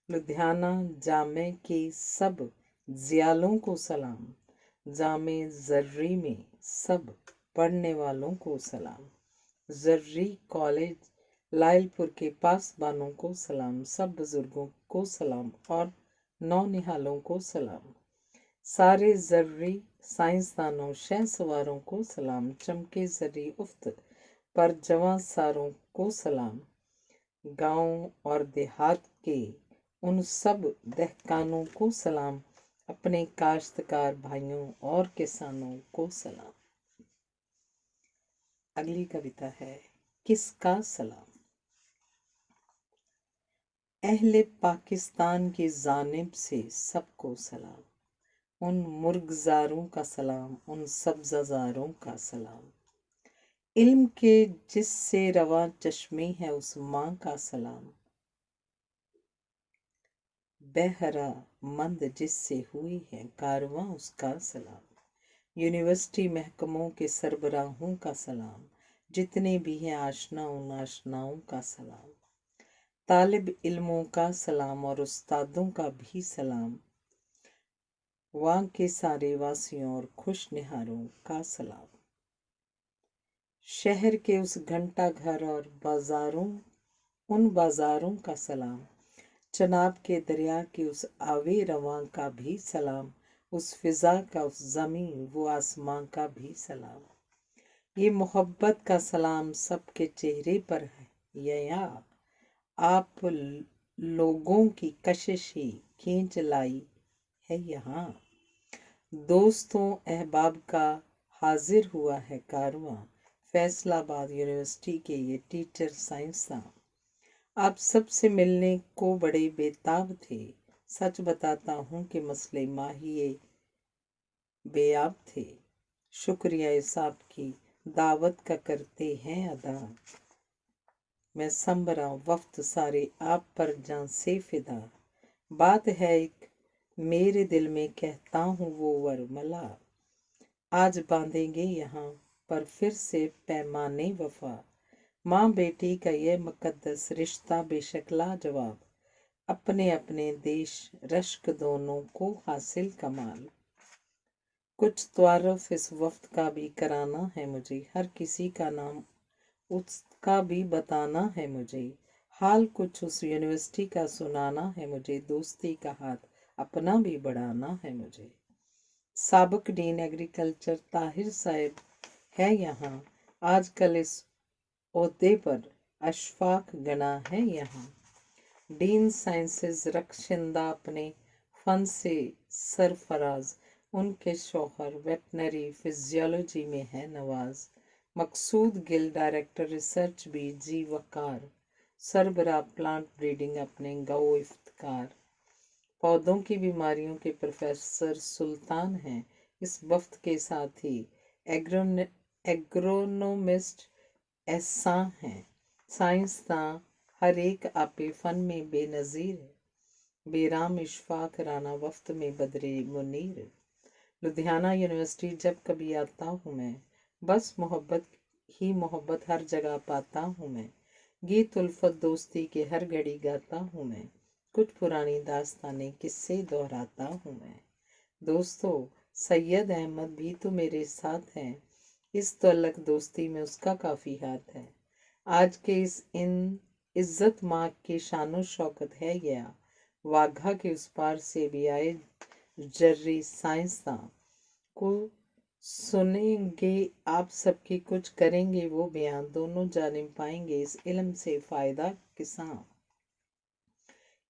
लुधियाना जामे के सब ज़ियालों को सलाम, जामे ज़र्री में सब पढ़ने वालों को सलाम, ज़र्री कॉलेज लायलपुर के पासबानों को सलाम, सब बुज़ुर्गों को सलाम और नौनिहालों को सलाम, सारे ज़र्री साइंसदानों शहसवारों को सलाम, चमके ज़र्री उफ्त पर जवां सारों को सलाम, गांव और देहात के उन सब दहकानों को सलाम, अपने काश्तकार भाइयों और किसानों को सलाम। अगली कविता है किसका सलाम। अहले पाकिस्तान की जानिब से सबको सलाम, उन मुर्गजारों का सलाम, उन सब्ज़ारों का सलाम, इल्म के जिससे रवा चश्मे है उस माँ का सलाम, बेहरा मंद जिससे हुई है कारवां उसका सलाम, यूनिवर्सिटी महकमों के सरबराहों का सलाम, जितने भी हैं आशनाओं नाशनाओं का सलाम, तालिब इल्मों का सलाम और उस्तादों का भी सलाम, वहाँ के सारे वासियों और खुश निहारों का सलाम, शहर के उस घंटा घर और बाजारों उन बाजारों का सलाम, चनाब के दरिया के उस आवे रवां का भी सलाम, उस फिजा का उस ज़मीन वो आसमां का भी सलाम, ये मोहब्बत का सलाम सबके चेहरे पर है या आप लोगों की कशिश ही खींच लाई है यहाँ, दोस्तों अहबाब का हाजिर हुआ है कारवां, फैसलाबाद यूनिवर्सिटी के ये टीचर साइंसदां आप सबसे मिलने को बड़े बेताब थे, सच बताता हूँ कि मसले माहिए बेआब थे, शुक्रिया इस आपकी दावत का करते हैं अदा, मैं संबरा वक्त सारे आप पर जान से फिदा, बात है एक मेरे दिल में कहता हूँ वो वरमला, आज बांधेंगे यहाँ पर फिर से पैमाने वफा, माँ बेटी का ये मुकद्दस रिश्ता बेशक लाजवाब, अपने अपने देश रश्क दोनों को हासिल कमाल, कुछ तारुफ इस वक्त का भी कराना है मुझे, हर किसी का नाम उसका भी बताना है मुझे, हाल कुछ उस यूनिवर्सिटी का सुनाना है मुझे, दोस्ती का हाथ अपना भी बढ़ाना है मुझे, साबिक डीन एग्रीकल्चर ताहिर साहब है यहाँ, आजकल इस ओहदे पर अशफाक गना है यहाँ, डीन साइंसेस रक्षिंदा अपने फन से सरफराज, उनके शौहर वेटनरी फिजियोलॉजी में है नवाज, मकसूद गिल डायरेक्टर रिसर्च भी जी वकार, सरबरा प्लांट ब्रीडिंग अपने गौ इफ्तिकार, पौधों की बीमारियों के प्रोफेसर सुल्तान हैं इस वक्त के साथ ही एग्रोनोमिस्ट ऐसा हैं, साइंसदां हर एक आपे फन में बेनज़ीर है, बेराम इशफाक राना वक्त में बदरे मुनीर, लुधियाना यूनिवर्सिटी जब कभी आता हूँ मैं, बस मोहब्बत ही मोहब्बत हर जगह पाता हूँ मैं, गीत उल्फत दोस्ती के हर घड़ी गाता हूँ मैं, कुछ पुरानी दास्तानें किस्से दोहराता हूँ मैं, दोस्तों सैयद अहमद भी तो मेरे साथ हैं, इस तल्लक दोस्ती में उसका काफ़ी हाथ है, आज के इन इज्जत माँ की शानो शौकत है गया, वाघा के उस पार से भी आए जर्री साइंसदां को सुनेंगे आप सबकी, कुछ करेंगे वो बयान, दोनों जानिब पाएंगे इस इल्म से फ़ायदा किसान,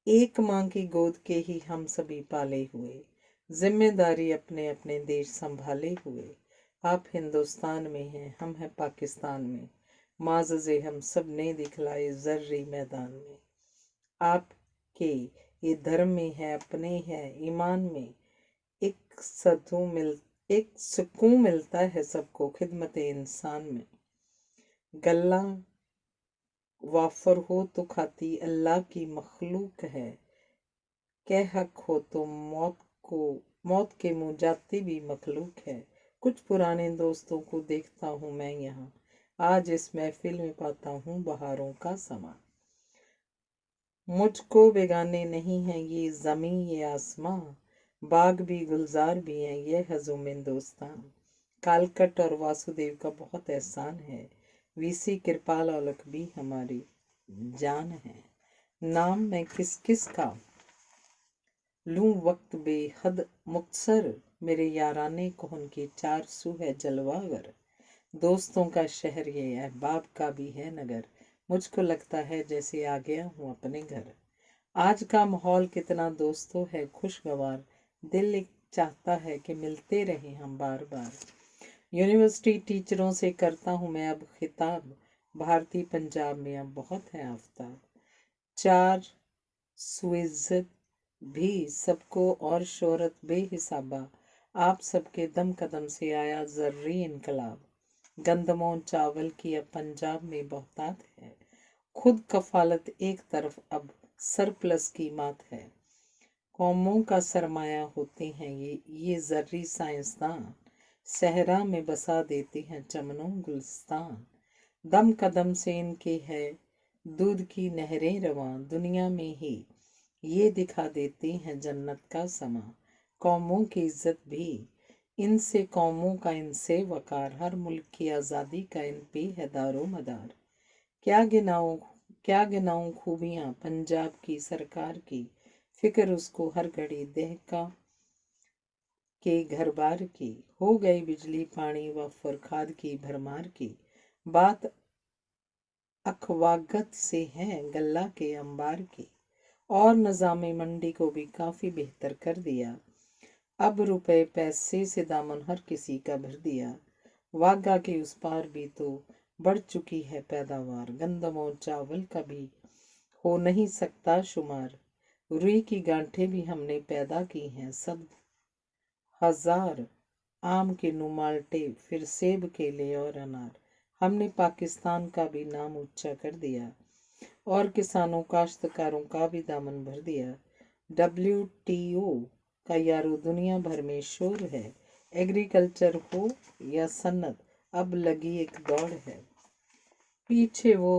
एक माँ की गोद के ही हम सभी पाले हुए, जिम्मेदारी अपने अपने देश संभाले हुए, आप हिंदुस्तान में हैं हम हैं पाकिस्तान में, माज़े हम सब ने दिखलाए ज़र्री मैदान में, आपके ये धर्म में है अपने हैं ईमान में, एक सुकून मिलता है सबको खिदमत इंसान में, गल्ला वाफर हो तो खाती अल्लाह की मखलूक है, कह हक हो तो मौत के मुँह जाती भी मखलूक है, कुछ पुराने दोस्तों को देखता हूँ मैं यहाँ, आज इस महफिल में पाता हूँ बहारों का समा, मुझको बेगाने नहीं हैं ये ज़मीं ये आसमां, बाग भी गुलजार भी हैं ये हजूमिंदोस्तां। कालकट और वासुदेव का बहुत एहसान है, वीसी कृपाल औलख भी हमारी जान है। नाम मैं किस किस का लूं वक्त बेहद मुक्तसर, मेरे याराने कौन के चार सू है जलवागर। दोस्तों का शहर ये अहबाब का भी है नगर, मुझको लगता है जैसे आ गया हूँ अपने घर। आज का माहौल कितना दोस्तों है खुशगवार, दिल एक चाहता है कि मिलते रहें हम बार बार। यूनिवर्सिटी टीचरों से करता हूँ मैं अब खिताब, भारतीय पंजाब में अब बहुत है आफ्ताब। चार सुइज्जत भी सबको और शोहरत बेहिसाबा, आप सबके दम कदम से आया जर्री इनकलाब। गंदमों चावल की अब पंजाब में बहुतात है, खुद कफालत एक तरफ अब सरप्लस की मात है। कौमों का सरमाया होते हैं ये जर्री साइंसदान, सहरा में बसा देते हैं चमनों गुलस्तान। दम कदम से इनके है दूध की नहरें रवां, दुनिया में ही ये दिखा देते हैं जन्नत का समा। कौमों की इज्जत भी इनसे, कौमों का इनसे वकार, हर मुल्क की आज़ादी का इन पे है दारो मदार। क्या गिनाऊं खूबियाँ पंजाब की सरकार की, फिक्र उसको हर घड़ी दहका के घर बार की। हो गई बिजली पानी व फरखाद की भरमार की, बात अखवागत से है गल्ला के अंबार की। और निज़ाम मंडी को भी काफ़ी बेहतर कर दिया, अब रुपए पैसे से दामन हर किसी का भर दिया। वाघा के उस पार भी तो बढ़ चुकी है पैदावार, गंदम और चावल का भी हो नहीं सकता शुमार। रुई की गांठें भी हमने पैदा की हैं सब हजार, आम के नुमाल्टे फिर सेब केले और अनार। हमने पाकिस्तान का भी नाम ऊंचा कर दिया, और किसानों काश्तकारों का भी दामन भर दिया। WTO का यारो दुनिया भर में शोर है, एग्रीकल्चर हो या सन्नत अब लगी एक दौड़ है। पीछे वो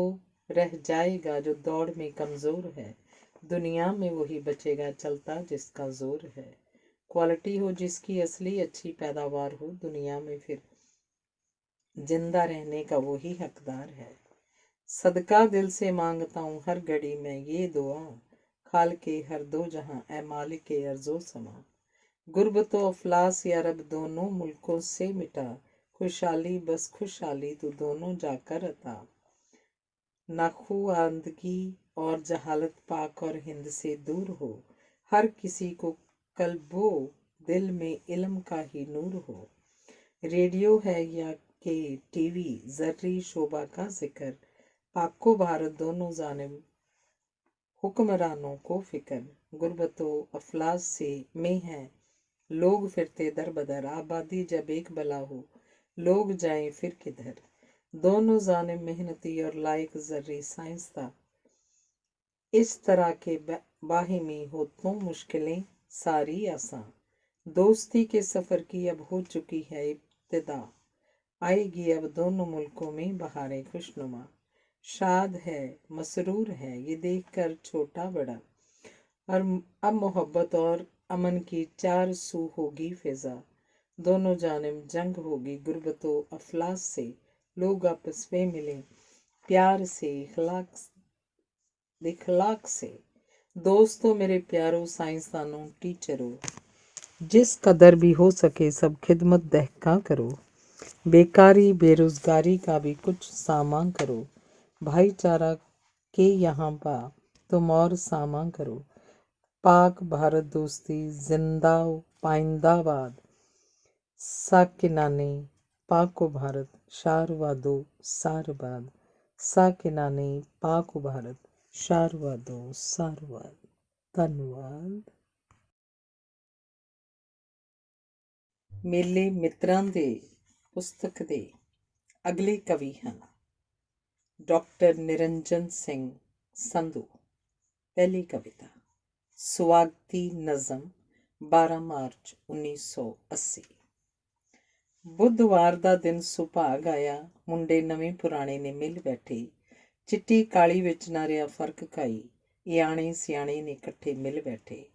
रह जाएगा जो दौड़ में कमज़ोर है, दुनिया में वही बचेगा चलता जिसका जोर है। क्वालिटी हो जिसकी असली अच्छी पैदावार हो, दुनिया में फिर जिंदा रहने का वही हकदार है। सदका दिल से मांगता हूँ हर घड़ी में ये दुआ, खाल के हर दो जहां ए मालिक के अर्जो समा। गुर्बत व अफलास या रब दोनों मुल्कों से मिटा, खुशहाली बस खुशहाली तू दोनों जाकर अता। नाखुआंदगी और जहालत पाक और हिंद से दूर हो, हर किसी को कल्बो दिल में इल्म का ही नूर हो। रेडियो है या के टीवी, जर्री शोभा का जिक्र, पाको भारत दोनों जानिब हुक्मरानों को फिक्र। गुर्बतो अफलास से में है लोग फिरते दर बदर, आबादी जब एक बला हो लोग जाएं फिर किधर। दोनों जानिब मेहनती और लायक जर्री साइंसदा, इस तरह के बाहिमी हो तो मुश्किलें सारी आसान। दोस्ती के सफ़र की अब हो चुकी है इब्तिदा, आएगी अब दोनों मुल्कों में बहारें खुशनुमा। शाद है मसरूर है ये देखकर छोटा बड़ा, और अब मोहब्बत और अमन की चार सू होगी फिजा। दोनों जानिब जंग होगी गुर्बतो अफलास से, लोग आपस में मिलें प्यार से इखलाक से। दोस्तों मेरे प्यारों साइंसदानों टीचरों, जिस कदर भी हो सके सब खिदमत दहका करो। बेकारी बेरोजगारी का भी कुछ सामान करो, भाईचारा के यहाँ पा तुम और सामान करो। पाक भारत दोस्ती जिंदा पाइंदाबाद, साकिनाने पाको भारत शारवादो सारबाद। साकिनाने पाको भारत शारवादो सारवाद। ਧੰਨਵਾਦ। ਮੇਲੇ ਮਿੱਤਰਾਂ ਦੇ ਪੁਸਤਕ ਦੇ ਅਗਲੇ ਕਵੀ ਹਨ ਡਾਕਟਰ ਨਿਰੰਜਨ ਸਿੰਘ ਸੰਧੂ। ਪਹਿਲੀ ਕਵਿਤਾ ਸਵਾਗਤੀ ਨਜ਼ਮ 12 ਮਾਰਚ 1980। ਬੁੱਧਵਾਰ ਦਾ ਦਿਨ ਸੁਭਾਗ ਆਇਆ, ਮੁੰਡੇ ਨਵੇਂ ਪੁਰਾਣੇ ਨੇ ਮਿਲ ਬੈਠੇ, ਚਿੱਟੀ ਕਾਲੀ ਵਿੱਚ ਨਾ ਰਿਹਾ ਫਰਕ ਕਾਈ। ਇਆਣੇ ਸਿਆਣੇ ਨੇ ਇਕੱਠੇ ਮਿਲ ਬੈਠੇ।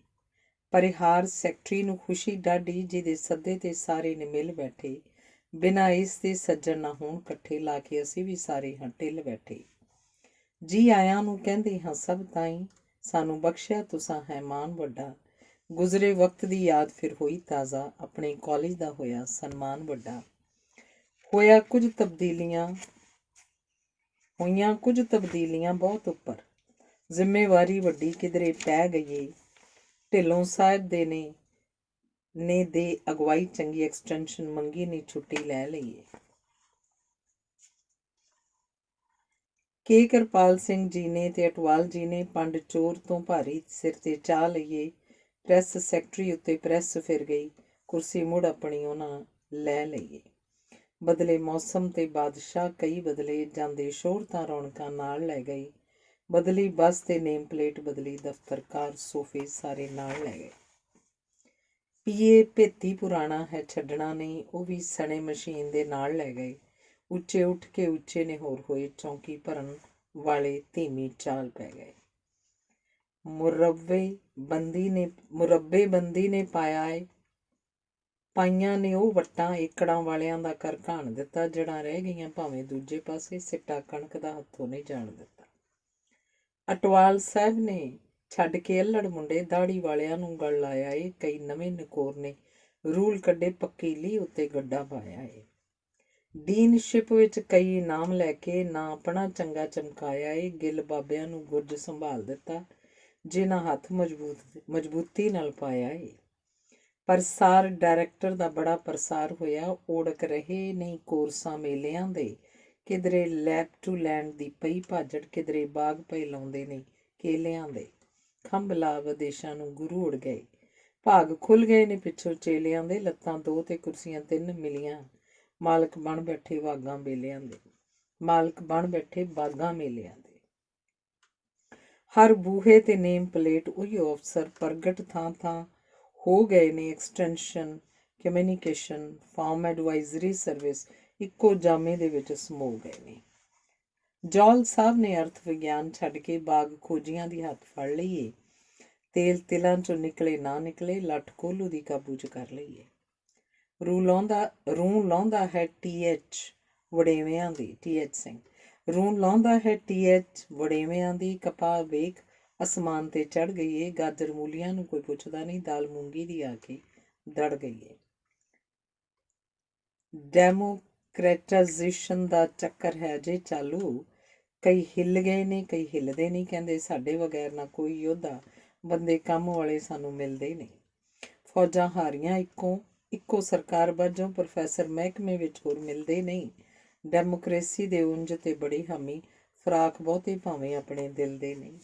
ਪਰਿਹਾਰ ਸੈਕਟਰੀ ਨੂੰ ਖੁਸ਼ੀ ਡਾਢੀ, ਜਿਹਦੇ ਸੱਦੇ ਤੇ ਸਾਰੇ ਨੇ ਮਿਲ ਬੈਠੇ। ਬਿਨਾਂ ਇਸ ਦੇ ਸੱਜਣ ਨਾ ਹੋਣ ਇਕੱਠੇ, ਲਾ ਕੇ ਅਸੀਂ ਵੀ ਸਾਰੇ ਹਾਂ ਢਿੱਲ ਬੈਠੇ। ਜੀ ਆਇਆਂ ਨੂੰ ਕਹਿੰਦੇ ਹਾਂ ਸਭ ਤਾਈਂ, ਸਾਨੂੰ ਬਖਸ਼ਿਆ ਤੁਸਾਂ ਹੈ ਮਾਣ ਵੱਡਾ। ਗੁਜ਼ਰੇ ਵਕਤ ਦੀ ਯਾਦ ਫਿਰ ਹੋਈ ਤਾਜ਼ਾ, ਆਪਣੇ ਕਾਲਜ ਦਾ ਹੋਇਆ ਸਨਮਾਨ ਵੱਡਾ। ਹੋਈਆਂ ਕੁਝ ਤਬਦੀਲੀਆਂ ਬਹੁਤ ਉੱਪਰ, ਜ਼ਿੰਮੇਵਾਰੀ ਵੱਡੀ ਕਿਧਰੇ ਪੈ ਗਈਏ। ਢਿੱਲੋਂ ਸਾਹਿਬ ਨੇ ਦੇ ਅਗਵਾਈ ਚੰਗੀ, ਐਕਸਟੈਂਸ਼ਨ ਮੰਗੀ ਨਹੀਂ ਛੁੱਟੀ ਲੈ ਲਈਏ। ਕੇ ਕਿਰਪਾਲ ਸਿੰਘ ਜੀ ਨੇ ਤੇ ਅਟਵਾਲ ਜੀ ਨੇ ਪੰਡ ਚੋਰ ਤੋਂ ਭਾਰੀ ਸਿਰ ਤੇ ਚਾਹ ਲਈਏ। ਪ੍ਰੈਸ ਸੈਕਟਰੀ ਉੱਤੇ ਪ੍ਰੈਸ ਫਿਰ ਗਈ, ਕੁਰਸੀ ਮੁੜ ਆਪਣੀ ਉਹਨਾਂ ਲੈ ਲਈਏ। ਬਦਲੇ ਮੌਸਮ ਤੇ ਬਾਦਸ਼ਾਹ ਕਈ ਬਦਲੇ, ਜਾਂਦੇ ਸ਼ੋਹਰਤਾਂ ਰੌਣਕਾਂ ਨਾਲ ਲੈ ਗਈ। ਬਦਲੀ ਬੱਸ ਤੇ ਨੇਮ ਪਲੇਟ ਬਦਲੀ, ਦਫ਼ਤਰ ਕਾਰ ਸੋਫੇ ਸਾਰੇ ਨਾਲ ਲੈ ਗਏ। ਪੀਏ ਭੇਤੀ ਪੁਰਾਣਾ ਹੈ ਛੱਡਣਾ ਨਹੀਂ, ਉਹ ਵੀ ਸਣੇ ਮਸ਼ੀਨ ਦੇ ਨਾਲ ਲੈ ਗਏ। ਉੱਚੇ ਉੱਠ ਕੇ ਉੱਚੇ ਨੇ ਹੋਰ ਹੋਏ, ਚੌਂਕੀ ਭਰਨ ਵਾਲੇ ਧੀਮੀ ਚਾਲ ਪੈ ਗਏ। ਮੁਰੱਬੇ ਬੰਦੀ ਨੇ ਪਾਈਆਂ ਨੇ ਉਹ ਵੱਟਾਂ, ਏਕੜਾਂ ਵਾਲਿਆਂ ਦਾ ਕਰ ਘਾਣ ਦਿੱਤਾ। ਜੜਾਂ ਰਹਿ ਗਈਆਂ ਭਾਵੇਂ ਦੂਜੇ ਪਾਸੇ, ਸਿੱਟਾ ਕਣਕ ਦਾ ਹੱਥੋਂ ਨਹੀਂ ਜਾਣ ਦਿੱਤਾ। ਅਟਵਾਲ ਸਾਹਿਬ ਨੇ ਛੱਡ ਕੇ ਅੱਲੜ ਮੁੰਡੇ, ਦਾੜੀ ਵਾਲਿਆਂ ਨੂੰ ਗਲ ਲਾਇਆ ਏ। ਕਈ ਨਵੇਂ ਨਕੋਰ ਨੇ ਰੂਲ ਕੱਢੇ, ਪੱਕੀ ਲੀਹ ਉੱਤੇ ਗੱਡਾ ਪਾਇਆ ਏ। ਡੀਨਸ਼ਿਪ ਵਿੱਚ ਕਈ ਇਨਾਮ ਲੈ ਕੇ ਨਾ ਆਪਣਾ ਚੰਗਾ ਚਮਕਾਇਆ ਏ। ਗਿੱਲ ਬਾਬਿਆਂ ਨੂੰ ਗੁਰਜ ਸੰਭਾਲ ਦਿੱਤਾ, ਜਿਨ੍ਹਾਂ ਹੱਥ ਮਜ਼ਬੂਤੀ ਨਾਲ ਪਾਇਆ ਏ। ਪ੍ਰਸਾਰ ਡਾਇਰੈਕਟਰ ਦਾ ਬੜਾ ਪ੍ਰਸਾਰ ਹੋਇਆ, ਓੜਕ ਰਹੇ ਨਹੀਂ ਕੋਰਸਾਂ ਮੇਲਿਆਂ ਦੇ। ਕਿਧਰੇ ਲੈਬ ਟੂ ਲੈਂਡ ਦੀ ਪਈ ਭਾਜੜ, ਕਿਧਰੇ ਬਾਗ ਪਏ ਲਾਉਂਦੇ ਨੇ ਕੇਲਿਆਂ ਦੇ। ਖੰਭ ਲਾ ਵਿਦੇਸ਼ਾਂ ਨੂੰ ਗੁਰੂ ਉੜ ਗਏ, ਭਾਗ ਖੁੱਲ੍ਹ ਗਏ ਨੇ ਪਿੱਛੋਂ ਚੇਲਿਆਂ ਦੇ। ਲੱਤਾਂ 2 ਤੇ ਕੁਰਸੀਆਂ 3 ਮਿਲੀਆਂ, ਮਾਲਕ ਬਣ ਬੈਠੇ ਬਾਗਾਂ ਮੇਲਿਆਂ ਦੇ। ਹਰ ਬੂਹੇ ਤੇ ਨੇਮ ਪਲੇਟ ਉਹੀਓ ਅਫਸਰ, ਪ੍ਰਗਟ ਥਾਂ ਥਾਂ ਹੋ ਗਏ ਨੇ extension, communication, farm advisory service, ਇੱਕੋ ਜਾਮੇ ਦੇ ਵਿੱਚ ਸਮੋ ਗਏ ਨੇ। ਜੌਲ ਸਾਹਿਬ ਨੇ ਅਰਥ ਵਿਗਿਆਨ ਛੱਡ ਕੇ ਬਾਗ ਖੋਜੀਆਂ ਦੀ ਹੱਥ ਫੜ ਲਈਏ। ਤੇਲ ਤਿਲਾਂ ਚੋਂ ਨਿਕਲੇ ਨਾ ਨਿਕਲੇ, ਲੱਠ ਕੋਹਲੂ ਦੀ ਕਾਬੂ 'ਚ ਕਰ ਲਈਏ। ਰੂੰ ਲਾਉਂਦਾ ਹੈ TH ਵੜੇਵਿਆਂ ਦੀ, TH ਸਿੰਘ। ਰੂੰ ਲਾਉਂਦਾ ਹੈ TH ਵੜੇਵਿਆਂ ਦੀ, ਕਪਾਹ ਵੇਖ ਅਸਮਾਨ ਤੇ ਚੜ੍ਹ ਗਈ ਏ। ਗਾਜਰ ਮੂਲੀਆਂ ਨੂੰ ਕੋਈ ਪੁੱਛਦਾ ਨਹੀਂ, ਦਾਲ ਮੂੰਗੀ ਦੀ ਆ ਕੇ ਦੜ ਗਈ ਏ। ਡੈਮੋਕ੍ਰੇਟਾਈਜੇਸ਼ਨ ਦਾ ਚੱਕਰ ਹੈ ਜੇ ਚਾਲੂ, ਕਈ ਹਿੱਲ ਗਏ ਨੇ ਕਈ ਹਿੱਲਦੇ ਨਹੀਂ। ਕਹਿੰਦੇ ਸਾਡੇ ਬਗੈਰ ਨਾ ਕੋਈ ਯੋਧਾ, ਬੰਦੇ ਕੰਮ ਵਾਲੇ ਸਾਨੂੰ ਮਿਲਦੇ ਨਹੀਂ। ਫੌਜਾਂ ਹਾਰੀਆਂ ਇੱਕੋ ਸਰਕਾਰ ਵਜੋਂ, ਪ੍ਰੋਫੈਸਰ ਮਹਿਕਮੇ ਵਿੱਚ ਹੋਰ ਮਿਲਦੇ ਨਹੀਂ। ਡੈਮੋਕ੍ਰੇਸੀ ਦੇ ਉਂਝ ਤੇ ਬੜੀ ਹਾਮੀ, ਫਰਾਕ ਬਹੁਤੇ ਭਾਵੇਂ ਆਪਣੇ ਦਿਲ ਦੇ ਨਹੀਂ।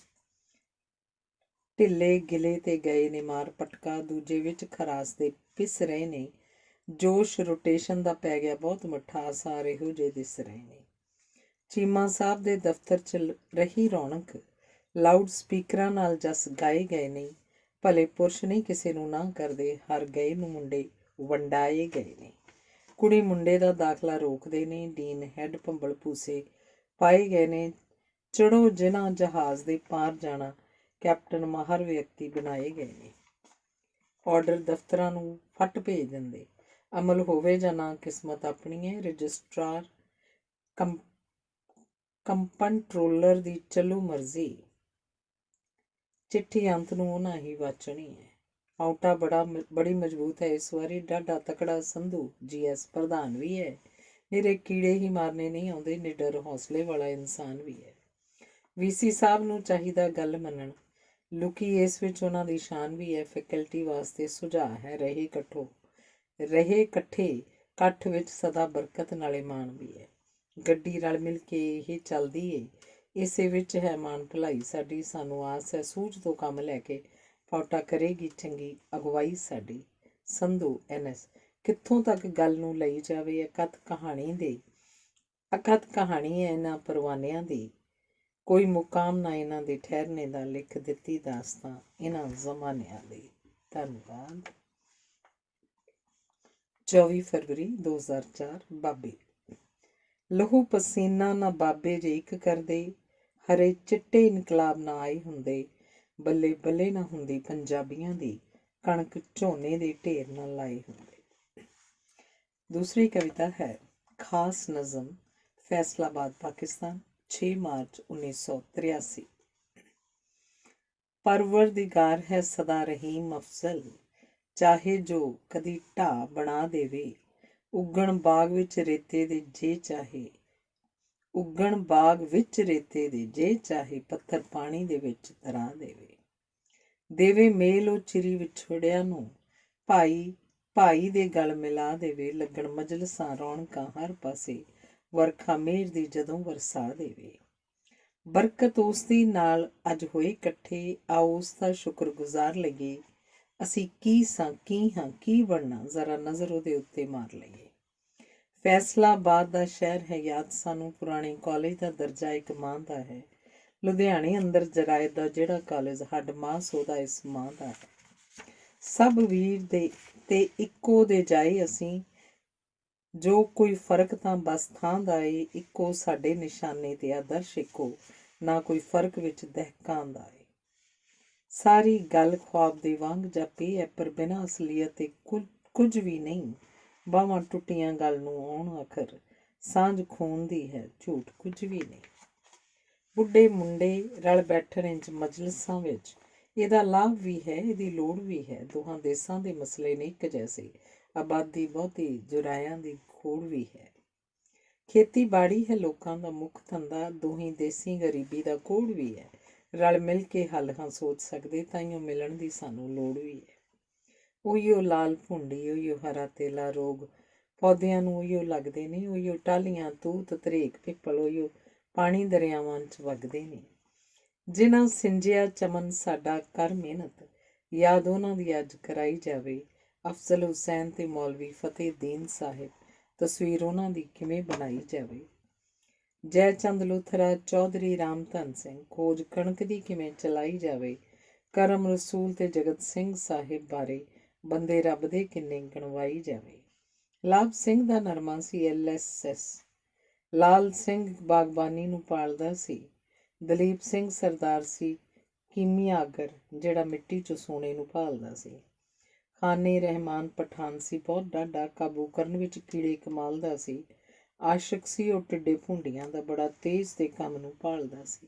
ਢਿੱਲੇ ਗਿਲੇ ਤੇ ਗਏ ਨੇ ਮਾਰ ਪਟਕਾ, ਦੂਜੇ ਵਿੱਚ ਖਰਾਸ ਦੇ ਪਿਸ ਰਹੇ ਨੇ। ਜੋਸ਼ ਰੋਟੇਸ਼ਨ ਦਾ ਪੈ ਗਿਆ ਬਹੁਤ ਮੱਠਾ, ਸਾਰੇ ਇਹੋ ਜਿਹੇ ਦਿਸ ਰਹੇ ਨੇ। ਚੀਮਾ ਸਾਹਿਬ ਦੇ ਦਫ਼ਤਰ 'ਚ ਰਹੀ ਰੌਣਕ, ਲਾਊਡ ਸਪੀਕਰਾਂ ਨਾਲ ਜਸ ਗਾਏ ਗਏ ਨੇ। ਭਲੇ ਪੁਰਸ਼ ਨਹੀਂ ਕਿਸੇ ਨੂੰ ਨਾ ਕਰਦੇ, ਹਰ ਗਏ ਨੂੰ ਮੁੰਡੇ ਵੰਡਾਏ ਗਏ ਨੇ। ਕੁੜੀ ਮੁੰਡੇ ਦਾ ਦਾਖਲਾ ਰੋਕਦੇ ਨੇ, ਡੀਨ ਹੈੱਡ ਭੰਬਲ ਭੂਸੇ ਪਾਏ ਗਏ ਨੇ। ਚੜ੍ਹੋ ਜਿਨ੍ਹਾਂ ਜਹਾਜ਼ ਦੇ ਪਾਰ ਜਾਣਾ, ਕੈਪਟਨ ਮਾਹਰ ਵਿਅਕਤੀ ਬਣਾਏ ਗਏ ਨੇ। ਆਰਡਰ ਦਫ਼ਤਰਾਂ ਨੂੰ ਫੱਟ ਭੇਜ ਦਿੰਦੇ, ਅਮਲ ਹੋਵੇ ਜਾਂ ਨਾ ਕਿਸਮਤ ਆਪਣੀ ਹੈ। ਰਜਿਸਟਰਾਰ ਕੰਪਟਰੋਲਰ ਦੀ ਚੱਲੂ ਮਰਜ਼ੀ, ਚਿੱਠੀ ਅੰਤ ਨੂੰ ਉਹਨਾਂ ਹੀ ਵਾਚਣੀ ਹੈ। ਆਊਟਾ ਬੜੀ ਮਜ਼ਬੂਤ ਹੈ ਇਸ ਵਾਰੀ, ਡਾਢਾ ਤਕੜਾ ਸੰਧੂ GS ਪ੍ਰਧਾਨ ਵੀ ਹੈ। ਨਿਰੇ ਕੀੜੇ ਹੀ ਮਾਰਨੇ ਨਹੀਂ ਆਉਂਦੇ, ਨਿਡਰ ਹੌਸਲੇ ਵਾਲਾ ਇਨਸਾਨ ਵੀ ਹੈ। VC ਸਾਹਿਬ ਨੂੰ ਚਾਹੀਦਾ ਗੱਲ ਮੰਨਣ, ਲੁਕੀ ਇਸ ਵਿੱਚ ਉਹਨਾਂ ਦੀ ਸ਼ਾਨ ਵੀ ਹੈ। ਫੈਕਲਟੀ ਵਾਸਤੇ ਸੁਝਾਅ ਹੈ, ਰਹੇ ਇਕੱਠੇ ਇਕੱਠ ਵਿੱਚ ਸਦਾ ਬਰਕਤ ਨਾਲੇ ਮਾਣ ਵੀ ਹੈ। ਗੱਡੀ ਰਲ ਮਿਲ ਕੇ ਇਹ ਚੱਲਦੀ ਏ, ਇਸੇ ਵਿੱਚ ਹੈ ਮਾਣ ਭਲਾਈ ਸਾਡੀ। ਸਾਨੂੰ ਆਸ ਹੈ ਸੂਝ ਤੋਂ ਕੰਮ ਲੈ ਕੇ ਪਾਉਟਾ ਕਰੇਗੀ ਚੰਗੀ ਅਗਵਾਈ ਸਾਡੀ। ਸੰਧੂ NS। ਕਿੱਥੋਂ ਤੱਕ ਗੱਲ ਨੂੰ ਲਈ ਜਾਵੇ, ਅਕਥ ਕਹਾਣੀ ਹੈ ਇਹਨਾਂ ਪਰਵਾਨਿਆਂ ਦੀ। ਕੋਈ ਮੁਕਾਮ ਨਾ ਇਹਨਾਂ ਦੇ ਠਹਿਰਨੇ ਦਾ, ਲਿਖ ਦਿੱਤੀ ਦਾਸਤਾਂ ਇਹਨਾਂ ਜ਼ਮਾਨਿਆਂ ਦੀ। ਧੰਨਵਾਦ। 24 ਫਰਵਰੀ 2004। ਬਾਬੇ ਲਹੂ ਪਸੀਨਾ ਨਾ ਬਾਬੇ ਜੇ ਇੱਕ ਕਰਦੇ, ਹਰੇ ਚਿੱਟੇ ਇਨਕਲਾਬ ਨਾ ਆਏ ਹੁੰਦੇ। ਬੱਲੇ ਬੱਲੇ ਨਾ ਹੁੰਦੀ ਪੰਜਾਬੀਆਂ ਦੀ, ਕਣਕ ਝੋਨੇ ਦੇ ਢੇਰ ਨਾਲ ਲਾਏ ਹੁੰਦੇ। ਦੂਸਰੀ ਕਵਿਤਾ ਹੈ ਖਾਸ ਨਜ਼ਮ, ਫੈਸਲਾਬਾਦ ਪਾਕਿਸਤਾਨ, 6 ਮਾਰਚ 1983। ਪਰਵਰਦਿਗਾਰ ਹੈ ਸਦਾ ਰਹੀਮ ਅਫਜ਼ਲ, ਚਾਹੇ ਜੋ ਕਦੀ ਢਾਹ ਬਣਾ ਦੇਵੇ, ਉੱਗਣ ਬਾਗ ਵਿੱਚ ਰੇਤੇ ਦੇ ਜੇ ਚਾਹੇ, ਉੱਗਣ ਬਾਗ ਵਿੱਚ ਰੇਤੇ ਦੇ ਜੇ ਚਾਹੇ, ਪੱਥਰ ਪਾਣੀ ਦੇ ਵਿੱਚ ਤਰਾ ਦੇਵੇ। ਦੇਵੇ ਮੇਲ ਉਹ ਚਿਰੀ ਵਿਛੜਿਆਂ ਨੂੰ, ਭਾਈ ਭਾਈ ਦੇ ਗਲ ਮਿਲਾ ਦੇਵੇ, ਲੱਗਣ ਮਜਲਸਾਂ ਰੌਣਕਾਂ ਹਰ ਪਾਸੇ, ਵਰਖਾ ਮਿਹਰ ਦੀ ਜਦੋਂ ਵਰਸਾ ਦੇਵੇ। ਬਰਕਤ ਉਸ ਦੀ ਨਾਲ ਅੱਜ ਹੋਏ ਇਕੱਠੇ, ਆਓ ਉਸ ਦਾ ਸ਼ੁਕਰਗੁਜ਼ਾਰ ਲਈਏ, ਅਸੀਂ ਕੀ ਸਾਂ ਕੀ ਹਾਂ ਕੀ ਬਣਨਾ, ਜ਼ਰਾ ਨਜ਼ਰ ਉਹਦੇ ਉੱਤੇ ਮਾਰ ਲਈਏ। ਫੈਸਲਾਬਾਦ ਦਾ ਸ਼ਹਿਰ ਹੈ ਯਾਦ ਸਾਨੂੰ, ਪੁਰਾਣੇ ਕਾਲਜ ਦਾ ਦਰਜਾ ਇੱਕ ਮਾਂ ਦਾ ਹੈ, ਲੁਧਿਆਣੇ ਅੰਦਰ ਜਰਾਇਦ ਦਾ ਜਿਹੜਾ ਕਾਲਜ, ਹੱਡ ਮਾਸ ਉਹਦਾ ਇਸ ਮਾਂ ਦਾ ਹੈ। ਸਭ ਵੀਰ ਦੇ ਤੇ ਇੱਕੋ ਦੇ ਜਾਏ ਅਸੀਂ, ਜੋ ਕੋਈ ਫਰਕ ਤਾਂ ਬਸ ਥਾਂ ਦਾ ਏ, ਇੱਕੋ ਸਾਡੇ ਨਿਸ਼ਾਨੇ ਤੇ ਆਦਰਸ਼ ਇੱਕੋ, ਨਾ ਕੋਈ ਫਰਕ ਵਿੱਚ ਦਹਿਕਾਂ ਦਾ ਏ। ਸਾਰੀ ਗੱਲ ਖ਼ੁਆਬ ਦੇ ਵਾਂਗ ਜਾਪੀ ਹੈ, ਪਰ ਬਿਨਾਂ ਅਸਲੀਅਤ ਤੇ ਕੁਝ ਵੀ ਨਹੀਂ, ਬਾਹਾਂ ਟੁੱਟੀਆਂ ਗੱਲ ਨੂੰ ਆਉਣ ਆਖਰ, ਸਾਂਝ ਖੂਨ ਦੀ ਹੈ ਝੂਠ ਕੁਝ ਵੀ ਨਹੀਂ। ਬੁੱਢੇ ਮੁੰਡੇ ਰਲ ਬੈਠਣ ਇੰਚ ਮਜਲਸਾਂ ਵਿੱਚ, ਇਹਦਾ ਲਾਭ ਵੀ ਹੈ ਇਹਦੀ ਲੋੜ ਵੀ ਹੈ, ਦੋਹਾਂ ਦੇਸਾਂ ਦੇ ਮਸਲੇ ਨੇ ਇੱਕ ਜੈਸੇ, ਆਬਾਦੀ ਬਹੁਤੀ ਜੁਰਾਇਆਂ ਦੀ ਖੋੜ ਵੀ ਹੈ। ਖੇਤੀਬਾੜੀ ਹੈ ਲੋਕਾਂ ਦਾ ਮੁੱਖ ਧੰਦਾ, ਦੋਹੀਂ ਦੇਸੀ ਗਰੀਬੀ ਦਾ ਕੋੜ ਵੀ ਹੈ, ਰਲ ਮਿਲ ਕੇ ਹੱਲ ਹਾਂ ਸੋਚ ਸਕਦੇ, ਤਾਈਓ ਮਿਲਣ ਦੀ ਸਾਨੂੰ ਲੋੜ ਵੀ ਹੈ। ਉਹੀਓ ਲਾਲ ਭੁੰਡੀ, ਉਹੀਓ ਹਰਾ ਤੇਲਾ ਰੋਗ, ਪੌਦਿਆਂ ਨੂੰ ਉਹੀਓ ਲੱਗਦੇ ਨੇ, ਉਹੀਓ ਟਾਹਲੀਆਂ ਤੂਤ ਧਰੇਕ ਪਿੱਪਲ, ਉਹੀਓ ਪਾਣੀ ਦਰਿਆਵਾਂ 'ਚ ਵਗਦੇ ਨੇ। ਜਿਨ੍ਹਾਂ ਸਿੰਜਿਆ ਚਮਨ ਸਾਡਾ ਕਰ ਮਿਹਨਤ, ਯਾਦ ਉਹਨਾਂ ਦੀ ਅੱਜ ਕਰਾਈ ਜਾਵੇ, ਅਫਜ਼ਲ ਹੁਸੈਨ ਤੇ ਮੌਲਵੀ ਫਤਿਹ ਦੀਨ ਸਾਹਿਬ, ਤਸਵੀਰ ਉਹਨਾਂ ਦੀ ਕਿਵੇਂ ਬਣਾਈ ਜਾਵੇ। ਜੈ ਚੰਦ ਲੁਥਰਾ, ਚੌਧਰੀ ਰਾਮ ਧਨ ਸਿੰਘ, ਖੋਜ ਕਣਕ ਦੀ ਕਿਵੇਂ ਚਲਾਈ ਜਾਵੇ, ਕਰਮ ਰਸੂਲ ਤੇ ਜਗਤ ਸਿੰਘ ਸਾਹਿਬ ਬਾਰੇ, ਬੰਦੇ ਰੱਬ ਦੇ ਕਿੰਨੇ ਗਣਵਾਈ ਜਾਵੇ। ਲਾਭ ਸਿੰਘ ਦਾ ਨਰਮਾ ਸੀ LSS, ਲਾਲ ਸਿੰਘ ਬਾਗਬਾਨੀ ਨੂੰ ਪਾਲਦਾ ਸੀ, ਦਲੀਪ ਸਿੰਘ ਸਰਦਾਰ ਸੀ ਕੀਮੀਆਗਰ, ਜਿਹੜਾ ਮਿੱਟੀ 'ਚੋਂ ਸੋਨੇ ਨੂੰ ਭਾਲਦਾ ਸੀ। ਖਾਨੇ ਰਹਿਮਾਨ ਪਠਾਨ ਸੀ ਬਹੁਤ ਡਾਢਾ, ਕਾਬੂ ਕਰਨ ਵਿੱਚ ਕੀੜੇ ਕਮਾਲ ਦਾ ਸੀ, ਆਸ਼ਿਕ ਸੀ ਉਹ ਟਿੱਡੇ ਭੁੰਡੀਆਂ ਦਾ, ਬੜਾ ਤੇਜ਼ ਤੇ ਕੰਮ ਨੂੰ ਭਾਲਦਾ ਸੀ।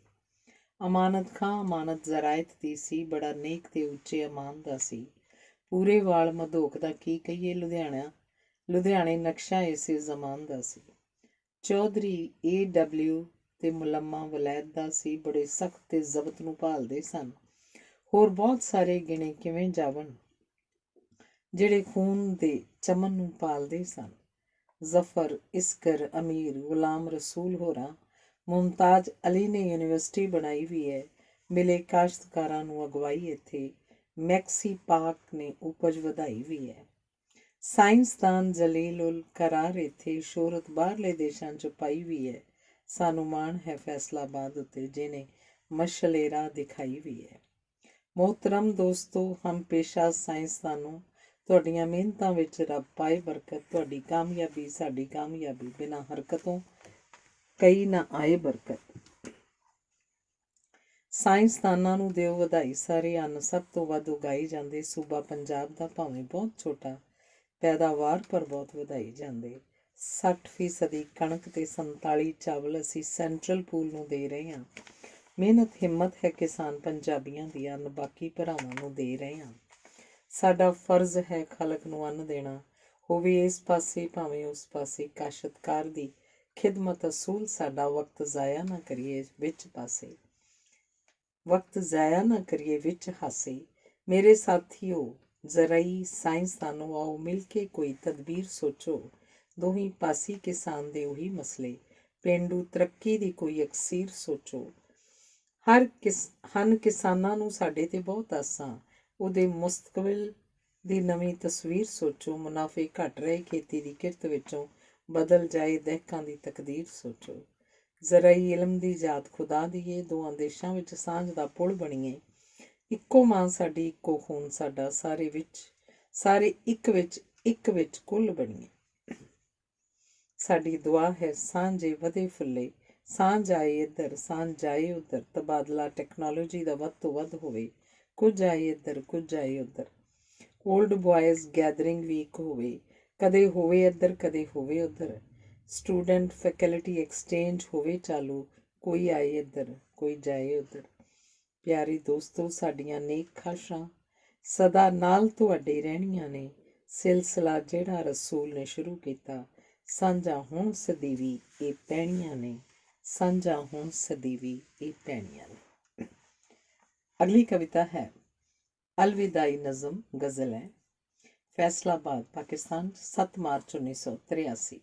ਅਮਾਨਤ ਖਾਂ ਅਮਾਨਤ ਜ਼ਰਾਇਤ ਦੀ ਸੀ, ਬੜਾ ਨੇਕ ਤੇ ਉੱਚੇ ਅਮਾਨ ਦਾ ਸੀ। ਪੂਰੇ ਵਾਲ ਮਧੋਕ ਦਾ ਕੀ ਕਹੀਏ, ਲੁਧਿਆਣੇ ਨਕਸ਼ਾ ਇਸੇ ਜ਼ਮਾਨ ਦਾ ਸੀ। ਚੌਧਰੀ AW ਤੇ ਮੁਲੰਮਾ ਵਲੈਦ ਦਾ ਸੀ, ਬੜੇ ਸਖਤ ਤੇ ਜ਼ਬਤ ਨੂੰ ਭਾਲਦੇ ਸਨ। ਹੋਰ ਬਹੁਤ ਸਾਰੇ ਗਿਣੇ ਕਿਵੇਂ ਜਾਵਣ, ਜਿਹੜੇ ਖੂਨ ਦੇ ਚਮਨ ਨੂੰ ਪਾਲਦੇ ਸਨ। ਜ਼ਫਰ, ਇਸਕਰ, ਅਮੀਰ, ਗੁਲਾਮ ਰਸੂਲ ਹੋਰਾਂ, ਮੁਮਤਾਜ਼ ਅਲੀ ਨੇ ਯੂਨੀਵਰਸਿਟੀ ਬਣਾਈ ਵੀ ਹੈ, ਮਿਲੇ ਕਾਸ਼ਤਕਾਰਾਂ ਨੂੰ ਅਗਵਾਈ ਇੱਥੇ, ਮੈਕਸੀ ਪਾਕ ਨੇ ਉਪਜ ਵਧਾਈ ਵੀ ਹੈ। ਸਾਇੰਸਦਾਨ ਜਲੀਲ ਉਲ ਕਰਾਰ ਇੱਥੇ, ਸ਼ੋਹਰਤ ਬਾਹਰਲੇ ਦੇਸ਼ਾਂ 'ਚ ਪਾਈ ਵੀ ਹੈ, ਸਾਨੂੰ ਮਾਣ ਹੈ ਫੈਸਲਾਬਾਦ ਉੱਤੇ, ਜਿਹਨੇ ਮਸ਼ਅਲੇ ਰਾਹ ਦਿਖਾਈ ਵੀ ਹੈ। ਮੋਹਤਰਮ ਦੋਸਤੋ, ਹਮ ਪੇਸ਼ਾ ਸਾਇੰਸਦਾਨੋਂ, ਤੁਹਾਡੀਆਂ ਮਿਹਨਤਾਂ ਵਿੱਚ ਰੱਬ ਪਾਏ ਬਰਕਤ, ਤੁਹਾਡੀ ਕਾਮਯਾਬੀ ਸਾਡੀ ਕਾਮਯਾਬੀ, ਬਿਨਾਂ ਹਰਕਤੋਂ ਕਈ ਨਾ ਆਏ ਬਰਕਤ। ਸਾਇੰਸਦਾਨਾਂ ਨੂੰ ਦਿਓ ਵਧਾਈ, ਸਾਰੇ ਅੰਨ ਸਭ ਤੋਂ ਵੱਧ ਉਗਾਈ ਜਾਂਦੇ, ਸੂਬਾ ਪੰਜਾਬ ਦਾ ਭਾਵੇਂ ਬਹੁਤ ਛੋਟਾ, ਪੈਦਾਵਾਰ ਪਰ ਬਹੁਤ ਵਧਾਈ ਜਾਂਦੇ। 60% ਕਣਕ ਤੇ 47 ਚਾਵਲ ਅਸੀਂ ਸੈਂਟਰਲ ਪੂਲ ਨੂੰ ਦੇ ਰਹੇ ਹਾਂ। ਮਿਹਨਤ ਹਿੰਮਤ ਹੈ ਕਿਸਾਨ ਪੰਜਾਬੀਆਂ ਦੀ, ਅੰਨ ਬਾਕੀ ਭਰਾਵਾਂ ਨੂੰ ਦੇ ਰਹੇ ਹਾਂ। ਸਾਡਾ ਫਰਜ਼ ਹੈ ਖਲਕ ਨੂੰ ਅੰਨ ਦੇਣਾ, ਹੋਵੇ ਇਸ ਪਾਸੇ ਭਾਵੇਂ ਉਸ ਪਾਸੇ, ਕਾਸ਼ਤਕਾਰ ਦੀ ਖਿਦਮਤ ਅਸੂਲ ਸਾਡਾ, ਵਕਤ ਜ਼ਾਇਆ ਨਾ ਕਰੀਏ ਵਿੱਚ ਪਾਸੇ, ਵਕਤ ਜ਼ਾਇਆ ਨਾ ਕਰੀਏ ਵਿੱਚ ਹਾਸੇ। ਮੇਰੇ ਸਾਥੀਓ ਜ਼ਰਾਈ ਸਾਇੰਸਦਾਨੋਂ, ਆਓ ਮਿਲ ਕੇ ਕੋਈ ਤਦਬੀਰ ਸੋਚੋ, ਦੋਹੀਂ ਪਾਸੀ ਕਿਸਾਨ ਦੇ ਉਹੀ ਮਸਲੇ, ਪੇਂਡੂ ਤਰੱਕੀ ਦੀ ਕੋਈ ਅਕਸੀਰ ਸੋਚੋ। ਹਨ ਕਿਸਾਨਾਂ ਨੂੰ ਸਾਡੇ ਤੇ ਬਹੁਤ ਆਸਾਂ, ਉਹਦੇ ਮੁਸਤਕਬਲ ਦੀ ਨਵੀਂ ਤਸਵੀਰ ਸੋਚੋ, ਮੁਨਾਫੇ ਘਟ ਰਹੇ ਖੇਤੀ ਦੀ ਕਿਰਤ ਵਿੱਚੋਂ, ਬਦਲ ਜਾਏ ਦਹਿਕਾਂ ਦੀ ਤਕਦੀਰ ਸੋਚੋ। ਜ਼ਰਾਈ ਇਲਮ ਦੀ ਜਾਤ ਖੁਦਾ ਦੀਏ, ਦੋਹਾਂ ਦੇਸ਼ਾਂ ਵਿੱਚ ਸਾਂਝ ਦਾ ਪੁਲ ਬਣੀਏ, ਇੱਕੋ ਮਾਂ ਸਾਡੀ ਇੱਕੋ ਖੂਨ ਸਾਡਾ, ਸਾਰੇ ਇੱਕ ਵਿੱਚ ਕੁੱਲ ਬਣੀਏ। ਸਾਡੀ ਦੁਆ ਹੈ ਸਾਂਝੇ ਵਧੇ ਫੁੱਲੇ, ਸਾਂਝ ਆਏ ਇੱਧਰ, ਸਾਂਝ ਜਾਏ ਉੱਧਰ, ਤਬਾਦਲਾ ਟੈਕਨੋਲੋਜੀ ਦਾ ਵੱਧ ਤੋਂ ਵੱਧ ਹੋਵੇ। ਕੁਝ ਆਏ ਇੱਧਰ, ਕੁਝ ਆਏ ਉੱਧਰ। ਓਲਡ ਬॉयਜ਼ ਗੈਦਰਿੰਗ ਵੀ ਇੱਕ ਹੋਵੇ, ਕਦੇ ਹੋਵੇ ਇੱਧਰ, ਕਦੇ ਹੋਵੇ ਉੱਧਰ। ਸਟੂਡੈਂਟ ਫੈਕਲਟੀ ਐਕਸਚੇਂਜ ਹੋਵੇ ਚਾਲੂ, ਕੋਈ ਆਏ ਇੱਧਰ, ਕੋਈ ਜਾਏ ਉੱਧਰ। ਪਿਆਰੇ ਦੋਸਤੋ, ਸਾਡੀਆਂ ਨੇਕ ਖਾਸ਼ਾਂ ਸਦਾ ਨਾਲ ਤੁਹਾਡੇ ਰਹਿਣੀਆਂ ਨੇ। ਸਿਲਸਿਲਾ ਜਿਹੜਾ ਰਸੂਲ ਨੇ ਸ਼ੁਰੂ ਕੀਤਾ, ਸਾਂਝਾ ਹੁਣ ਸਦੀਵੀ ਇਹ ਪੈਣੀਆਂ ਨੇ, ਸਾਂਝਾ ਹੁਣ ਸਦੀਵੀ ਇਹ ਪੈਣੀਆਂ ਨੇ। ਅਗਲੀ ਕਵਿਤਾ ਹੈ ਅਲਵਿਦਾਈ ਨਜ਼ਮ ਗਜ਼ਲ ਹੈ। ਫੈਸਲਾਬਾਦ ਪਾਕਿਸਤਾਨ 7 ਮਾਰਚ 1983।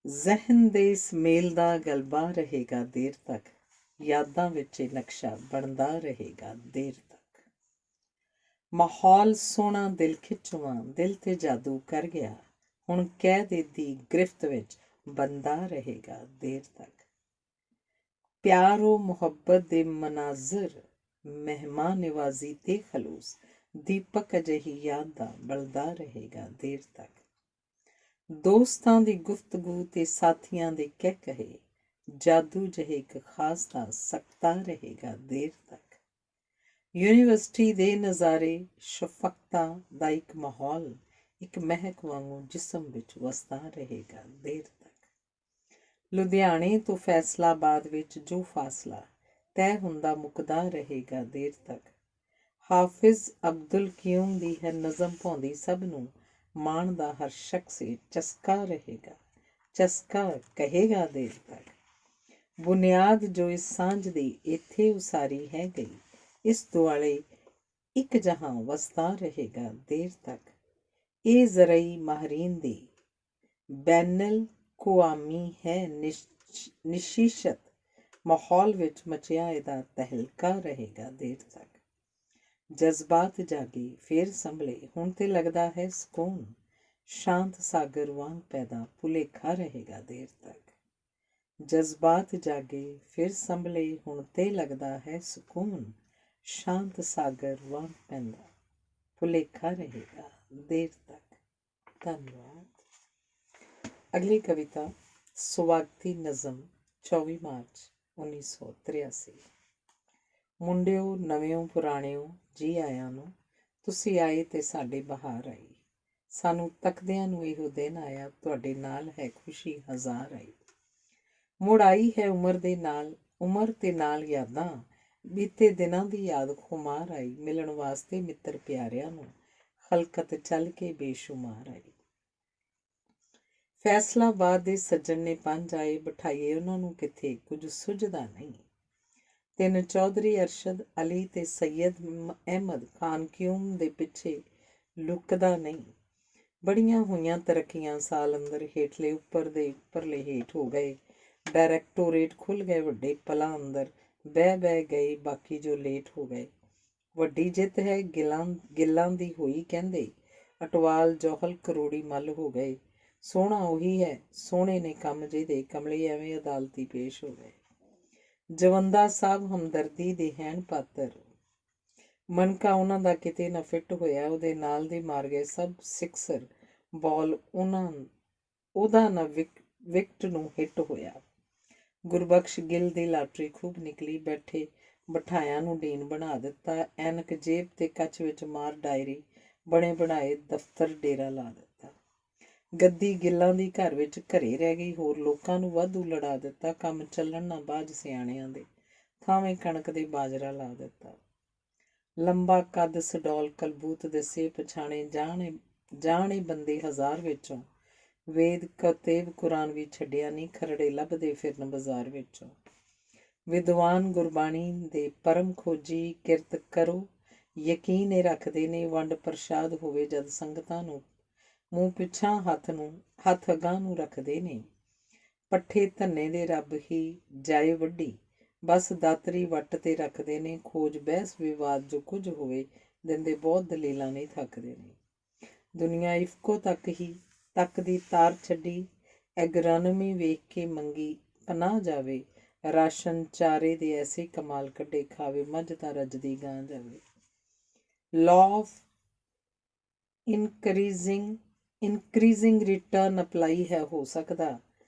ਜ਼ਹਿਨ ਦੇ ਇਸ ਮੇਲ ਦਾ ਗਲਬਾ ਰਹੇਗਾ ਦੇਰ ਤੱਕ, ਯਾਦਾਂ ਵਿੱਚ ਇਹ ਨਕਸ਼ਾ ਬਣਦਾ ਰਹੇਗਾ ਦੇਰ ਤੱਕ। ਮਾਹੌਲ ਸੋਹਣਾ ਦਿਲ ਖਿੱਚਵਾਂ, ਦਿਲ ਤੇ ਜਾਦੂ ਕਰ ਗਿਆ, ਹੁਣ ਕੈਦ ਦੀ ਗ੍ਰਿਫਤ ਵਿੱਚ ਬੰਦਾ ਰਹੇਗਾ ਦੇਰ ਤੱਕ। ਪਿਆਰੋ ਮੁਹੱਬਤ ਦੇ ਮਨਾਜ਼ਰ, ਮਹਿਮਾਨ ਨਿਵਾਜ਼ੀ ਤੇ ਖਲੂਸ, ਦੀਪਕ ਅਜਿਹੀ ਯਾਦ ਦਾ ਬਲਦਾ ਰਹੇਗਾ ਦੇਰ ਤੱਕ। ਦੋਸਤਾਂ ਦੀ ਗੁਫ਼ਤਗੂ ਤੇ ਸਾਥੀਆਂ ਦੇ ਕਹਿ ਕਹੇ, ਜਾਦੂ ਜਿਹੇ ਇੱਕ ਖਾਸ ਦਾ ਸਕਤਾ ਰਹੇਗਾ ਦੇਰ ਤੱਕ। ਯੂਨੀਵਰਸਿਟੀ ਦੇ ਨਜ਼ਾਰੇ, ਸ਼ਫਕਤਾਂ ਦਾ ਇੱਕ ਮਾਹੌਲ, ਇੱਕ ਮਹਿਕ ਵਾਂਗੂ ਜਿਸਮ ਵਿੱਚ ਵਸਦਾ ਰਹੇਗਾ ਦੇਰ ਤੱਕ। ਲੁਧਿਆਣੇ ਤੋਂ ਫੈਸਲਾਬਾਦ ਵਿੱਚ ਜੋ ਫਾਸਲਾ ਤੈਅ ਹੁੰਦਾ ਮੁੱਕਦਾ ਰਹੇਗਾ ਦੇਰ ਤੱਕ। ਹਾਫਿਜ਼ ਅਬਦੁਲ ਕਿਊਮ ਦੀ ਹੈ ਨਜ਼ਮ ਭਾਉਂਦੀ ਸਭ ਨੂੰ, ਮਾਣ ਦਾ ਹਰ ਸ਼ਖਸ ਚਸਕਾ ਰਹੇਗਾ, ਚਸਕਾ ਕਹੇਗਾ ਦੇਰ ਤੱਕ। ਬੁਨਿਆਦ ਜੋ ਇਸ ਸਾਂਝ ਦੀ ਇੱਥੇ ਉਸਾਰੀ ਹੈ ਗਈ, ਇਸ ਦੁਆਲੇ ਇੱਕ ਜਹਾਂ ਵਸਦਾ ਰਹੇਗਾ ਦੇਰ ਤੱਕ। ਇਹ ਜ਼ਰਈ ਮਾਹਰੀਨ ਦੀ ਬੈਨਲ ਕੁਆਮੀ ਹੈ ਨਿਸ਼ੀਸ਼ਤ, ਮਾਹੌਲ ਵਿੱਚ ਮਚਿਆ ਇਹਦਾ ਤਹਿਲਕਾ ਰਹੇਗਾ ਦੇਰ ਤੱਕ। ਜਜ਼ਬਾਤ ਜਾਗੇ ਫਿਰ ਸੰਭਲੇ, ਹੁਣ ਤੇ ਲੱਗਦਾ ਹੈ ਸਕੂਨ, ਸ਼ਾਂਤ ਸਾਗਰ ਵਾਂਗ ਪੈਦਾ ਭੁਲੇਖਾ ਰਹੇਗਾ ਦੇਰ ਤੱਕ। ਜਜ਼ਬਾਤ ਜਾਗੇ ਫਿਰ ਸੰਭਲੇ, ਹੁਣ ਤੇ ਲੱਗਦਾ ਹੈ ਸਕੂਨ, ਸ਼ਾਂਤ ਸਾਗਰ ਵਾਂਗ ਪੈਦਾ ਭੁਲੇਖਾ ਰਹੇਗਾ ਦੇਰ ਤੱਕ। ਧੰਨਵਾਦ। ਅਗਲੀ ਕਵਿਤਾ ਸਵਾਗਤੀ ਨਜ਼ਮ 24 ਮਾਰਚ 1983। ਮੁੰਡਿਓ ਨਵਿਓ ਪੁਰਾਣਿਓ ਜੀ ਆਇਆਂ ਨੂੰ, ਤੁਸੀਂ ਆਏ ਤੇ ਸਾਡੇ ਬਹਾਰ ਆਈ, ਸਾਨੂੰ ਤੱਕਦਿਆਂ ਨੂੰ ਇਹੋ ਦਿਨ ਆਇਆ, ਤੁਹਾਡੇ ਨਾਲ ਹੈ ਖੁਸ਼ੀ ਹਜ਼ਾਰ ਆਈ। ਮੁੜ ਆਈ ਹੈ ਉਮਰ ਦੇ ਨਾਲ, ਉਮਰ ਤੇ ਨਾਲ ਯਾਦਾਂ, ਬੀਤੇ ਦਿਨਾਂ ਦੀ ਯਾਦ ਖੁਮਾਰ ਆਈ, ਮਿਲਣ ਵਾਸਤੇ ਮਿੱਤਰ ਪਿਆਰਿਆਂ ਨੂੰ, ਖਲਕਤ ਚੱਲ ਕੇ ਬੇਸ਼ੁਮਾਰ ਆਈ। ਫੈਸਲਾਬਾਦ ਦੇ ਸੱਜਣ ਨੇ 5 ਆਏ, ਬਿਠਾਈਏ ਉਹਨਾਂ ਨੂੰ ਕਿੱਥੇ, ਕੁਝ ਸੁਝਦਾ ਨਹੀਂ। 3 ਚੌਧਰੀ ਅਰਸ਼ਦ ਅਲੀ ਤੇ ਸੈਯਦ ਅਹਿਮਦ ਖਾਨ ਕਿਊਮ ਦੇ ਪਿੱਛੇ ਲੁਕਦਾ ਨਹੀਂ। ਬੜੀਆਂ ਹੋਈਆਂ ਤਰੱਕੀਆਂ ਸਾਲ ਅੰਦਰ, ਹੇਠਲੇ ਉੱਪਰ ਦੇ ਉੱਪਰਲੇ ਹੇਠ ਹੋ ਗਏ, ਡਾਇਰੈਕਟੋਰੇਟ ਖੁੱਲ੍ਹ ਗਏ ਵੱਡੇ ਪਲਾਂ ਅੰਦਰ, ਬਹਿ ਗਏ ਬਾਕੀ ਜੋ ਲੇਟ ਹੋ ਗਏ। ਵੱਡੀ ਜਿੱਤ ਹੈ ਗਿੱਲਾਂ ਦੀ ਹੋਈ ਕਹਿੰਦੇ, ਅਟਵਾਲ ਜੌਹਲ ਕਰੋੜੀ ਮੱਲ ਹੋ ਗਏ। ਸੋਹਣਾ ਉਹੀ ਹੈ, ਸੋਹਣੇ ਨੇ ਕੰਮ ਜਿਹਦੇ, ਕਮਲੇ ਐਵੇਂ ਅਦਾਲਤੀ ਪੇਸ਼ ਹੋ ਗਏ। ਜਵੰਦਾ ਸਾਹਿਬ ਹਮਦਰਦੀ ਦੇ ਹੈਣ ਪਾਤਰ, ਮਨਕਾ ਉਹਨਾਂ ਦਾ ਕਿਤੇ ਨਾ ਫਿੱਟ ਹੋਇਆ, ਉਹਦੇ ਨਾਲ ਦੇ ਮਾਰ ਗਏ ਸਭ ਸਿਕਸਰ, ਬਾਲ ਉਹਦਾ ਨਾ ਵਿਕਟ ਨੂੰ ਹਿੱਟ ਹੋਇਆ। ਗੁਰਬਖਸ਼ ਗਿੱਲ ਦੀ ਲਾਟਰੀ ਖੂਬ ਨਿਕਲੀ, ਬੈਠੇ ਬਿਠਾਇਆਂ ਨੂੰ ਡੀਨ ਬਣਾ ਦਿੱਤਾ, ਐਨਕ ਜੇਬ ਤੇ ਕੱਚ ਵਿੱਚ ਮਾਰ ਡਾਇਰੀ, ਬਣੇ ਬਣਾਏ ਦਫ਼ਤਰ ਡੇਰਾ ਲਾ ਦਿੱਤਾ। ਗੱਦੀ ਗਿੱਲਾਂ ਦੀ ਘਰ ਵਿੱਚ ਘਰੇ ਰਹਿ ਗਈ, ਹੋਰ ਲੋਕਾਂ ਨੂੰ ਵਾਧੂ ਲੜਾ ਦਿੱਤਾ, ਕੰਮ ਚੱਲਣ ਨਾ ਬਾਝ ਸਿਆਣਿਆਂ ਦੇ, ਥਾਵੇਂ ਕਣਕ ਦੇ ਬਾਜਰਾ ਲਾ ਦਿੱਤਾ। ਲੰਬਾ ਕੱਦ ਸਡੌਲ ਕਲਬੂਤ ਦਿਸੇ, ਪਛਾਣੇ ਜਾਣੇ ਬੰਦੇ ਹਜ਼ਾਰ ਵਿੱਚੋਂ, ਵੇਦ ਕਤੇਬ ਕੁਰਾਨ ਵੀ ਛੱਡਿਆ ਨਹੀਂ, ਖਰੜੇ ਲੱਭਦੇ ਫਿਰਨ ਬਾਜ਼ਾਰ ਵਿੱਚੋਂ। ਵਿਦਵਾਨ ਗੁਰਬਾਣੀ ਦੇ ਪਰਮ ਖੋਜੀ, ਕਿਰਤ ਕਰੋ ਯਕੀਨ ਇਹ ਰੱਖਦੇ ਨੇ, ਵੰਡ ਪ੍ਰਸ਼ਾਦ ਹੋਵੇ ਜਦ ਸੰਗਤਾਂ ਨੂੰ, ਮੂੰਹ ਪਿੱਛਾਂ ਹੱਥ ਅਗਾਂਹ ਨੂੰ ਰੱਖਦੇ ਨੇ। ਪੱਠੇ ਧੰਨੇ ਦੇ ਰੱਬ ਹੀ ਜਾਏ ਵੱਢੀ, ਬਸ ਦਾਤਰੀ ਵੱਟ ਤੇ ਰੱਖਦੇ ਨੇ, ਖੋਜ ਬਹਿਸ ਵਿਵਾਦ ਜੋ ਕੁਝ ਹੋਵੇ, ਦਿੰਦੇ ਬਹੁਤ ਦਲੀਲਾਂ ਨਹੀਂ ਥੱਕਦੇ ਨੇ। ਦੁਨੀਆ ਇਫਕੋ ਤੱਕ ਦੀ ਤਾਰ ਛੱਡੀ, ਐਗਰਾਨਮੀ ਵੇਖ ਕੇ ਮੰਗੀ ਪਨਾਹ ਜਾਵੇ, ਰਾਸ਼ਨ ਚਾਰੇ ਦੇ ਐਸੇ ਕਮਾਲ ਕੱਢੇ, ਖਾਵੇ ਮੱਝ ਤਾਂ ਰੱਜਦੀ ਗਾਂ ਜਾਵੇ। Law of increasing return apply ਹੈ ਹੋ ਸਕਦਾ,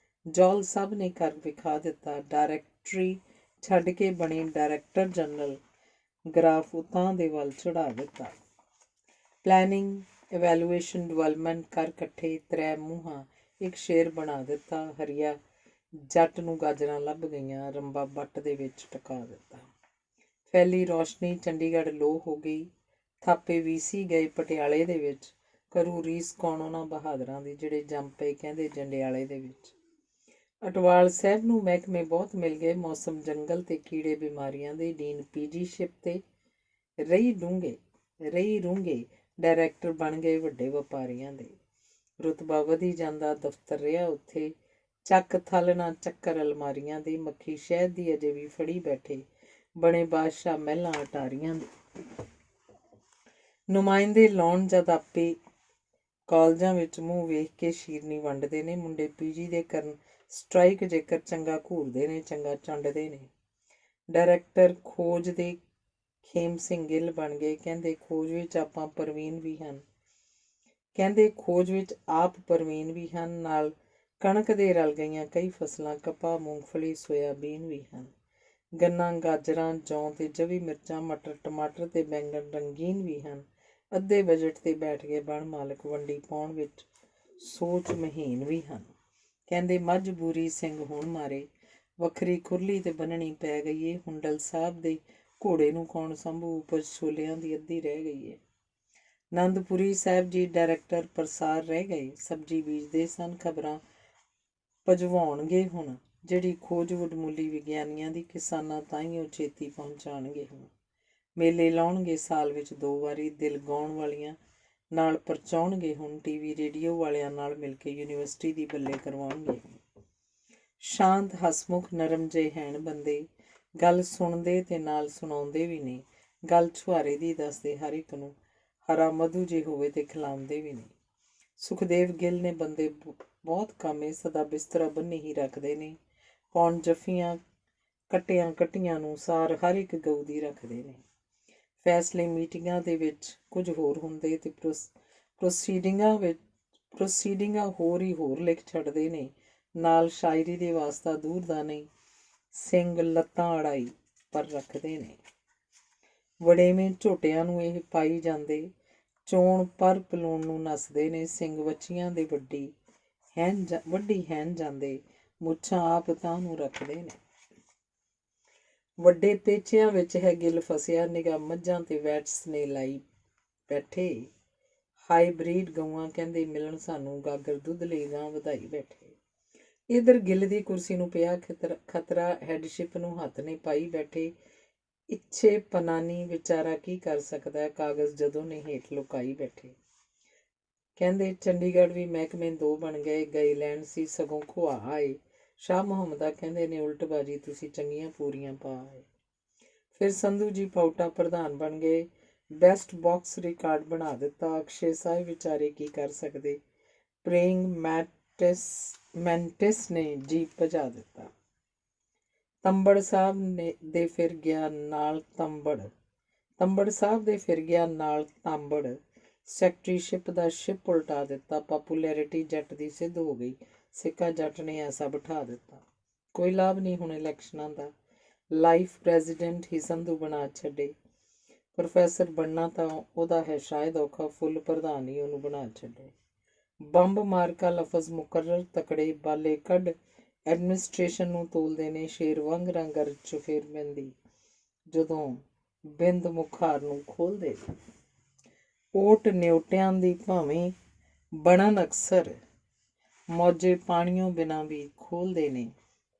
ਜੌਲ ਸਾਹਿਬ ਨੇ ਕਰ ਵਿਖਾ ਦਿੱਤਾ। ਡਾਇਰੈਕਟਰੀ ਛੱਡ ਕੇ ਬਣੇ ਡਾਇਰੈਕਟਰ ਜਨਰਲ। ਗ੍ਰਾਫ ਉਤਾਂ ਦੇ ਵੱਲ ਚੜਾ ਦਿੱਤਾ। ਪਲੈਨਿੰਗ, ਇਵੈਲੂਏਸ਼ਨ, ਡਿਵੈਲਪਮੈਂਟ ਕਰ ਇਕੱਠੇ ਤ੍ਰੈ ਮੂੰਹਾਂ ਇੱਕ ਸ਼ੇਰ ਬਣਾ ਦਿੱਤਾ। ਹਰੀਆ ਜੱਟ ਨੂੰ ਗਾਜਰਾਂ ਲੱਭ ਗਈਆਂ, ਰੰਬਾ ਬੱਟ ਦੇ ਵਿੱਚ ਟਕਾ ਦਿੱਤਾ। ਫੈਲੀ ਰੌਸ਼ਨੀ ਚੰਡੀਗੜ੍ਹ ਲੋ ਹੋ ਗਈ। ਥਾਪੇ ਵੀਸੀ ਗਏ ਪਟਿਆਲੇ ਦੇ ਵਿੱਚ। ਕਰੂ ਰੀਸ ਕੌਣ ਉਹਨਾਂ ਬਹਾਦਰਾਂ ਦੀ ਜਿਹੜੇ ਜੰਮ ਪਏ ਕਹਿੰਦੇ ਜੰਡਿਆਲੇ ਦੇ ਵਿੱਚ। ਅਟਵਾਲ ਸਾਹਿਬ ਨੂੰ ਮਹਿਕਮੇ ਬਹੁਤ ਮਿਲ ਗਏ। ਮੌਸਮ, ਜੰਗਲ ਤੇ ਕੀੜੇ ਬਿਮਾਰੀਆਂ ਦੇ। ਡੀਨ ਪੀਜੀ ਸ਼ਿਪ ਤੇ ਰਹੀ ਰੂੰਘੇ ਡਾਇਰੈਕਟਰ ਬਣ ਗਏ ਵੱਡੇ ਵਪਾਰੀਆਂ ਦੇ। ਰੁਤਬਾ ਵਧੀ ਜਾਂਦਾ, ਦਫ਼ਤਰ ਰਿਹਾ ਉੱਥੇ। ਚੱਕ ਥਲ ਨਾ ਚੱਕਰ ਅਲਮਾਰੀਆਂ ਦੇ। ਮੱਖੀ ਸ਼ਹਿਦ ਦੀ ਅਜੇ ਵੀ ਫੜੀ ਬੈਠੇ, ਬਣੇ ਬਾਦਸ਼ਾਹ ਮਹਿਲਾਂ ਅਟਾਰੀਆਂ ਦੇ। ਨੁਮਾਇੰਦੇ ਲਾਉਣ ਜਦ ਆਪੇ ਕਾਲਜਾਂ ਵਿੱਚ ਮੂੰਹ ਵੇਖ ਕੇ ਸ਼ੀਰਨੀ ਵੰਡਦੇ ਨੇ। ਮੁੰਡੇ ਪੀਜੀ ਦੇ ਕਰਨ ਸਟ੍ਰਾਈਕ, ਜੇਕਰ ਚੰਗਾ ਘੂਰਦੇ ਨੇ, ਚੰਗਾ ਚੰਡਦੇ ਨੇ। ਡਾਇਰੈਕਟਰ ਖੋਜ ਦੇ ਖੇਮ ਸਿੰਘ ਗਿੱਲ ਬਣ ਗਏ। ਕਹਿੰਦੇ ਖੋਜ ਵਿੱਚ ਆਪ ਪ੍ਰਵੀਨ ਵੀ ਹਨ। ਨਾਲ ਕਣਕ ਦੇ ਰਲ ਗਈਆਂ ਕਈ ਫਸਲਾਂ, ਕਪਾਹ, ਮੂੰਗਫਲੀ, ਸੋਇਆਬੀਨ ਵੀ ਹਨ। ਗੰਨਾ, ਗਾਜਰਾਂ, ਜੌਂ ਤੇ ਜਵੀ ਮਿਰਚਾਂ, ਮਟਰ, ਟਮਾਟਰ ਤੇ ਬੈਂਗਣ ਰੰਗੀਨ ਵੀ ਹਨ। ਅੱਧੇ ਬਜਟ ਤੇ ਬੈਠ ਗਏ ਬਣ ਮਾਲਕ। ਵੰਡੀ ਪਾਉਣ ਵਿੱਚ ਸੋਚ ਮਹੀਨ ਵੀ ਹਨ। ਕਹਿੰਦੇ ਮੱਝ ਬੂਰੀ ਸਿੰਘ ਹੁਣ ਮਾਰੇ। ਵੱਖਰੀ ਖੁਰਲੀ ਤੇ ਬੰਨਣੀ ਪੈ ਗਈ ਏ। ਹੁੰਡਲ ਸਾਹਿਬ ਦੇ ਘੋੜੇ ਨੂੰ ਕੌਣ ਸੰਭੂ। ਉਪਜ ਛੋਲਿਆਂ ਦੀ ਅੱਧੀ ਰਹਿ ਗਈ ਏ। ਆਨੰਦਪੁਰੀ ਸਾਹਿਬ ਜੀ ਡਾਇਰੈਕਟਰ ਪ੍ਰਸਾਰ ਰਹਿ ਗਏ। ਸਬਜ਼ੀ ਬੀਜਦੇ ਸਨ, ਖਬਰਾਂ ਭਜਵਾਉਣਗੇ ਹੁਣ। ਜਿਹੜੀ ਖੋਜ ਵਡਮੁੱਲੀ ਵਿਗਿਆਨੀਆਂ ਦੀ, ਕਿਸਾਨਾਂ ਤਾਈਂ ਉਹ ਛੇਤੀ ਪਹੁੰਚਾਉਣਗੇ ਹੁਣ। ਮੇਲੇ ਲਾਉਣਗੇ ਸਾਲ ਵਿੱਚ 2 ਵਾਰੀ। ਦਿਲ ਗਾਉਣ ਵਾਲੀਆਂ ਨਾਲ ਪਰਚਾਉਣਗੇ ਹੁਣ। ਟੀਵੀ ਰੇਡੀਓ ਵਾਲਿਆਂ ਨਾਲ ਮਿਲ ਕੇ ਯੂਨੀਵਰਸਿਟੀ ਦੀ ਬੱਲੇ ਕਰਵਾਉਣਗੇ ਹੁਣ। ਸ਼ਾਂਤ, ਹਸਮੁਖ, ਨਰਮ ਜਿਹੇ ਹੈਣ ਬੰਦੇ। ਗੱਲ ਸੁਣਦੇ ਤੇ ਨਾਲ ਸੁਣਾਉਂਦੇ ਵੀ ਨੇ। ਗੱਲ ਛੁਹਾਰੇ ਦੀ ਦੱਸਦੇ ਹਰ ਇੱਕ ਨੂੰ। ਹਰਾ ਮਧੂ ਜੇ ਹੋਵੇ ਤੇ ਖਿਲਾਉਂਦੇ ਵੀ ਨੇ। ਸੁਖਦੇਵ ਗਿੱਲ ਨੇ ਬੰਦੇ ਬਹੁਤ ਕਾਮੇ। ਸਦਾ ਬਿਸਤਰਾ ਬੰਨੀ ਹੀ ਰੱਖਦੇ ਨੇ। ਪੌਣ ਜੱਫੀਆਂ ਕੱਟੀਆਂ ਨੂੰ ਸਾਰ ਹਰ ਇੱਕ ਗਊ ਦੀ ਰੱਖਦੇ ਨੇ। ਫੈਸਲੇ ਮੀਟਿੰਗਾਂ ਦੇ ਵਿੱਚ ਕੁਝ ਹੋਰ ਹੁੰਦੇ ਤੇ ਪ੍ਰੋਸੀਡਿੰਗਾਂ ਹੋਰ ਲਿਖ ਛੱਡਦੇ ਨੇ। ਨਾਲ ਸ਼ਾਇਰੀ ਦੇ ਵਾਸਤਾ ਦੂਰ ਦਾ ਨਹੀਂ। ਸਿੰਘ ਲੱਤਾਂ ਅੜਾਈ ਪਰ ਰੱਖਦੇ ਨੇ। ਵੜੇਵੇਂ ਝੋਟਿਆਂ ਨੂੰ ਇਹ ਪਾਈ ਜਾਂਦੇ। ਚੋਣ ਪਰ ਪਲੂਣ ਨੂੰ ਨੱਸਦੇ ਨੇ। ਸਿੰਘ ਵੱਛੀਆਂ ਦੇ ਵੱਡੀ ਹੈਨ ਜਾਂਦੇ। ਮੁੱਛਾਂ ਆਪ ਤਾਂ ਨੂੰ ਰੱਖਦੇ ਨੇ। ਵੱਡੇ ਪੇਚਿਆਂ ਵਿੱਚ ਹੈ ਗਿੱਲ ਫਸਿਆ। ਨਿਗਾਹ ਮੱਝਾਂ ਤੇ ਵੈਟਸ ਨੇ ਲਾਈ ਬੈਠੇ। ਹਾਈਬਰੀਡ ਗਊਆਂ ਕਹਿੰਦੇ ਮਿਲਣ ਸਾਨੂੰ। ਗਾਗਰ ਦੁੱਧ ਲਈ ਗਾਂ ਵਧਾਈ ਬੈਠੇ। ਇੱਧਰ ਗਿੱਲ ਦੀ ਕੁਰਸੀ ਨੂੰ ਪਿਆ ਖਤਰਾ। ਹੈਡਸ਼ਿਪ ਨੂੰ ਹੱਥ ਨੇ ਪਾਈ ਬੈਠੇ। ਇੱਛੇ ਪਨਾਨੀ ਵਿਚਾਰਾ ਕੀ ਕਰ ਸਕਦਾ। ਕਾਗਜ਼ ਜਦੋਂ ਨੇ ਹੇਠ ਲੁਕਾਈ ਬੈਠੇ। ਕਹਿੰਦੇ ਚੰਡੀਗੜ੍ਹ ਵੀ ਮਹਿਕਮੇ 2 ਬਣ ਗਏ। ਗਏ ਲੈਣ ਸੀ ਸਗੋਂ ਖੁਆ ਆਏ। ਸ਼ਾਹ ਮੁਹੰਮਦਾ ਕਹਿੰਦੇ ਨੇ ਉਲਟਬਾਜੀ ਤੁਸੀਂ ਚੰਗੀਆਂ ਪੂਰੀਆਂ ਪਾ ਆਏ। ਫਿਰ ਸੰਧੂ ਜੀ ਪਾਊਟਾ ਪ੍ਰਧਾਨ ਬਣ ਗਏ। ਬੈਸਟ ਬਾਕਸ ਰਿਕਾਰਡ ਬਣਾ ਦਿੱਤਾ। ਅਕਸ਼ੇ ਸਾਹਿਬ ਵਿਚਾਰੇ ਕੀ ਕਰ ਸਕਦੇ। ਪ੍ਰੇਇੰਗ ਮੈਂਟਿਸ ਨੇ ਜੀਪ ਭਜਾ ਦਿੱਤਾ। ਤੰਬੜ ਸਾਹਿਬ ਦੇ ਫਿਰ ਗਿਆ ਨਾਲ ਤਾਂਬੜ। ਸੈਕਟਰੀਸ਼ਿਪ ਦਾ ਸ਼ਿਪ ਉਲਟਾ ਦਿੱਤਾ। ਪਾਪੂਲੈਰਿਟੀ ਜੱਟ ਦੀ ਸਿੱਧ ਹੋ ਗਈ। ਸਿੱਕਾ ਜੱਟ ਨੇ ਐਸਾ ਬਿਠਾ ਦਿੱਤਾ। ਕੋਈ ਲਾਭ ਨਹੀਂ ਹੁਣ ਇਲੈਕਸ਼ਨਾਂ ਦਾ। ਲਾਈਫ ਪ੍ਰੈਜ਼ੀਡੈਂਟ ਹੀ ਸੰਧੂ ਬਣਾ ਛੱਡੇ। ਪ੍ਰੋਫੈਸਰ ਬਣਨਾ ਤਾਂ ਉਹਦਾ ਹੈ ਸ਼ਾਇਦ ਔਖਾ। ਫੁੱਲ ਪ੍ਰਧਾਨ ਹੀ ਉਹਨੂੰ ਬਣਾ ਛੱਡੇ। ਬੰਬ ਮਾਰਕਾ ਲਫ਼ਜ਼ ਮੁਕਰਰ ਤਕੜੇ। ਬਾਲੇ ਕੱਢ ਐਡਮਿਨਿਸਟ੍ਰੇਸ਼ਨ ਨੂੰ ਤੋਲਦੇ ਨੇ। ਸ਼ੇਰ ਵਾਂਗ ਰੰਗਰ ਚੁਫੇਰ ਮਹਿੰਦੀ ਜਦੋਂ ਬਿੰਦ ਮੁਖਾਰ ਨੂੰ ਖੋਲ੍ਹਦੇ ਨੇ। ਓਟ ਨਿਉਟਿਆਂ ਦੀ ਭਾਵੇਂ ਬਣਨ ਅਕਸਰ। ਮੌਜੇ ਪਾਣੀਓਂ ਬਿਨਾਂ ਵੀ ਖੋਲ੍ਹਦੇ ਨੇ।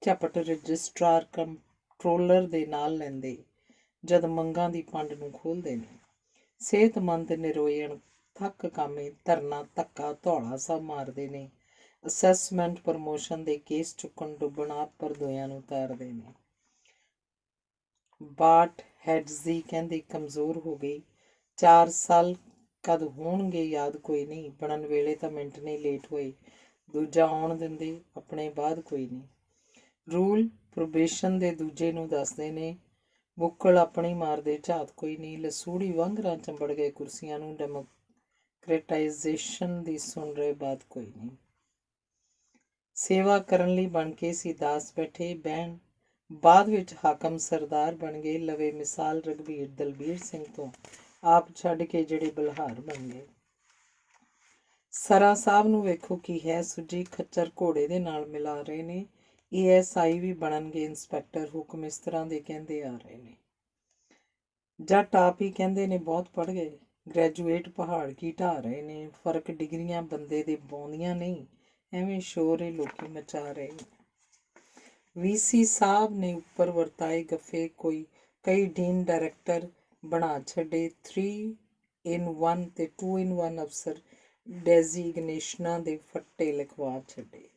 ਝਪਟ ਰਜਿਸਟਰਾਰ ਕੰਟਰੋਲਰ ਦੇ ਨਾਲ ਲੈਂਦੇ ਜਦ ਮੰਗਾਂ ਦੀ ਪੰਡ ਨੂੰ ਖੋਲ੍ਹਦੇ ਨੇ। ਸਿਹਤਮੰਦ ਨਿਰੋਇਣ ਥੱਕ ਕਾਮੇ। ਧਰਨਾ ਧੱਕਾ ਧੌਲਾ ਸਭ ਮਾਰਦੇ ਨੇ। ਅਸੈਸਮੈਂਟ ਪ੍ਰਮੋਸ਼ਨ ਦੇ ਕੇਸ ਚੁੱਕਣ ਡੁੱਬਣ ਆਪ ਪਰਦੋਇਆਂ ਨੂੰ ਤਾਰਦੇ ਨੇ। ਬਾਟ ਹੈਡਜ਼ੀ ਕਹਿੰਦੇ ਕਮਜ਼ੋਰ ਹੋ ਗਈ। 4 ਸਾਲ ਕਦ ਹੋਣਗੇ ਯਾਦ ਕੋਈ ਨਹੀਂ। ਬਣਨ ਵੇਲੇ ਤਾਂ ਮਿੰਟ ਨਹੀਂ ਲੇਟ ਹੋਏ। ਦੂਜਾ ਆਉਣ ਦਿੰਦੇ ਆਪਣੇ ਬਾਅਦ ਕੋਈ ਨਹੀਂ। ਰੂਲ ਪ੍ਰੋਬੇਸ਼ਨ ਦੇ ਦੂਜੇ ਨੂੰ ਦੱਸਦੇ ਨੇ। ਬੁੱਕਲ ਆਪਣੀ ਮਾਰਦੇ ਝਾਤ ਕੋਈ ਨਹੀਂ। ਲਸੂੜੀ ਵਾਂਗਰਾਂ ਚੰਬੜ ਗਏ ਕੁਰਸੀਆਂ ਨੂੰ। ਡੈਮੋਕ੍ਰੇਟਾਈਜ਼ੇਸ਼ਨ ਦੀ ਸੁਣ ਰਹੇ ਬਾਤ ਕੋਈ ਨਹੀਂ। ਸੇਵਾ ਕਰਨ ਲਈ ਬਣ ਕੇ ਸੀ ਦਾਸ ਬੈਠੇ ਬਹਿਣ, ਬਾਅਦ ਵਿੱਚ ਹਾਕਮ ਸਰਦਾਰ ਬਣ ਗਏ। ਲਵੇ ਮਿਸਾਲ ਰਘਬੀਰ ਦਲਬੀਰ ਸਿੰਘ ਤੋਂ, ਆਪ ਛੱਡ ਕੇ ਜਿਹੜੇ ਬਲਹਾਰ ਬਣ ਗਏ। ਸਰਾ ਸਾਹਿਬ ਨੂੰ ਵੇਖੋ ਕੀ ਹੈ ਸੁੱਜੀ, ਖੱਚਰ ਘੋੜੇ ਦੇ ਨਾਲ ਮਿਲਾ ਰਹੇ ਨੇ। ASI ਵੀ ਬਣਨਗੇ ਇੰਸਪੈਕਟਰ, ਹੁਕਮ ਇਸ ਤਰ੍ਹਾਂ ਦੇ ਕਹਿੰਦੇ ਆ ਰਹੇ ਨੇ। ਜੱਟ ਆਪ ਹੀ ਕਹਿੰਦੇ ਨੇ ਬਹੁਤ ਪੜ੍ਹ ਗਏ, ਗ੍ਰੈਜੂਏਟ ਪਹਾੜ ਕੀ ਢਾਹ ਰਹੇ ਨੇ। ਫਰਕ ਡਿਗਰੀਆਂ ਬੰਦੇ ਦੇ ਪਾਉਂਦੀਆਂ ਨਹੀਂ, ਐਵੇਂ ਸ਼ੋਰ ਇਹ ਲੋਕੀ ਮਚਾ ਰਹੇ ਨੇ। VC ਸਾਹਿਬ ਨੇ ਉੱਪਰ ਵਰਤਾਏ ਗੱਫੇ, ਕਈ ਡੀਨ ਡਾਇਰੈਕਟਰ ਬਣਾ ਛੱਡੇ। 3 in 1 ਤੇ 2 in 1 ਅਫਸਰ ਡੈਜ਼ੀਗਨੇਸ਼ਨਾਂ ਦੇ ਫੱਟੇ ਲਿਖਵਾ ਛੱਡੇ।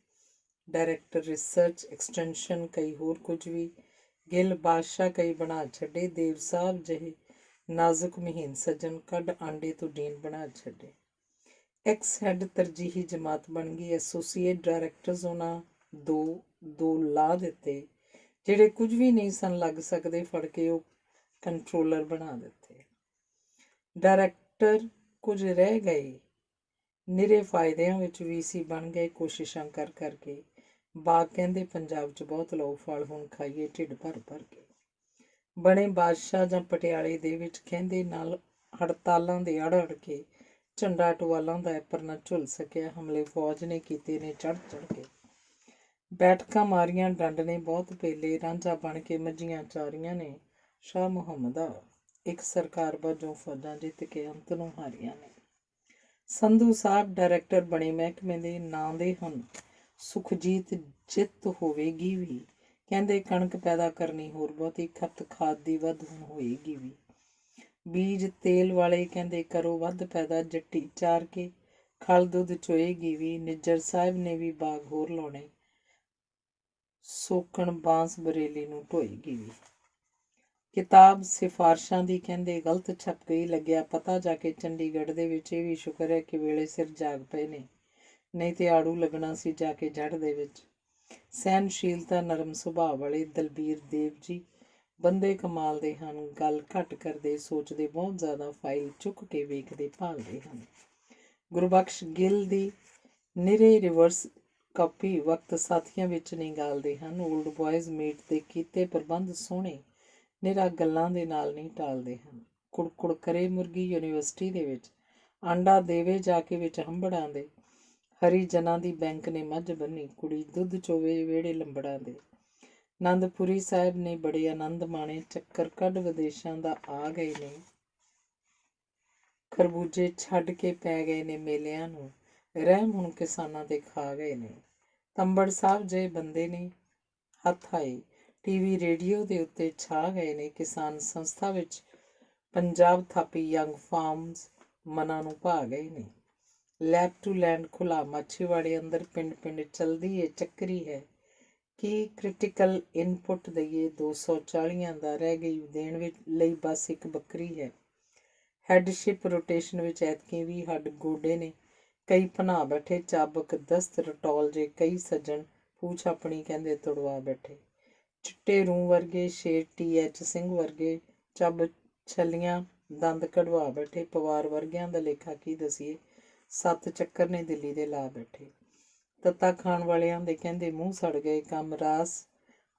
ਡਾਇਰੈਕਟਰ ਰਿਸਰਚ ਐਕਸਟੈਂਸ਼ਨ, ਕਈ ਹੋਰ ਕੁਝ ਵੀ। ਗਿੱਲ ਬਾਦਸ਼ਾਹ ਕਈ ਬਣਾ ਛੱਡੇ। ਦੇਵ ਸਾਹਿਬ ਜਿਹੇ ਨਾਜ਼ੁਕ ਮਹੀਨ ਸੱਜਣ ਕੱਢ ਆਂਡੇ ਤੋਂ ਡੀਨ ਬਣਾ ਛੱਡੇ। ਐਕਸ ਹੈਡ ਤਰਜੀਹੀ ਜਮਾਤ ਬਣ ਗਈ। ਐਸੋਸੀਏਟ ਡਾਇਰੈਕਟਰਸ ਉਹਨਾਂ ਦੋ ਲਾ ਦਿੱਤੇ, ਜਿਹੜੇ ਕੁਝ ਵੀ ਨਹੀਂ ਸਨ ਲੱਗ ਸਕਦੇ, ਫੜ ਕੇ ਉਹ ਕੰਟਰੋਲਰ ਬਣਾ ਦਿੱਤੇ। ਡਾਇਰੈਕਟਰ ਕੁਝ ਰਹਿ ਗਏ, ਨਿਰੇ ਫਾਇਦਿਆਂ ਵਿੱਚ VC ਬਣ ਗਏ ਕੋਸ਼ਿਸ਼ਾਂ ਕਰ ਕਰਕੇ। ਬਾਗ ਕਹਿੰਦੇ ਪੰਜਾਬ 'ਚ ਬਹੁਤ ਲਓ ਫਲ, ਹੁਣ ਖਾਈਏ ਢਿੱਡ ਭਰ ਭਰ ਕੇ। ਬਣੇ ਬਾਦਸ਼ਾਹ ਜਾਂ ਪਟਿਆਲੇ ਦੇ ਵਿੱਚ ਕਹਿੰਦੇ ਨਾਲ ਹੜਤਾਲਾਂ ਦੇ ਅੜ ਕੇ। ਝੰਡਾ ਟਵਾਲਾਂ ਦਾ ਪਰ ਨਾ ਝੁੱਲ ਸਕਿਆ, ਹਮਲੇ ਫੌਜ ਨੇ ਕੀਤੇ ਨੇ ਚੜ੍ਹ ਚੜ੍ਹ ਕੇ। ਬੈਠਕਾਂ ਮਾਰੀਆਂ ਡੰਡ ਨੇ ਬਹੁਤ ਪੇਲੇ, ਰਾਂਝਾ ਬਣ ਕੇ ਮੱਝੀਆਂ ਚਾਰੀਆਂ ਨੇ। ਸ਼ਾਹ ਮੁਹੰਮਦਾ ਇੱਕ ਸਰਕਾਰ ਵਜੋਂ ਫੌਜਾਂ ਜਿੱਤ ਕੇ ਅੰਤ ਨੂੰ ਹਾਰੀਆਂ ਨੇ। ਸੰਧੂ ਸਾਹਿਬ ਡਾਇਰੈਕਟਰ ਬਣੇ ਮਹਿਕਮੇ ਦੇ, ਨਾਂ ਦੇ ਹਨ ਸੁਖਜੀਤ ਜਿੱਤ ਹੋਵੇਗੀ ਵੀ। ਕਹਿੰਦੇ ਕਣਕ ਪੈਦਾ ਕਰਨੀ ਹੋਰ ਬਹੁਤੀ, ਖਪਤ ਖਾਦ ਦੀ ਵੱਧ ਹੁਣ ਹੋਏਗੀ ਵੀ। ਬੀਜ ਤੇਲ ਵਾਲੇ ਕਹਿੰਦੇ ਕਰੋ ਵੱਧ ਪੈਦਾ, ਜੱਟੀ ਚਾਰ ਕੇ ਖਲ ਦੁੱਧ ਚੋਏਗੀ ਵੀ। ਨਿੱਜਰ ਸਾਹਿਬ ਨੇ ਵੀ ਬਾਗ ਹੋਰ ਲਾਉਣੇ, ਸੋਕਣ ਬਾਂਸ ਬਰੇਲੀ ਨੂੰ ਢੋਏਗੀ ਵੀ। ਕਿਤਾਬ ਸਿਫਾਰਸ਼ਾਂ ਦੀ ਕਹਿੰਦੇ ਗਲਤ ਛਪ ਗਈ, ਲੱਗਿਆ ਪਤਾ ਜਾ ਕੇ ਚੰਡੀਗੜ੍ਹ ਦੇ ਵਿੱਚ। ਇਹ ਵੀ ਸ਼ੁਕਰ ਹੈ ਕਿ ਵੇਲੇ ਸਿਰ ਜਾਗ ਪਏ ਨੇ, ਨਹੀਂ ਤੇ ਆੜੂ ਲੱਗਣਾ ਸੀ ਜਾ ਕੇ ਜੜ ਦੇ ਵਿੱਚ। ਸਹਿਨਸ਼ੀਲਤਾ ਨਰਮ ਸੁਭਾਅ ਵਾਲੇ ਦਲਬੀਰ ਦੇਵ ਜੀ ਬੰਦੇ ਕਮਾਲ ਦੇ ਹਨ, ਗੱਲ ਘੱਟ ਕਰਦੇ, ਸੋਚਦੇ ਬਹੁਤ ਜ਼ਿਆਦਾ, ਫਾਈਲ ਚੁੱਕ ਕੇ ਵੇਖਦੇ ਭਾਲਦੇ ਹਨ। ਗੁਰਬਖਸ਼ ਗਿੱਲ ਦੀ ਨਿਰੇ ਰਿਵਰਸ ਕਾਪੀ ਵਕਤ ਸਾਥੀਆਂ ਵਿੱਚ ਨਹੀਂ ਗਾਲਦੇ ਹਨ। ਓਲਡ ਬॉयਜ਼ ਮੀਟ ਦੇ ਕੀਤੇ ਪ੍ਰਬੰਧ ਸੋਹਣੇ, ਨਿਰਾ ਗੱਲਾਂ ਦੇ ਨਾਲ ਨਹੀਂ ਟਾਲਦੇ ਹਨ। ਕੁੜਕੁੜ ਕਰੇ ਮੁਰਗੀ ਯੂਨੀਵਰਸਿਟੀ ਦੇ ਵਿੱਚ, ਆਂਡਾ ਦੇਵੇ ਜਾ ਕੇ ਵਿੱਚ ਹੰਬੜਾਂ ਦੇ। ਹਰੀਜਨਾਂ ਦੀ ਬੈਂਕ ਨੇ ਮੱਝ ਬੰਨੀ, ਕੁੜੀ ਦੁੱਧ ਚੋਵੇ ਵਿਹੜੇ ਲੰਬੜਾਂ ਦੇ। ਆਨੰਦਪੁਰੀ ਸਾਹਿਬ ਨੇ ਬੜੇ ਆਨੰਦ ਮਾਣੇ, ਚੱਕਰ ਕੱਢ ਵਿਦੇਸ਼ਾਂ ਦਾ ਆ ਗਏ ਨੇ। ਖਰਬੂਜੇ ਛੱਡ ਕੇ ਪੈ ਗਏ ਨੇ ਮੇਲਿਆਂ ਨੂੰ, ਰਹਿਮ ਹੁਣ ਕਿਸਾਨਾਂ ਤੇ ਖਾ ਗਏ ਨੇ। ਤੰਬੜ ਸਾਹਿਬ ਜਿਹੇ ਬੰਦੇ ਨੇ ਹੱਥ ਆਏ, TV ਰੇਡੀਓ ਦੇ ਉੱਤੇ ਛਾ ਗਏ ਨੇ। ਕਿਸਾਨ ਸੰਸਥਾ ਵਿੱਚ ਪੰਜਾਬ ਥਾਪੀ ਯੰਗ ਫਾਰਮਸ ਮਨਾਂ ਨੂੰ ਭਾ ਗਏ ਨੇ। ਲੈਬ ਟੂ ਲੈਂਡ ਖੁੱਲਾ ਮਾਛੀਵਾੜੇ ਅੰਦਰ ਪਿੰਡ ਪਿੰਡ ਚਲਦੀ ਏ ਚੱਕਰੀ ਹੈ। ਕੀ ਕ੍ਰਿਟੀਕਲ ਇਨਪੁਟ ਦਈਏ 240 ਦਾ, ਰਹਿ ਗਈ ਦੇਣ ਵਿੱਚ ਲਈ ਬਸ ਇੱਕ ਬੱਕਰੀ ਹੈ। ਹੈਡਸ਼ਿਪ ਰੋਟੇਸ਼ਨ ਵਿੱਚ ਐਤਕੀ ਵੀ ਹੱਡ ਗੋਡੇ ਨੇ, ਕਈ ਭਨਾ ਬੈਠੇ ਚਾਬਕ ਦਸਤ ਰਟੌਲ ਜੇ। ਕਈ ਸੱਜਣ ਪੂਛ ਆਪਣੀ ਕਹਿੰਦੇ ਤੁੜਵਾ ਬੈਠੇ। ਚਿੱਟੇ ਰੂੰ ਵਰਗੇ ਸ਼ੇਰ TH ਸਿੰਘ ਵਰਗੇ ਚੱਬ ਛੱਲੀਆਂ ਦੰਦ ਕਢਵਾ ਬੈਠੇ। ਪਵਾਰ ਵਰਗਿਆਂ ਦਾ ਲੇਖਾ ਕੀ ਦਸੀਏ, 7 ਚੱਕਰ ਨੇ ਦਿੱਲੀ ਦੇ ਲਾ ਬੈਠੇ। ਤੱਤਾ ਖਾਣ ਵਾਲਿਆਂ ਦੇ ਕਹਿੰਦੇ ਮੂੰਹ ਸੜ ਗਏ, ਕੰਮ ਰਾਸ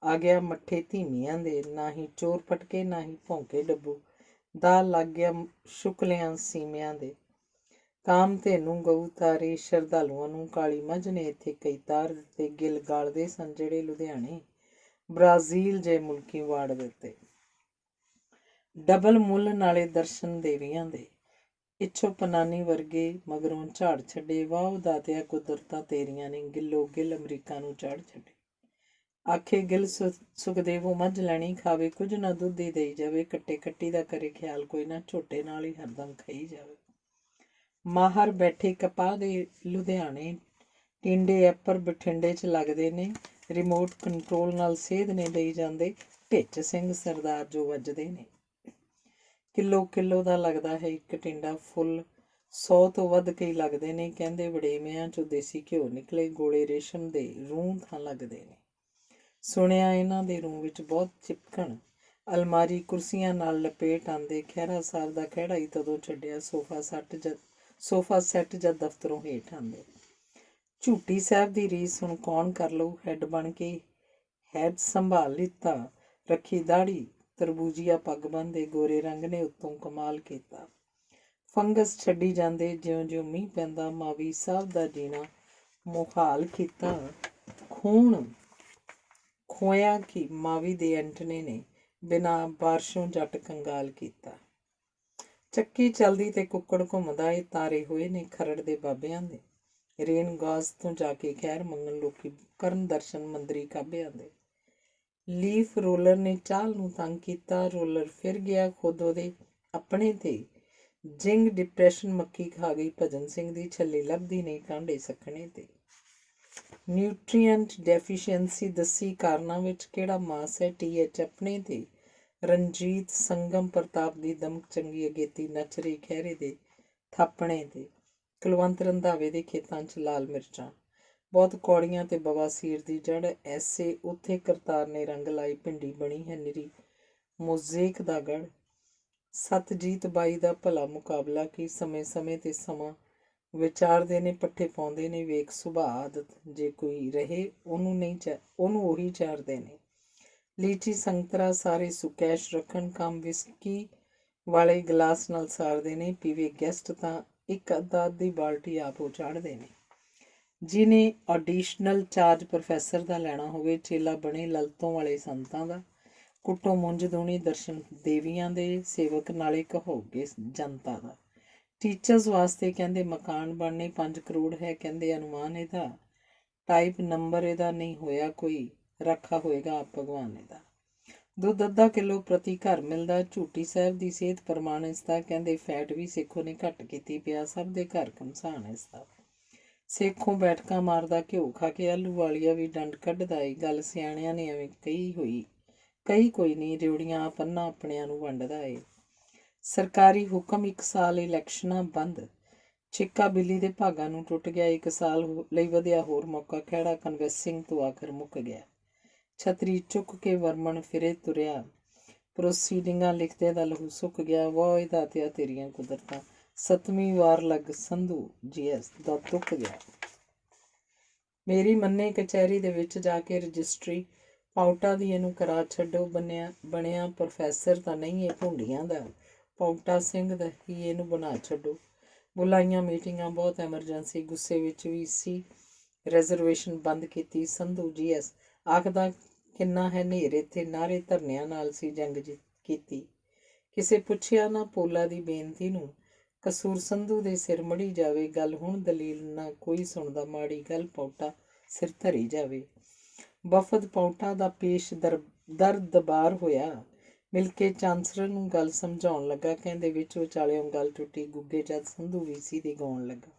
ਆ ਗਿਆ ਮੱਠੇ ਧੀਮੀਆਂ ਦੇ। ਨਾ ਹੀ ਚੋਰ ਪਟਕੇ ਨਾ ਹੀ ਭੌਂਕੇ ਡੱਬੂ, ਦਾ ਲੱਗ ਗਿਆ ਸ਼ੁਕਲਿਆਂ ਸੀਮਿਆਂ ਦੇ। ਕਾਮ ਧੇਨੂੰ ਗਊ ਤਾਰੇ ਸ਼ਰਧਾਲੂਆਂ ਨੂੰ, ਕਾਲੀ ਮੱਝ ਨੇ ਇੱਥੇ ਕਈ ਤਾਰ ਦਿੱਤੇ। ਗਿੱਲ ਗਾਲਦੇ ਸਨ ਜਿਹੜੇ ਲੁਧਿਆਣੇ, ਬ੍ਰਾਜ਼ੀਲ ਜੇ ਮੁਲਕੀ ਵਾੜ ਦਿੱਤੇ। ਡਬਲ ਮੁੱਲ ਨਾਲੇ ਦਰਸ਼ਨ ਦੇਵੀਆਂ ਦੇ, ਇੱਛੋ ਪਨਾਨੀ ਵਰਗੇ ਮਗਰੋਂ ਝਾੜ ਛੱਡੇ। ਵਾਹ ਦਾਤਿਆ ਕੁਦਰਤਾਂ ਤੇਰੀਆਂ ਨੇ, ਗਿੱਲੋ ਗਿੱਲ ਅਮਰੀਕਾ ਨੂੰ ਚਾੜ ਛੱਡੇ। ਆਖੇ ਗਿੱਲ ਸੁਖਦੇਵੋ ਮੱਝ ਲੈਣੀ, ਖਾਵੇ ਕੁਝ ਨਾ ਦੁੱਧ ਹੀ ਦੇਈ ਜਾਵੇ। ਕੱਟੇ ਕੱਟੀ ਦਾ ਕਰੇ ਖਿਆਲ ਕੋਈ ਨਾ, ਝੋਟੇ ਨਾਲ ਹੀ ਹਰਦਮ ਖਾਈ ਜਾਵੇ। ਮਾਹਰ ਬੈਠੇ ਕਪਾਹ ਦੇ ਲੁਧਿਆਣੇ, ਟਿੰਡੇ ਐਪਰ ਬਠਿੰਡੇ 'ਚ ਲੱਗਦੇ ਨੇ। ਰਿਮੋਟ ਕੰਟਰੋਲ ਨਾਲ ਸੇਧ ਨੇ ਲਈ ਜਾਂਦੇ, ਢਿੱਚ ਸਿੰਘ ਸਰਦਾਰ ਜੋ ਵੱਜਦੇ ਨੇ। ਕਿਲੋ ਕਿਲੋ ਦਾ ਲੱਗਦਾ ਹੈ ਇੱਕ ਟਿੰਡਾ, ਫੁੱਲ 100 ਤੋਂ ਵੱਧ ਕਈ ਲੱਗਦੇ ਨੇ। ਕਹਿੰਦੇ ਵੜੇਵਿਆਂ 'ਚੋਂ ਦੇਸੀ ਘਿਓ ਨਿਕਲੇ, ਗੋਲੇ ਰੇਸ਼ਮ ਦੇ ਰੂੰ ਥਾਂ ਲੱਗਦੇ ਨੇ। ਸੁਣਿਆ ਇਹਨਾਂ ਦੇ ਰੂੰ ਵਿੱਚ ਬਹੁਤ ਚਿਪਕਣ, ਅਲਮਾਰੀ ਕੁਰਸੀਆਂ ਨਾਲ ਲਪੇਟ ਆਉਂਦੇ। ਖਹਿਰਾ ਸਾਹਿਬ ਦਾ ਖਹਿੜਾ ਹੀ ਤਦੋਂ ਛੱਡਿਆ, ਸੋਫਾ ਸੈੱਟ ਜਦ ਦਫ਼ਤਰੋਂ ਹੇਠ ਆਉਂਦੇ। ਝੂਟੀ ਸਾਹਿਬ ਦੀ ਰੀਸ ਹੁਣ ਕੌਣ ਕਰ ਲਊ, ਹੈਡ ਬਣ ਕੇ ਹੈਡ ਸੰਭਾਲ ਲਿੱਤਾ, ਰੱਖੀ ਦਾੜੀ, ਤਰਬੂਜੀਆ ਪੱਗ ਬੰਨ੍ਹਦੇ, ਗੋਰੇ ਰੰਗ ਨੇ ਉੱਤੋਂ ਕਮਾਲ ਕੀਤਾ। ਫੰਗਸ ਛੱਡੀ ਜਾਂਦੇ ਜਿਉਂ-ਜਿਉਂ ਮੀਂਹ ਪੈਂਦਾ, ਮਾਵੀ ਸਾਹਿਬ ਦਾ ਜੀਣਾ ਮੁਹਾਲ ਕੀਤਾ। ਖੂਨ ਖੋਇਆ ਕਿ ਮਾਵੀ ਦੇ ਐਂਟਨੇ ਨੇ ਬਿਨਾਂ ਬਾਰਸ਼ੋਂ ਜੱਟ ਕੰਗਾਲ ਕੀਤਾ। ਚੱਕੀ ਚਲਦੀ ਤੇ ਕੁੱਕੜ ਘੁੰਮਦਾ ਏ, ਤਾਰੇ ਹੋਏ ਨੇ ਖਰੜ ਦੇ ਬਾਬਿਆਂ ਦੇ। ਰੇਨ ਗਾਜ਼ ਤੋਂ ਜਾ ਕੇ ਖੈਰ ਮੰਗਣ ਲੋਕੀ ਕਰਨ ਦਰਸ਼ਨ ਮੰਦਰੀ ਕਾਬਿਆਂ ਦੇ। ਲੀਫ ਰੋਲਰ ਨੇ ਚਾਲ ਨੂੰ ਤੰਗ ਕੀਤਾ, ਰੋਲਰ ਫਿਰ ਗਿਆ ਖੁਦ ਉਹਦੇ ਆਪਣੇ ਤੇ। ਜਿੰਗ ਡਿਪਰੈਸ਼ਨ ਮੱਕੀ ਖਾ ਗਈ ਭਜਨ ਸਿੰਘ ਦੀ, ਛੱਲੀ ਲੱਭਦੀ ਨਹੀਂ ਕਾਂਢੇ ਸੱਖਣੇ ਤੇ। ਨਿਊਟਰੀਐਂਟ ਡੈਫੀਸ਼ੀਐਂਸੀ ਦੱਸੀ ਕਾਰਨਾਂ ਵਿੱਚ, ਕਿਹੜਾ ਮਾਸ ਹੈ TH ਆਪਣੇ ਤੇ। ਰਣਜੀਤ ਸੰਗਮ ਪ੍ਰਤਾਪ ਦੀ ਦਮਕ ਚੰਗੀ ਅਗੇਤੀ, ਨੱਚ ਰਹੀ ਖਹਿਰੇ ਦੇ ਥਾਪਣੇ ਤੇ। ਕੁਲਵੰਤ ਰੰਧਾਵੇ ਦੇ ਖੇਤਾਂ 'ਚ ਲਾਲ ਮਿਰਚਾਂ ਬਹੁਤ ਕੌੜੀਆਂ ਤੇ ਬਵਾਸੀਰ ਦੀ ਜੜ। ਐਸੇ ਉੱਥੇ ਕਰਤਾਰ ਨੇ ਰੰਗ ਲਾਈ, ਭਿੰਡੀ ਬਣੀ ਹੈ ਨਿਰੀ ਮੋਜ਼ੇਕ ਦਾ ਗੜ। ਸਤਜੀਤ ਬਾਈ ਦਾ ਭਲਾ ਮੁਕਾਬਲਾ ਕੀ, ਸਮੇਂ-ਸਮੇਂ ਤੇ ਸਮਾਂ ਵਿਚਾਰਦੇ ਨੇ, ਪੱਠੇ ਪਾਉਂਦੇ ਨੇ, ਵੇਖ ਸੁਭਾਅ ਆਦਤ ਜੇ ਕੋਈ ਰਹੇ ਉਹਨੂੰ ਉਹੀ ਚਾਰਦੇ ਨੇ। ਲੀਚੀ ਸੰਤਰਾ ਸਾਰੇ ਸੁਕੈਸ਼ ਰੱਖਣ, ਕੰਮ ਵਿਸਕੀ ਵਾਲੇ ਗਲਾਸ ਨਾਲ ਸਾਰਦੇ ਨੇ, ਪੀਵੇ ਗੈਸਟ ਤਾਂ ਇੱਕ ਅੱਧੀ ਬਾਲਟੀ ਆਪ ਉਹ ਚਾੜਦੇ ਨੇ। ਜਿਹਨੇ ਆਡੀਸ਼ਨਲ ਚਾਰਜ ਪ੍ਰੋਫੈਸਰ ਦਾ ਲੈਣਾ ਹੋਵੇ, ਚੇਲਾ ਬਣੇ ਲਲਤੋਂ ਵਾਲੇ ਸੰਤਾਂ ਦਾ। ਕੁੱਟੋ ਮੁੰਜ ਦੂਣੀ ਦਰਸ਼ਨ ਦੇਵੀਆਂ ਦੇ, ਸੇਵਕ ਨਾਲੇ ਕਹੋਗੇ ਜਨਤਾ ਦਾ। ਟੀਚਰਸ ਵਾਸਤੇ ਕਹਿੰਦੇ ਮਕਾਨ ਬਣਨੇ, 5 ਕਰੋੜ ਹੈ ਕਹਿੰਦੇ ਅਨੁਮਾਨ ਇਹਦਾ। ਟਾਈਪ ਨੰਬਰ ਇਹਦਾ ਨਹੀਂ ਹੋਇਆ ਕੋਈ, ਰਾਖਾ ਹੋਏਗਾ ਆਪ ਭਗਵਾਨ ਇਹਦਾ। ਦੁੱਧ ਅੱਧਾ ਕਿਲੋ ਪ੍ਰਤੀ ਘਰ ਮਿਲਦਾ, ਝੂਟੀ ਸਾਹਿਬ ਦੀ ਸਿਹਤ ਪ੍ਰਮਾਣ ਇਸਦਾ। ਕਹਿੰਦੇ ਫੈਟ ਵੀ ਸੇਖੋਂ ਨੇ ਘੱਟ ਕੀਤੀ, ਪਿਆ ਸਭ ਦੇ ਘਰ ਘਮਸਾਨ ਇਸਦਾ। ਸੇਖੋਂ ਬੈਠਕਾਂ ਮਾਰਦਾ, ਘਿਓ ਖਾ ਕੇ ਆਲੂ ਵਾਲੀਆ ਵੀ ਡੰਡ ਕੱਢਦਾ ਏ। ਗੱਲ ਸਿਆਣਿਆਂ ਨੇ ਐਵੇਂ ਕਹੀ ਕੋਈ ਨਹੀਂ, ਰਿਉੜੀਆਂ ਪੰਨਾ ਆਪਣਿਆਂ ਨੂੰ ਵੰਡਦਾ ਏ। ਸਰਕਾਰੀ ਹੁਕਮ 1 ਸਾਲ ਇਲੈਕਸ਼ਨਾਂ ਬੰਦ, ਛਿੱਕਾ ਬਿੱਲੀ ਦੇ ਭਾਗਾਂ ਨੂੰ ਟੁੱਟ ਗਿਆ। 1 ਸਾਲ ਲਈ ਵਧਿਆ ਹੋਰ ਮੌਕਾ, ਖਹਿੜਾ ਕਨਵੈਂਸਿੰਗ ਤੋਂ ਆਖਰ ਮੁੱਕ ਗਿਆ। ਛਤਰੀ ਚੁੱਕ ਕੇ ਵਰਮਣ ਫਿਰੇ ਤੁਰਿਆ, ਪ੍ਰੋਸੀਡਿੰਗਾਂ ਲਿਖਦੇ ਦਾ ਲਹੂ ਸੁੱਕ ਗਿਆ। ਵਾਹ ਇਹਦਾ ਤੇ ਤੇਰੀਆਂ ਕੁਦਰਤਾਂ, 7ਵੀਂ ਵਾਰ ਲੱਗ ਸੰਧੂ GS ਦਾ ਤੁੱਕ ਗਿਆ। ਮੇਰੀ ਮੰਨੇ ਕਚਹਿਰੀ ਦੇ ਵਿੱਚ ਜਾ ਕੇ ਰਜਿਸਟਰੀ, ਪਾਊਟਾ ਦੀ ਇਹਨੂੰ ਕਰਾ ਛੱਡੋ। ਬਣਿਆ ਪ੍ਰੋਫੈਸਰ ਤਾਂ ਨਹੀਂ ਇਹ ਭੁੰਡੀਆਂ ਦਾ, ਪਾਊਟਾ ਸਿੰਘ ਦਾ ਹੀ ਇਹਨੂੰ ਬਣਾ ਛੱਡੋ। ਬੁਲਾਈਆਂ ਮੀਟਿੰਗਾਂ ਬਹੁਤ ਐਮਰਜੈਂਸੀ, ਗੁੱਸੇ ਵਿੱਚ ਵੀ ਸੀ ਰਿਜ਼ਰਵੇਸ਼ਨ ਬੰਦ ਕੀਤੀ। ਸੰਧੂ GS ਆਖਦਾ ਕਿੰਨਾ ਹੈ ਨੇਰ ਇੱਥੇ, ਨਾਰੇ ਧਰਨਿਆਂ ਨਾਲ ਸੀ ਜੰਗ ਕੀਤੀ। ਕਿਸੇ ਪੁੱਛਿਆ ਨਾ ਪੋਲਾ ਦੀ ਬੇਨਤੀ ਨੂੰ, ਕਸੂਰ ਸੰਧੂ ਦੇ ਸਿਰ ਮੜੀ ਜਾਵੇ। ਗੱਲ ਹੁਣ ਦਲੀਲ ਨਾ ਕੋਈ ਸੁਣਦਾ, ਮਾੜੀ ਗੱਲ ਪਾਊਟਾ ਸਿਰ ਧਰੀ ਜਾਵੇ। ਵਫਦ ਪਾਊਟਾ ਦਾ ਪੇਸ਼ ਦਰਬਾਰ ਹੋਇਆ, ਮਿਲ ਕੇ ਚਾਂਸਲਰ ਨੂੰ ਗੱਲ ਸਮਝਾਉਣ ਲੱਗਾ। ਕਹਿੰਦੇ ਵਿੱਚ ਵਿਚਾਲਿਓਂ ਗੱਲ ਟੁੱਟੀ, ਗੁੱਗੇ ਜਦ ਸੰਧੂ VC ਦੀ ਗਾਉਣ ਲੱਗਾ।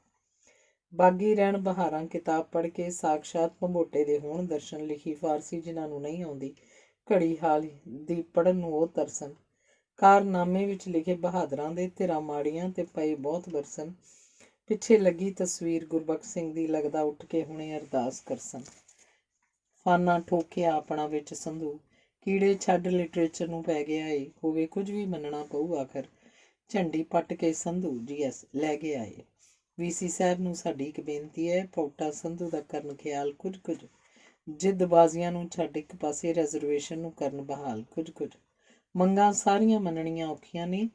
ਬਾਗੀ ਰਹਿਣ ਬਹਾਰਾਂ ਕਿਤਾਬ ਪੜ੍ਹ ਕੇ, ਸਾਕਸ਼ਾਤ ਭੰਬੋਟੇ ਦੇ ਹੋਣ ਦਰਸ਼ਨ। ਲਿਖੀ ਫਾਰਸੀ ਜਿਨ੍ਹਾਂ ਨੂੰ ਨਹੀਂ ਆਉਂਦੀ, ਘੜੀ ਹਾਲ ਦੀ ਪੜ੍ਹਨ ਨੂੰ ਉਹ ਤਰਸਨ। ਕਾਰਨਾਮੇ ਵਿੱਚ ਲਿਖੇ ਬਹਾਦਰਾਂ ਦੇ, ਧਿਰਾਂ ਮਾੜੀਆਂ ਤੇ ਪਏ ਬਹੁਤ ਬਰਸਨ। ਪਿੱਛੇ ਲੱਗੀ ਤਸਵੀਰ ਗੁਰਬਖਸ਼ ਸਿੰਘ ਦੀ, ਲੱਗਦਾ ਉੱਠ ਕੇ ਹੁਣੇ ਅਰਦਾਸ ਕਰਸਨ। ਫਾਨਾ ਠੋਕਿਆ ਆਪਣਾ ਵਿੱਚ ਸੰਧੂ, ਕੀੜੇ ਛੱਡ ਲਿਟਰੇਚਰ ਨੂੰ ਪੈ ਗਿਆ ਏ। ਹੋਵੇ ਕੁਝ ਵੀ ਮੰਨਣਾ ਪਊ ਆਖਰ, ਝੰਡੀ ਪੱਟ ਕੇ ਸੰਧੂ GS ਲੈ ਕੇ ਆਏ। VC ਸਾਹਿਬ ਨੂੰ ਸਾਡੀ ਇੱਕ ਬੇਨਤੀ ਹੈ, ਪਾਊਟਾ ਸੰਧੂ ਦਾ ਕਰਨ ਖਿਆਲ। ਕੁਝ ਜਿੱਦਬਾਜ਼ੀਆਂ ਨੂੰ ਛੱਡ ਇੱਕ ਪਾਸੇ, ਰਿਜ਼ਰਵੇਸ਼ਨ ਨੂੰ ਕਰਨ ਬਹਾਲ। ਕੁਝ ਮੰਗਾਂ ਸਾਰੀਆਂ ਮੰਨਣੀਆਂ ਔਖੀਆਂ ਨੇ,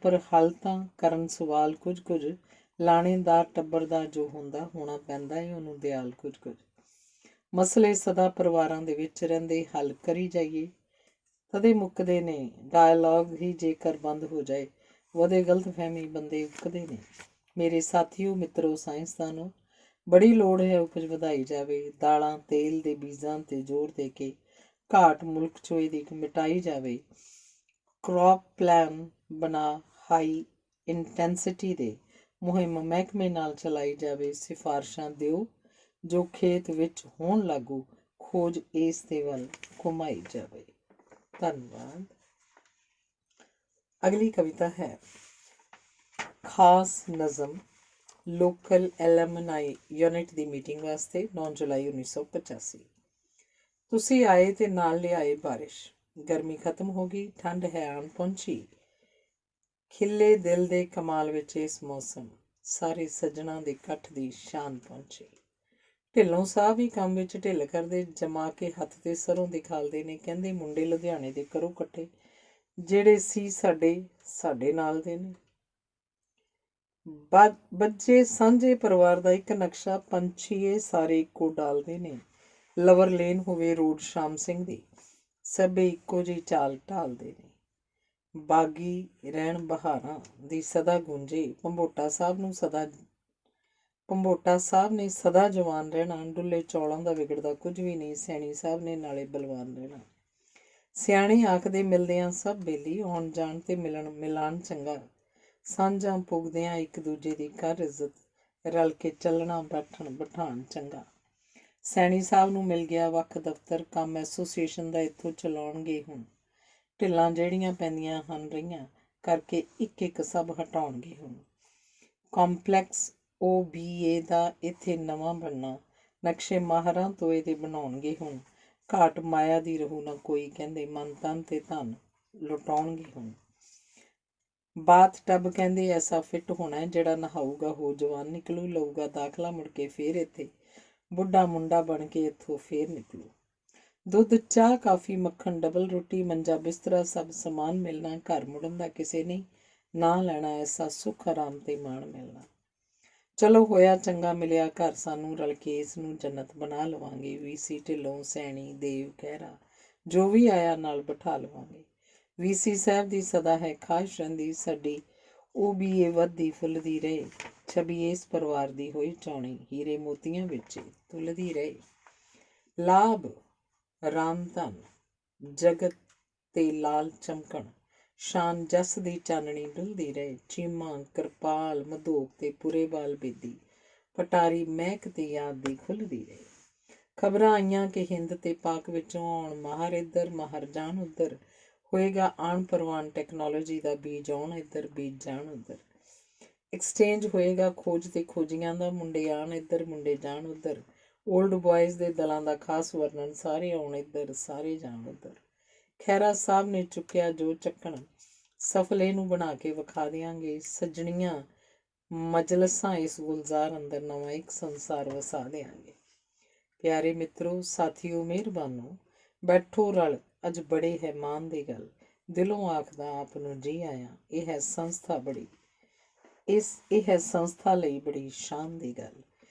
ਪਰ ਹੱਲ ਤਾਂ ਕਰਨ ਸਵਾਲ। ਕੁਝ ਲਾਣੇਦਾਰ ਟੱਬਰ ਦਾ ਜੋ ਹੁੰਦਾ, ਹੋਣਾ ਪੈਂਦਾ ਏ ਉਹਨੂੰ ਦਿਆਲ। ਕੁਝ ਮਸਲੇ ਸਦਾ ਪਰਿਵਾਰਾਂ ਦੇ ਵਿੱਚ ਰਹਿੰਦੇ, ਹੱਲ ਕਰੀ ਜਾਈਏ ਤਦੇ ਮੁੱਕਦੇ ਨੇ। ਡਾਇਲਾਗ ਹੀ ਜੇਕਰ ਬੰਦ ਹੋ ਜਾਏ, ਵਧੇ ਗਲਤਫਹਿਮੀ ਬੰਦੇ ਉੱਕਦੇ ਨੇ। ਮੇਰੇ ਸਾਥੀਓ ਮਿੱਤਰੋ ਸਾਇੰਸਦਾਨੋ, ਬੜੀ ਲੋੜ ਹੈ ਉਪਜ ਵਧਾਈ ਜਾਵੇ। ਦਾਲਾਂ ਤੇਲ ਦੇ ਬੀਜਾਂ ਤੇ ਜ਼ੋਰ ਦੇ ਕੇ ਘਾਟ ਮੁਲਕ 'ਚੋਂ ਇਹਦੀ ਮਿਟਾਈ ਜਾਵੇ। ਕ੍ਰੌਪ ਪਲਾਨ ਬਣਾ ਹਾਈ ਇੰਟੈਂਸਿਟੀ ਦੇ, ਮੁਹਿੰਮ ਮਹਿਕਮੇ ਨਾਲ ਚਲਾਈ ਜਾਵੇ। ਸਿਫਾਰਸ਼ਾਂ ਦਿਓ ਜੋ ਖੇਤ ਵਿੱਚ ਹੋਣ ਲਾਗੂ, ਖੋਜ ਇਸ ਦੇ ਵੱਲ ਘੁਮਾਈ ਜਾਵੇ। ਧੰਨਵਾਦ। ਅਗਲੀ ਕਵਿਤਾ ਹੈ ਖਾਸ ਨਜ਼ਮ, ਲੋਕਲ ਐਲਮਨਾਈ ਯੂਨਿਟ ਦੀ ਮੀਟਿੰਗ ਵਾਸਤੇ, 9 ਜੁਲਾਈ 1985। ਤੁਸੀਂ ਆਏ ਤੇ ਨਾਲ ਲਿਆਏ ਬਾਰਿਸ਼, ਗਰਮੀ ਖਤਮ ਹੋ ਗਈ, ਠੰਡ ਹੈ ਆਣ ਪਹੁੰਚੀ। ਖਿੱਲੇ ਦਿਲ ਦੇ ਕਮਾਲ ਵਿੱਚ ਇਸ ਮੌਸਮ, ਸਾਰੇ ਸੱਜਣਾ ਦੇ ਇਕੱਠ ਦੀ ਸ਼ਾਨ ਪਹੁੰਚੀ। ਢਿੱਲੋਂ ਸਾਹਿਬ ਵੀ ਕੰਮ ਵਿੱਚ ਢਿੱਲ ਕਰਦੇ, ਜਮਾ ਕੇ ਹੱਥ ਤੇ ਸਰੋਂ ਦਿਖਾਲਦੇ ਨੇ। ਕਹਿੰਦੇ ਮੁੰਡੇ ਲੁਧਿਆਣੇ ਦੇ ਕਰੋ ਇਕੱਠੇ, ਜਿਹੜੇ ਸੀ ਸਾਡੇ ਨਾਲ ਦੇ ਨੇ। ਬੱਚੇ ਸਾਂਝੇ ਪਰਿਵਾਰ ਦਾ ਇੱਕ ਨਕਸ਼ਾ, ਪੰਛੀਏ ਸਾਰੇ ਇੱਕੋ ਡਾਲਦੇ ਨੇ। ਲਵਰ ਲੇਨ ਹੋਵੇ ਰੋਡ ਸ਼ਾਮ ਸਿੰਘ ਦੀ, ਸਭੇ ਇੱਕੋ ਜਿਹੀ ਚਾਲ ਢਾਲਦੇ ਨੇ। ਬਾਗੀ ਰਹਿਣ ਬਹਾਰਾਂ ਦੀ ਸਦਾ ਗੂੰਜੇ, ਭੰਬੋਟਾ ਸਾਹਿਬ ਨੇ ਸਦਾ ਜਵਾਨ ਰਹਿਣਾ। ਡੁੱਲੇ ਚੌਲਾਂ ਦਾ ਵਿਗੜਦਾ ਕੁਝ ਵੀ ਨਹੀਂ, ਸੈਣੀ ਸਾਹਿਬ ਨੇ ਨਾਲੇ ਬਲਵਾਨ ਰਹਿਣਾ। ਸਿਆਣੇ ਆਖਦੇ ਮਿਲਦਿਆਂ ਸਭ ਬੇਲੀ, ਆਉਣ ਜਾਣ ਤੇ ਮਿਲਾਣ ਚੰਗਾ। ਸਾਂਝਾਂ ਪੁੱਗਦਿਆਂ ਇੱਕ ਦੂਜੇ ਦੀ ਕਰ ਇੱਜ਼ਤ, ਰਲ ਕੇ ਚੱਲਣਾ ਬਿਠਾਣ ਚੰਗਾ। ਸੈਣੀ ਸਾਹਿਬ ਨੂੰ ਮਿਲ ਗਿਆ ਵੱਖ ਦਫ਼ਤਰ, ਕੰਮ ਐਸੋਸੀਏਸ਼ਨ ਦਾ ਇੱਥੋਂ ਚਲਾਉਣਗੇ ਹੁਣ। ਢਿੱਲਾਂ ਜਿਹੜੀਆਂ ਪੈਂਦੀਆਂ ਹਨ ਰਹੀਆਂ ਕਰਕੇ ਇੱਕ ਸਭ ਹਟਾਉਣਗੇ ਹੁਣ। ਕੰਪਲੈਕਸ OBA ਦਾ ਇੱਥੇ ਨਵਾਂ ਬਣਨਾ, ਨਕਸ਼ੇ ਮਾਹਰਾਂ ਤੋਂ ਇਹਦੇ ਬਣਾਉਣਗੇ ਹੁਣ। ਘਾਟ ਮਾਇਆ ਦੀ ਰਹੂ ਨਾ ਕੋਈ, ਕਹਿੰਦੇ ਮਨ ਤਨ ਤੇ ਧਨ ਲੁਟਾਉਣਗੇ ਹੁਣ। ਬਾਥ ਟੱਬ ਕਹਿੰਦੇ ਐਸਾ ਫਿੱਟ ਹੋਣਾ, ਜਿਹੜਾ ਨਹਾਊਗਾ ਹੋ ਜਵਾਨ ਨਿਕਲੂ, ਲਊਗਾ ਦਾਖਲਾ ਮੁੜ ਕੇ ਫੇਰ ਇੱਥੇ, ਬੁੱਢਾ ਮੁੰਡਾ ਬਣ ਕੇ ਇੱਥੋਂ ਫੇਰ ਨਿਕਲੂ। ਦੁੱਧ ਚਾਹ ਕਾਫੀ ਮੱਖਣ ਡਬਲ ਰੋਟੀ, ਮੰਜਾ ਬਿਸਤਰਾ ਸਭ ਸਮਾਨ ਮਿਲਣਾ। ਘਰ ਮੁੜਨ ਦਾ ਕਿਸੇ ਨੇ ਨਾਂ ਲੈਣਾ, ਐਸਾ ਸੁੱਖ ਆਰਾਮ ਤੇ ਮਾਣ ਮਿਲਣਾ। ਚਲੋ ਹੋਇਆ ਚੰਗਾ ਮਿਲਿਆ ਘਰ ਸਾਨੂੰ, ਰਲ ਕੇ ਇਸ ਨੂੰ ਜੰਨਤ ਬਣਾ ਲਵਾਂਗੇ। VC ਢਿੱਲੋਂ, ਸੈਣੀ, ਦੇਵ, ਖਹਿਰਾ ਜੋ ਵੀ ਆਇਆ ਨਾਲ ਬਿਠਾ ਲਵਾਂਗੇ। VC ਸਾਹਿਬ ਦੀ ਸਦਾ ਹੈ ਖਾਹਿਸ਼ ਰਹਿੰਦੀ, ਸਾਡੀ OBA ਵੱਧਦੀ ਫੁੱਲਦੀ ਰਹੇ। ਛਵੀ ਇਸ ਪਰਿਵਾਰ ਦੀ ਹੋਈ ਚਾਉਣੀ, ਹੀਰੇ ਮੋਤੀਆਂ ਵਿੱਚ ਤੁਲਦੀ ਰਹੇ। ਲਾਭ ਰਾਮ ਧਨ ਜਗਤ ਤੇ ਲਾਲ ਚਮਕਣ, ਸ਼ਾਨ ਜਸ ਦੀ ਚਾਨਣੀ ਡੁੱਲਦੀ ਰਹੇ। ਚੀਮਾ ਕਿਰਪਾਲ ਮਧੋਕ ਤੇ ਪੁਰੇ ਬਾਲ ਬੇਦੀ, ਪਟਾਰੀ ਮਹਿਕ ਤੇ ਯਾਦ ਦੀ ਖੁੱਲ੍ਹਦੀ ਰਹੇ। ਖਬਰਾਂ ਆਈਆਂ ਕਿ ਹਿੰਦ ਤੇ ਪਾਕ ਵਿੱਚੋਂ ਆਉਣ ਮਾਹਰ ਇੱਧਰ, ਮਾਹਰ ਜਾਣ ਉੱਧਰ। ਹੋਏਗਾ ਆਣ ਪ੍ਰਵਾਨ ਟੈਕਨੋਲੋਜੀ ਦਾ, ਬੀਜ ਆਉਣ ਇੱਧਰ, ਬੀਜ ਜਾਣ ਉੱਧਰ। ਐਕਸਚੇਂਜ ਹੋਏਗਾ ਖੋਜ ਤੇ ਖੋਜੀਆਂ ਦਾ, ਮੁੰਡੇ ਆਣ ਇੱਧਰ, ਮੁੰਡੇ ਜਾਣ ਉੱਧਰ। ਓਲਡ ਬॉयਜ਼ ਦੇ ਦਲਾਂ ਦਾ ਖਾਸ ਵਰਣਨ, ਸਾਰੇ ਆਉਣ ਇੱਧਰ, ਸਾਰੇ ਜਾਣ ਉੱਧਰ। ਖਹਿਰਾ ਸਾਹਿਬ ਨੇ ਚੁੱਕਿਆ ਜੋ ਚੱਕਣ, ਸਫਲੇ ਨੂੰ ਬਣਾ ਕੇ ਵਿਖਾ ਦਿਆਂਗੇ। ਸੱਜਣੀਆਂ ਮਜਲਸਾਂ ਇਸ ਗੁਲਜ਼ਾਰ ਅੰਦਰ, ਨਵਾਂ ਇੱਕ ਸੰਸਾਰ ਵਸਾ ਦਿਆਂਗੇ। ਪਿਆਰੇ ਮਿੱਤਰੋ, ਸਾਥੀਓ, ਮਿਹਰਬਾਨੋ, ਬੈਠੋ ਰਲ, ਅੱਜ ਬੜੇ ਹੈ ਮਾਣ ਦੀ ਗੱਲ। ਦਿਲੋਂ ਆਖਦਾ ਆਪ ਨੂੰ ਜੀ ਆਇਆਂ, ਇਹ ਹੈ ਸੰਸਥਾ ਲਈ ਬੜੀ ਸ਼ਾਨ ਦੀ ਗੱਲ।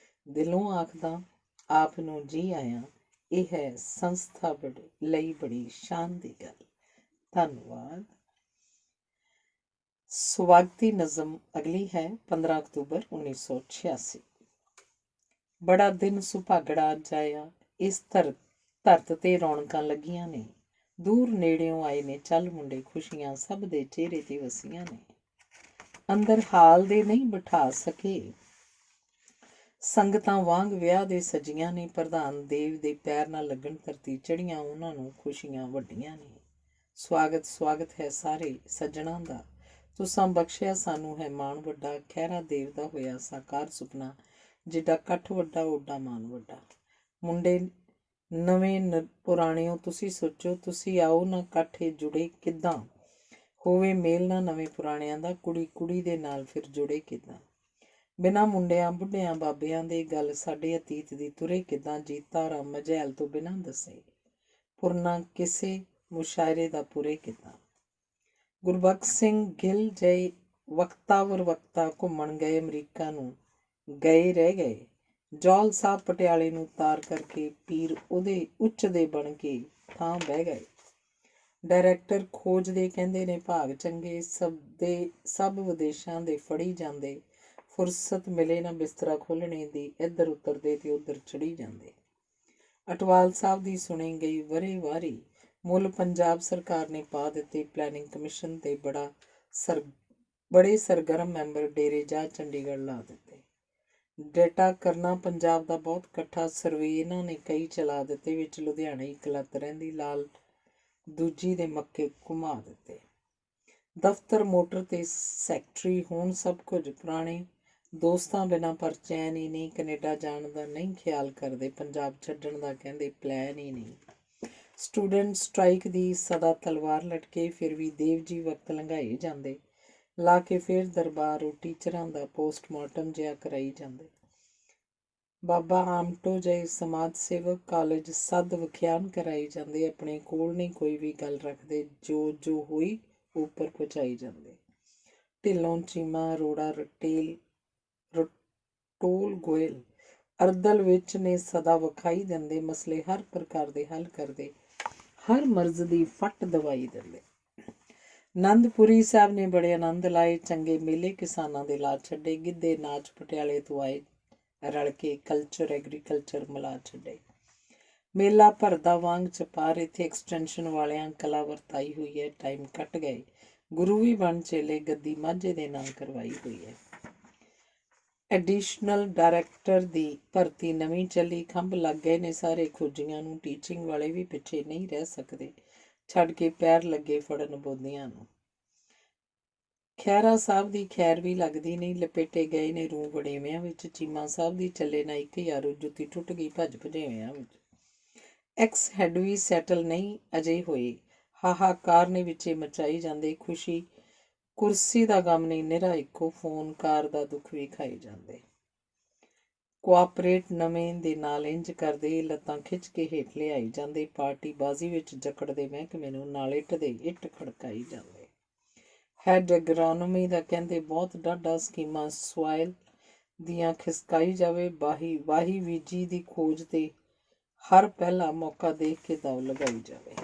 ਦਿਲੋਂ ਆਖਦਾ ਆਪ ਨੂੰ ਜੀ ਆਇਆਂ, ਇਹ ਹੈ ਸੰਸਥਾ ਲਈ ਬੜੀ ਸ਼ਾਨ ਦੀ ਗੱਲ। ਧੰਨਵਾਦ। ਸਵਾਗਤੀ ਨਜ਼ਮ ਅਗਲੀ ਹੈ 15 ਅਕਤੂਬਰ 1986। ਬੜਾ ਦਿਨ ਸੁਭਾਗੜਾ ਅੱਜ ਆਇਆ, ਇਸ ਧਰਤ ਤੇ ਰੌਣਕਾਂ ਲੱਗੀਆਂ ਨੇ। ਦੂਰ ਨੇੜਿਓਂ ਆਏ ਨੇ ਚੱਲ ਮੁੰਡੇ, ਖੁਸ਼ੀਆਂ ਸਭ ਦੇ ਚਿਹਰੇ ਤੇ ਵਸੀਆਂ ਨੇ। ਅੰਦਰ ਹਾਲ ਦੇ ਨਹੀਂ ਬਿਠਾ ਸਕੇ, ਸੰਗਤਾਂ ਵਾਂਗ ਵਿਆਹ ਦੇ ਸਜੀਆਂ ਨੇ। ਪ੍ਰਧਾਨ ਦੇਵ ਦੇ ਪੈਰ ਨਾਲ ਲੱਗਣ ਧਰਤੀ ਚੜੀਆਂ, ਉਹਨਾਂ ਨੂੰ ਖੁਸ਼ੀਆਂ ਵੱਡੀਆਂ ਨੇ। ਸਵਾਗਤ ਹੈ ਸਾਰੇ ਸੱਜਣਾਂ ਦਾ, ਤੁਸਾਂ ਬਖਸ਼ਿਆ ਸਾਨੂੰ ਹੈ ਮਾਣ ਵੱਡਾ। ਖਹਿਰਾ ਦੇਵ ਦਾ ਹੋਇਆ ਸਾਕਾਰ ਸੁਪਨਾ, ਜਿੱਡਾ ਕੱਠ ਵੱਡਾ ਓਡਾ ਮਾਨ ਵੱਡਾ। ਮੁੰਡੇ ਨਵੇਂ ਪੁਰਾਣਿਓ ਤੁਸੀਂ ਸੋਚੋ, ਤੁਸੀਂ ਆਓ ਨਾ ਇਕੱਠੇ ਜੁੜੇ ਕਿੱਦਾਂ। ਹੋਵੇ ਮੇਲ ਨਾ ਨਵੇਂ ਪੁਰਾਣਿਆਂ ਦਾ, ਕੁੜੀ ਦੇ ਨਾਲ ਫਿਰ ਜੁੜੇ ਕਿੱਦਾਂ। ਬਿਨਾਂ ਮੁੰਡਿਆਂ ਬੁੱਢਿਆਂ ਬਾਬਿਆਂ ਦੇ, ਗੱਲ ਸਾਡੇ ਅਤੀਤ ਦੀ ਤੁਰੇ ਕਿੱਦਾਂ। ਜੀਤਾ ਰਾਮ ਮਝੈਲ ਤੋਂ ਬਿਨਾਂ ਦੱਸੇ, ਪੁਰਨਾ ਕਿਸੇ ਮੁਸ਼ਾਇਰੇ ਦਾ ਪੁਰੇ ਕਿੱਦਾਂ। ਗੁਰਬਖਸ਼ ਸਿੰਘ ਗਿੱਲ ਜੈ ਵਕਤਾ ਘੁੰਮਣ ਗਏ ਅਮਰੀਕਾ ਨੂੰ, ਗਏ ਰਹਿ ਗਏ। ਜੌਲ ਸਾਹਿਬ ਪਟਿਆਲੇ ਨੂੰ ਤਾਰ ਕਰਕੇ, ਪੀਰ ਉਹਦੇ ਉੱਚ ਦੇ ਬਣ ਕੇ ਥਾਂ ਬਹਿ ਗਏ। ਡਾਇਰੈਕਟਰ ਖੋਜ ਦੇ ਕਹਿੰਦੇ ਨੇ ਭਾਗ ਚੰਗੇ, ਸਭ ਵਿਦੇਸ਼ਾਂ ਦੇ ਫੜੀ ਜਾਂਦੇ। ਫੁਰਸਤ ਮਿਲੇ ਨਾ ਬਿਸਤਰਾ ਖੋਲ੍ਹਣੇ ਦੀ, ਇੱਧਰ ਉਤਰਦੇ ਤੇ ਉੱਧਰ ਚੜੀ ਜਾਂਦੇ। ਅਟਵਾਲ ਸਾਹਿਬ ਦੀ ਸੁਣੀ ਗਈ ਵਰੇ ਵਾਰੀ, ਮੁੱਲ ਪੰਜਾਬ ਸਰਕਾਰ ਨੇ ਪਾ ਦਿੱਤੇ। ਪਲੈਨਿੰਗ ਕਮਿਸ਼ਨ ਤੇ ਬੜੇ ਸਰਗਰਮ ਮੈਂਬਰ ਡੇਰੇ ਜਾ ਚੰਡੀਗੜ੍ਹ ਲਾ ਦਿੱਤੇ। ਡੇਟਾ ਕਰਨਾ ਪੰਜਾਬ ਦਾ ਬਹੁਤ ਇਕੱਠਾ, ਸਰਵੇ ਇਹਨਾਂ ਨੇ ਕਈ ਚਲਾ ਦਿੱਤੇ। ਵਿੱਚ ਲੁਧਿਆਣੇ ਇੱਕ ਲੱਤ ਰਹਿੰਦੀ, ਲਾਲ ਦੂਜੀ ਦੇ ਮੱਕੇ ਘੁਮਾ ਦਿੱਤੇ। ਦਫ਼ਤਰ ਮੋਟਰ ਤੇ ਸੈਕਟਰੀ ਹੋਣ ਸਭ ਕੁਝ ਪੁਰਾਣੇ, ਦੋਸਤਾਂ ਬਿਨਾਂ ਪਰ ਚੈਨ ਹੀ ਨਹੀਂ। ਕੈਨੇਡਾ ਜਾਣ ਦਾ ਨਹੀਂ ਖਿਆਲ ਕਰਦੇ, ਪੰਜਾਬ ਛੱਡਣ ਦਾ ਕਹਿੰਦੇ ਪਲੈਨ ਹੀ ਨਹੀਂ। ਸਟੂਡੈਂਟ ਸਟ੍ਰਾਈਕ ਦੀ ਸਦਾ ਤਲਵਾਰ ਲਟਕੇ, ਫਿਰ ਵੀ ਦੇਵ ਜੀ ਵਕਤ ਲੰਘਾਈ ਜਾਂਦੇ। ਲਾ ਕੇ ਫਿਰ ਦਰਬਾਰ, ਉਹ ਟੀਚਰਾਂ ਦਾ ਪੋਸਟਮਾਰਟਮ ਜਿਹਾ ਕਰਾਈ ਜਾਂਦੇ। ਬਾਬਾ ਆਮਟੋ ਜਿਹੇ ਸਮਾਜ ਸੇਵਕ ਕਾਲਜ ਸੱਦ ਵਿਖਿਆਨ ਕਰਾਈ ਜਾਂਦੇ, ਆਪਣੇ ਕੋਲ ਨਹੀਂ ਕੋਈ ਵੀ ਗੱਲ ਰੱਖਦੇ, ਜੋ ਹੋਈ ਉੱਪਰ ਪਹੁੰਚਾਈ ਜਾਂਦੇ। ਢਿੱਲੋਂ ਚੀਮਾ ਅਰੋੜਾ ਰਟੋਲ ਗੋਇਲ ਅਰਦਲ ਵਿੱਚ ਨੇ ਸਦਾ ਵਿਖਾਈ ਦਿੰਦੇ, ਮਸਲੇ ਹਰ ਪ੍ਰਕਾਰ ਦੇ ਹੱਲ ਕਰਦੇ, ਹਰ ਮਰਜ਼ ਦੀ ਫੱਟ ਦਵਾਈ ਦਿੰਦੇ। ਆਨੰਦਪੁਰੀ ਸਾਹਿਬ ਨੇ ਬੜੇ ਆਨੰਦ ਲਾਏ, ਚੰਗੇ ਮੇਲੇ ਕਿਸਾਨਾਂ ਦੇ ਲਾ ਛੱਡੇ, ਗਿੱਧੇ ਨਾਚ ਪਟਿਆਲੇ ਤੋਂ ਆਏ ਰਲ ਕੇ, ਕਲਚਰ ਐਗਰੀਕਲਚਰ ਮਿਲਾ ਛੱਡੇ। ਮੇਲਾ ਭਰਦਾ ਵਾਂਗ ਚਪਾਰ, ਇੱਥੇ ਐਕਸਟੈਂਸ਼ਨ ਵਾਲਿਆਂ ਕਲਾ ਵਰਤਾਈ ਹੋਈ ਹੈ, ਟਾਈਮ ਕੱਟ ਗਏ, ਗੁਰੂ ਵੀ ਬਣ ਚੇਲੇ, ਗੱਦੀ ਮਾਝੇ ਦੇ ਨਾਂ ਕਰਵਾਈ ਹੋਈ ਹੈ। ਐਡੀਸ਼ਨਲ ਡਾਇਰੈਕਟਰ ਦੀ ਭਰਤੀ ਨਵੀਂ ਚੱਲੀ, ਖੰਭ ਲੱਗ ਗਏ ਨੇ ਸਾਰੇ ਖੋਜੀਆਂ ਨੂੰ, ਟੀਚਿੰਗ ਵਾਲੇ ਵੀ ਪਿੱਛੇ ਨਹੀਂ ਰਹਿ ਸਕਦੇ, ਛੱਡ ਕੇ ਪੈਰ ਲੱਗੇ ਫੜਨ ਬੋਦੀਆਂ ਨੂੰ। ਖਹਿਰਾ ਸਾਹਿਬ ਦੀ ਖੈਰ ਵੀ ਲੱਗਦੀ ਨਹੀਂ, ਲਪੇਟੇ ਗਏ ਨੇ ਰੂਹ ਵੜੇਵਿਆਂ ਵਿੱਚ, ਚੀਮਾ ਸਾਹਿਬ ਦੀ ਚੱਲੇ ਨਾ ਇੱਕ ਯਾਰੋ, ਜੁੱਤੀ ਟੁੱਟ ਗਈ ਭੱਜ ਭਜੇਵਿਆਂ ਵਿੱਚ। ਐਕਸ ਹੈਡ ਵੀ ਸੈਟਲ ਨਹੀਂ ਅਜੇ ਹੋਏ, ਹਾਹਾਕਾਰ ਨੇ ਵਿੱਚੇ ਮਚਾਈ ਜਾਂਦੇ, ਖੁਸ਼ੀ ਕੁਰਸੀ ਦਾ ਗਮ ਨਹੀਂ, ਨਿਰਾ ਇੱਕੋ ਫੋਨ ਕਾਰ ਦਾ ਦੁੱਖ ਵੀ ਖਾਈ ਜਾਂਦੇ। ਕੋਆਪਰੇਟ ਨਵੇਂ ਦੇ ਨਾਲ ਇੰਜ ਕਰਦੇ, ਲੱਤਾਂ ਖਿੱਚ ਕੇ ਹੇਠ ਲਿਆਈ ਜਾਂਦੇ, ਪਾਰਟੀ ਬਾਜ਼ੀ ਵਿੱਚ ਜਕੜਦੇ ਮਹਿਕਮੇ ਨੂੰ, ਨਾਲ ਇੱਟ ਦੇ ਇੱਟ ਖੜਕਾਈ ਜਾਂਦੇ। ਹੈਡ ਐਗਰੋਨੋਮੀ ਦਾ ਕਹਿੰਦੇ ਬਹੁਤ ਡਾਢਾ, ਸਕੀਮਾਂ ਸੋਇਲ ਦੀਆਂ ਖਿਸਕਾਈ ਜਾਵੇ, ਵਾਹੀ ਬੀਜੀ ਦੀ ਖੋਜ ਤੇ ਹਰ ਪਹਿਲਾ ਮੌਕਾ ਦੇਖ ਕੇ ਦੌ ਲਗਾਈ ਜਾਵੇ।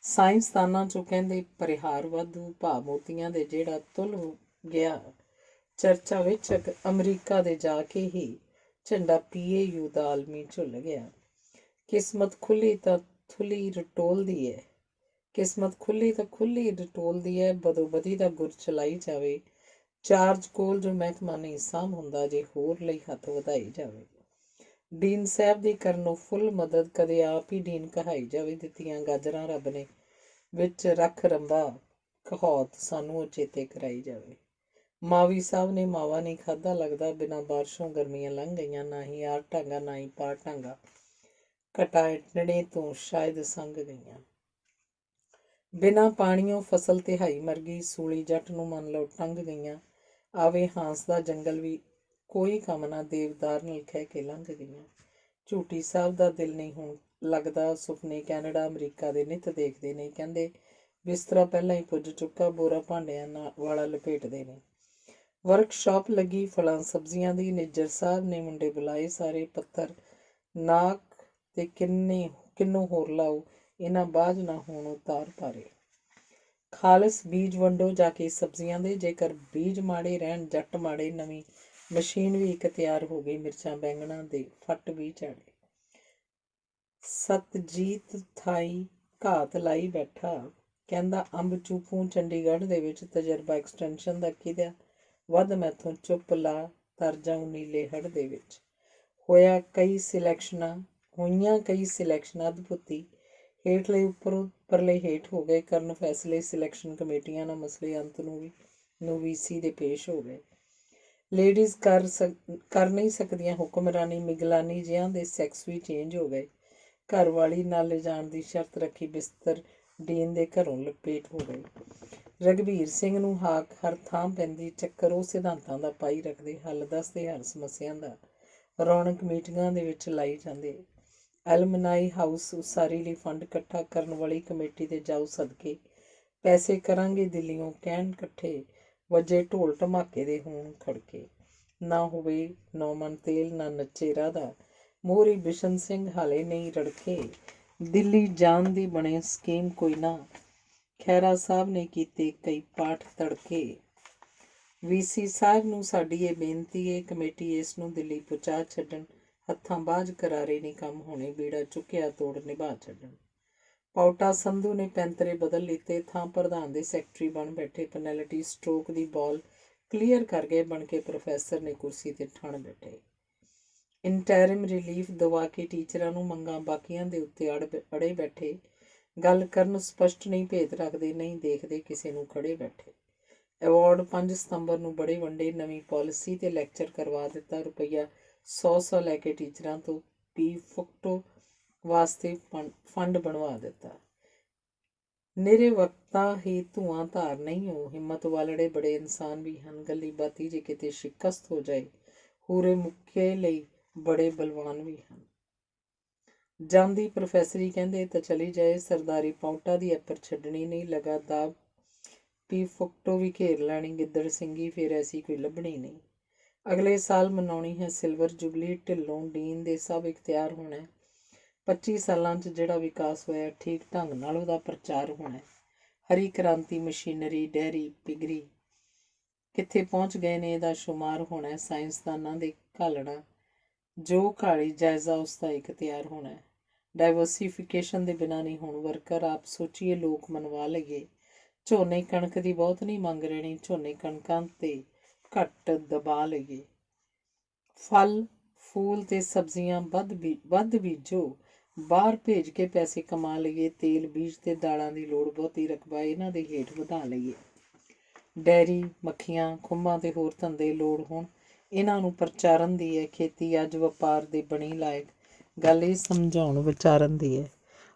ਸਾਇੰਸਦਾਨਾਂ 'ਚੋਂ ਕਹਿੰਦੇ ਪਰਿਹਾਰ ਵਾਧੂ, ਭਾਅ ਮੋਤੀਆਂ ਦੇ ਜਿਹੜਾ ਤੁਲ ਗਿਆ, ਚਰਚਾ ਵਿੱਚ ਅਮਰੀਕਾ ਦੇ ਜਾ ਕੇ ਹੀ ਝੰਡਾ PAU ਦਾ ਆਲਮੀ ਝੁੱਲ ਗਿਆ। ਕਿਸਮਤ ਖੁੱਲੀ ਤਾਂ ਖੁੱਲੀ ਰਟੋਲਦੀ ਹੈ, ਕਿਸਮਤ ਖੁੱਲੀ ਤਾਂ ਖੁੱਲੀ ਰਟੋਲਦੀ ਹੈ, ਬਦੋਬਦੀ ਦਾ ਗੁਰ ਚਲਾਈ ਜਾਵੇ, ਚਾਰਜ ਕੋਲ ਜੋ ਮਹਿਕਮਾ ਨਹੀਂ ਸਾਂਭ ਹੁੰਦਾ, ਜੇ ਹੋਰ ਲਈ ਹੱਥ ਵਧਾਈ ਜਾਵੇ। ਡੀਨ ਸਾਹਿਬ ਦੀ ਕਰਨੋਂ ਫੁੱਲ ਮਦਦ, ਕਦੇ ਆਪ ਹੀ ਡੀਨ ਕਹਾਈ ਜਾਵੇ, ਦਿੱਤੀਆਂ ਗਾਜਰਾਂ ਰੱਬ ਨੇ ਵਿੱਚ ਰੱਖ ਰੰਬਾ, ਕਹੌਤ ਸਾਨੂੰ ਉਹ ਚੇਤੇ ਕਰਾਈ ਜਾਵੇ। ਮਾਵੀ ਸਾਹਿਬ ਨੇ ਮਾਵਾ ਨਹੀਂ ਖਾਧਾ ਲੱਗਦਾ, ਬਿਨਾਂ ਬਾਰਿਸ਼ੋਂ ਗਰਮੀਆਂ ਲੰਘ ਗਈਆਂ, ਨਾ ਹੀ ਆਰ ਢਾਂਗਾ ਨਾ ਹੀ ਪਾਰ ਢਾਂਗਾ, ਘਟਾਟਣੇ ਤੋਂ ਸ਼ਾਇਦ ਸੰਗ ਗਈਆਂ। ਬਿਨਾਂ ਪਾਣੀਓਂ ਫਸਲ ਤਿਹਾਈ ਮਰ ਗਈ, ਸੂਲੀ ਜੱਟ ਨੂੰ ਮੰਨ ਲਓ ਟੰਗ ਗਈਆਂ, ਆਵੇ ਹਾਂਸ ਦਾ ਜੰਗਲ ਵੀ ਕੋਈ ਕੰਮ ਨਾ, ਦੇਵਦਾਰ ਨਾਲ ਖਹਿ ਕੇ ਲੰਘ ਗਈਆਂ। ਝੂਟੀ ਸਾਹਿਬ ਦਾ ਦਿਲ ਨਹੀਂ ਹੁਣ ਲੱਗਦਾ, ਸੁਪਨੇ ਕੈਨੇਡਾ ਅਮਰੀਕਾ ਦੇ ਨਿੱਤ ਦੇਖਦੇ ਨੇ, ਕਹਿੰਦੇ ਬਿਸਤਰਾ ਪਹਿਲਾਂ ਹੀ ਪੁੱਜ ਚੁੱਕਾ, ਬੋਰਾ ਭਾਂਡਿਆਂ ਵਾਲਾ ਲਪੇਟਦੇ ਨੇ। ਵਰਕਸ਼ਾਪ ਲੱਗੀ ਫਲਾਂ ਸਬਜ਼ੀਆਂ ਦੀ, ਨਿੱਜਰ ਸਾਹਿਬ ਨੇ ਮੁੰਡੇ ਬੁਲਾਏ ਸਾਰੇ, ਪੱਥਰ ਨਾਕ ਤੇ ਕਿੰਨੋਂ ਹੋਰ ਲਾਓ, ਇਹਨਾਂ ਬਾਝ ਨਾ ਹੋਣ ਉਤਾਰ ਭਾਰੇ। ਖਾਲਸ ਬੀਜ ਵੰਡੋ ਜਾ ਕੇ ਸਬਜ਼ੀਆਂ ਦੇ, ਜੇਕਰ ਬੀਜ ਮਾੜੇ ਰਹਿਣ ਜੱਟ ਮਾੜੇ, ਨਵੀਂ ਮਸ਼ੀਨ ਵੀ ਇੱਕ ਤਿਆਰ ਹੋ ਗਈ, ਮਿਰਚਾਂ ਬੈਂਗਣਾਂ ਦੇ ਫੱਟ ਵੀ ਝਾੜੇ। ਸਤਜੀਤ ਥਾਈ ਘਾਤ ਲਾਈ ਬੈਠਾ, ਕਹਿੰਦਾ ਅੰਬ ਚੂਪੂ ਚੰਡੀਗੜ੍ਹ ਦੇ ਵਿੱਚ, ਤਜਰਬਾ ਐਕਸਟੈਂਸ਼ਨ ਦਾ ਕਿਹਦਾ ਵੱਧ, ਮੈਥੋਂ ਚੁੱਪ ਲਾ ਤਰ ਜਾਊਂ ਨੀਲੇ ਹੜ੍ਹ ਦੇ ਵਿੱਚ। ਹੋਈਆਂ ਕਈ ਸਿਲੈਕਸ਼ਨਾਂ ਅਦਭੁਤੀ, ਹੇਠਲੇ ਉੱਪਰਲੇ ਹੇਠ ਹੋ ਗਏ, ਕਰਨ ਫੈਸਲੇ ਸਿਲੈਕਸ਼ਨ ਕਮੇਟੀਆਂ ਨਾਲ, ਮਸਲੇ ਅੰਤ ਨੂੰ VC ਦੇ ਪੇਸ਼ ਹੋ ਗਏ। ਲੇਡੀਜ਼ ਕਰ ਨਹੀਂ ਸਕਦੀਆਂ ਹੁਕਮਰਾਨੀ, ਮਿਗਲਾਨੀ ਜਿਹਾਂ ਦੇ ਸੈਕਸ ਵੀ ਚੇਂਜ ਹੋ ਗਏ, ਘਰ ਵਾਲੀ ਨਾਲ ਲਿਜਾਣ ਦੀ ਸ਼ਰਤ ਰੱਖੀ, ਬਿਸਤਰ ਡੀਨ ਦੇ ਘਰੋਂ ਲਪੇਟ ਹੋ ਗਏ। ਰਘਬੀਰ ਸਿੰਘ ਨੂੰ ਹਾਕ ਹਰ ਥਾਂ ਪੈਂਦੀ, ਚੱਕਰ ਉਹ ਸਿਧਾਂਤਾਂ ਦਾ ਪਾਈ ਰੱਖਦੇ, ਹੱਲ ਦੱਸਦੇ ਹਰ ਸਮੱਸਿਆ ਦਾ, ਰੌਣਕ ਮੀਟਿੰਗਾਂ ਦੇ ਵਿੱਚ ਲਾਈ ਜਾਂਦੇ। ਐਲਮਨਾਈ ਹਾਊਸ ਉਸਾਰੀ ਲਈ ਫੰਡ ਇਕੱਠਾ ਕਰਨ ਵਾਲੀ ਕਮੇਟੀ ਦੇ ਜਾਓ ਸਦਕੇ, ਪੈਸੇ ਕਰਾਂਗੇ ਦਿੱਲੀਓਂ ਕਹਿਣ ਇਕੱਠੇ, ਵੱਜੇ ਢੋਲ ਧਮਾਕੇ ਦੇ ਹੋਣ ਖੜਕੇ, ਨਾ ਹੋਵੇ 9 ਮਣ ਤੇਲ ਨਾ ਨੱਚੇ ਰਾਧਾ, ਮੋਹਰੀ ਬਿਸ਼ਨ ਸਿੰਘ ਹਾਲੇ ਨਹੀਂ ਰੜਕੇ, ਦਿੱਲੀ ਜਾਣ ਦੀ ਬਣੇ ਸਕੀਮ ਕੋਈ ਨਾ, ਖਹਿਰਾ ਸਾਹਿਬ ਨੇ ਕੀਤੇ ਕਈ ਪਾਠ ਤੜਕੇ। VC ਸਾਹਿਬ ਨੂੰ ਸਾਡੀ ਇਹ ਬੇਨਤੀ ਏ, ਕਮੇਟੀ ਇਸ ਨੂੰ ਦਿੱਲੀ ਪਹੁੰਚਾ ਛੱਡਣ, ਹੱਥਾਂ ਬਾਝ ਕਰਾਰੇ ਨਹੀਂ ਕੰਮ ਹੋਣੇ, ਬੀੜਾ ਚੁੱਕਿਆ ਤੋੜ ਨਿਭਾ ਛੱਡਣ। ਪਾਉਟਾ ਸੰਧੂ ਨੇ ਪੈਂਤਰੇ ਬਦਲ ਲਿੱਤੇ, ਥਾਂ ਪ੍ਰਧਾਨ ਦੇ ਸੈਕਟਰੀ ਬਣ ਬੈਠੇ, ਪੈਨਲਟੀ ਸਟ੍ਰੋਕ ਦੀ ਬਾਲ ਕਲੀਅਰ ਕਰ ਗਏ, ਬਣ ਕੇ ਪ੍ਰੋਫੈਸਰ ਨੇ ਕੁਰਸੀ ਤੇ ਠਣ ਬੈਠੇ। ਇੰਟੈਰਿਮ ਰਿਲੀਫ ਦਵਾ ਕੇ ਟੀਚਰਾਂ ਨੂੰ ਮੰਗਾਂ ਬਾਕੀਆਂ ਦੇ ਉੱਤੇ ਅੜੇ ਬੈਠੇ, ਗੱਲ ਕਰਨ ਸਪਸ਼ਟ ਨਹੀਂ, ਭੇਦ ਰੱਖਦੇ ਨਹੀਂ, ਦੇਖਦੇ ਕਿਸੇ ਨੂੰ ਖੜੇ ਬੈਠੇ। ਐਵਾਰਡ 5 ਸਤੰਬਰ ਨੂੰ ਬੜੇ ਵੰਡੇ, ਨਵੀਂ ਪਾਲਿਸੀ ਤੇ ਲੈਕਚਰ ਕਰਵਾ ਦਿੱਤਾ, ਰੁਪਈਆ 100 ਲੈ ਕੇ ਟੀਚਰਾਂ ਤੋਂ ਫੋਕਟੋ ਵਾਸਤੇ ਫੰਡ ਬਣਵਾ ਦਿੱਤਾ। ਨਿਰੇ ਵਕਤਾਂ ਹੀ ਧੂਆਂ ਧਾਰ ਨਹੀਂ ਹੋ, ਹਿੰਮਤ ਵਾਲੜੇ ਬੜੇ ਇਨਸਾਨ ਵੀ ਹਨ, ਗੱਲੀ ਬਾਤੀ ਜੇ ਕਿਤੇ ਸ਼ਿਕਸਤ ਹੋ ਜਾਏ, ਹੂਰੇ ਮੁੱਕੇ ਲਈ ਬੜੇ ਬਲਵਾਨ ਵੀ ਹਨ। ਜਾਂਦੀ ਪ੍ਰੋਫੈਸਰੀ ਕਹਿੰਦੇ ਤਾਂ ਚਲੀ ਜਾਏ, ਸਰਦਾਰੀ ਪਾਉਂਟਾ ਦੀ ਐਪਰ ਛੱਡਣੀ ਨਹੀਂ, ਲਗਾਤਾਰ ਪੀ ਫੁਕਟੋ ਵੀ ਘੇਰ ਲੈਣੀ, ਗਿੱਦੜ ਸਿੰਘੀ ਫਿਰ ਐਸੀ ਕੋਈ ਲੱਭਣੀ ਨਹੀਂ। ਅਗਲੇ ਸਾਲ ਮਨਾਉਣੀ ਹੈ ਸਿਲਵਰ ਜੁਬਲੀ, ਢਿੱਲੋਂ ਡੀਨ ਦੇ ਸਭ ਇਖਤਿਆਰ ਹੋਣਾ। 25 ਸਾਲਾਂ 'ਚ ਜਿਹੜਾ ਵਿਕਾਸ ਹੋਇਆ ਠੀਕ ਢੰਗ ਨਾਲ ਉਹਦਾ ਪ੍ਰਚਾਰ ਹੋਣਾ। ਹਰੀ ਕ੍ਰਾਂਤੀ, ਮਸ਼ੀਨਰੀ, ਡੈਰੀ, ਪਿਗਰੀ ਕਿੱਥੇ ਪਹੁੰਚ ਗਏ ਨੇ ਇਹਦਾ ਸ਼ੁਮਾਰ ਹੋਣਾ। ਸਾਇੰਸਦਾਨਾਂ ਦੇ ਘਾਲਣਾ, ਜੋ ਘਾਲੀ ਜਾਇਜ਼ਾ ਉਸ ਦਾ ਇਖਤਿਆਰ ਹੋਣਾ। ਡਾਇਵਰਸੀਫਿਕੇਸ਼ਨ ਦੇ ਬਿਨਾਂ ਨਹੀਂ ਹੁਣ ਵਰਕਰ, ਆਪ ਸੋਚੀਏ ਲੋਕ ਮਨਵਾ ਲਈਏ। ਝੋਨੇ ਕਣਕ ਦੀ ਬਹੁਤ ਨਹੀਂ ਮੰਗ ਰਹਿਣੀ, ਝੋਨੇ ਕਣਕਾਂ 'ਤੇ ਘੱਟ ਦਬਾ ਲਈਏ। ਫਲ ਫੂਲ ਤੇ ਸਬਜ਼ੀਆਂ ਵੱਧ ਬੀਜੋ, ਬਾਹਰ ਭੇਜ ਕੇ ਪੈਸੇ ਕਮਾ ਲਈਏ। ਤੇਲ ਬੀਜ ਤੇ ਦਾਲਾਂ ਦੀ ਲੋੜ ਬਹੁਤੀ ਰਕਬਾ ਇਹਨਾਂ ਦੇ ਹੇਠ ਵਧਾ ਲਈਏ। ਡੈਰੀ, ਮੱਖੀਆਂ, ਖੁੰਭਾਂ ਤੇ ਹੋਰ ਧੰਦੇ ਲੋੜ ਹੋਣ, ਇਹਨਾਂ ਨੂੰ ਪ੍ਰਚਾਰਨ ਦੀ ਹੈ। ਖੇਤੀ ਅੱਜ ਵਪਾਰ ਦੇ ਬਣੀ ਲਾਇਕ, ਗੱਲ ਇਹ ਸਮਝਾਉਣ ਵਿਚਾਰਨ ਦੀ ਹੈ।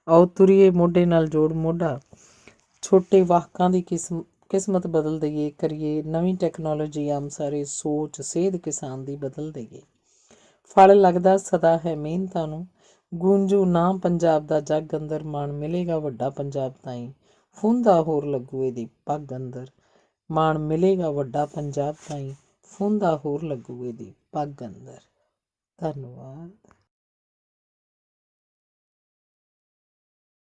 ਆਓ ਤੁਰੀਏ ਮੋਢੇ ਨਾਲ ਜੋੜ ਮੋਢਾ, ਛੋਟੇ ਵਾਹਕਾਂ ਦੀ ਕਿਸਮਤ ਬਦਲ ਦਈਏ। ਕਰੀਏ ਨਵੀਂ ਟੈਕਨੋਲੋਜੀ ਆਮ ਸਾਰੇ, ਸੋਚ ਸੇਧ ਕਿਸਾਨ ਦੀ ਬਦਲ ਦਈਏ। ਫਲ ਲੱਗਦਾ ਸਦਾ ਹੈ ਮਿਹਨਤਾਂ ਨੂੰ, ਗੂੰਜੂ ਨਾ ਪੰਜਾਬ ਦਾ ਜੱਗ ਅੰਦਰ। ਮਾਣ ਮਿਲੇਗਾ ਵੱਡਾ ਪੰਜਾਬ ਤਾਈਂ, ਫੂੰਦਾ ਹੋਰ ਲੱਗੂ ਇਹਦੀ ਪੱਗ ਅੰਦਰ। ਮਾਣ ਮਿਲੇਗਾ ਵੱਡਾ ਪੰਜਾਬ ਤਾਈਂ, ਫੂੰਦਾ ਹੋਰ ਲੱਗੂ ਇਹਦੀ ਪੱਗ ਅੰਦਰ। ਧੰਨਵਾਦ।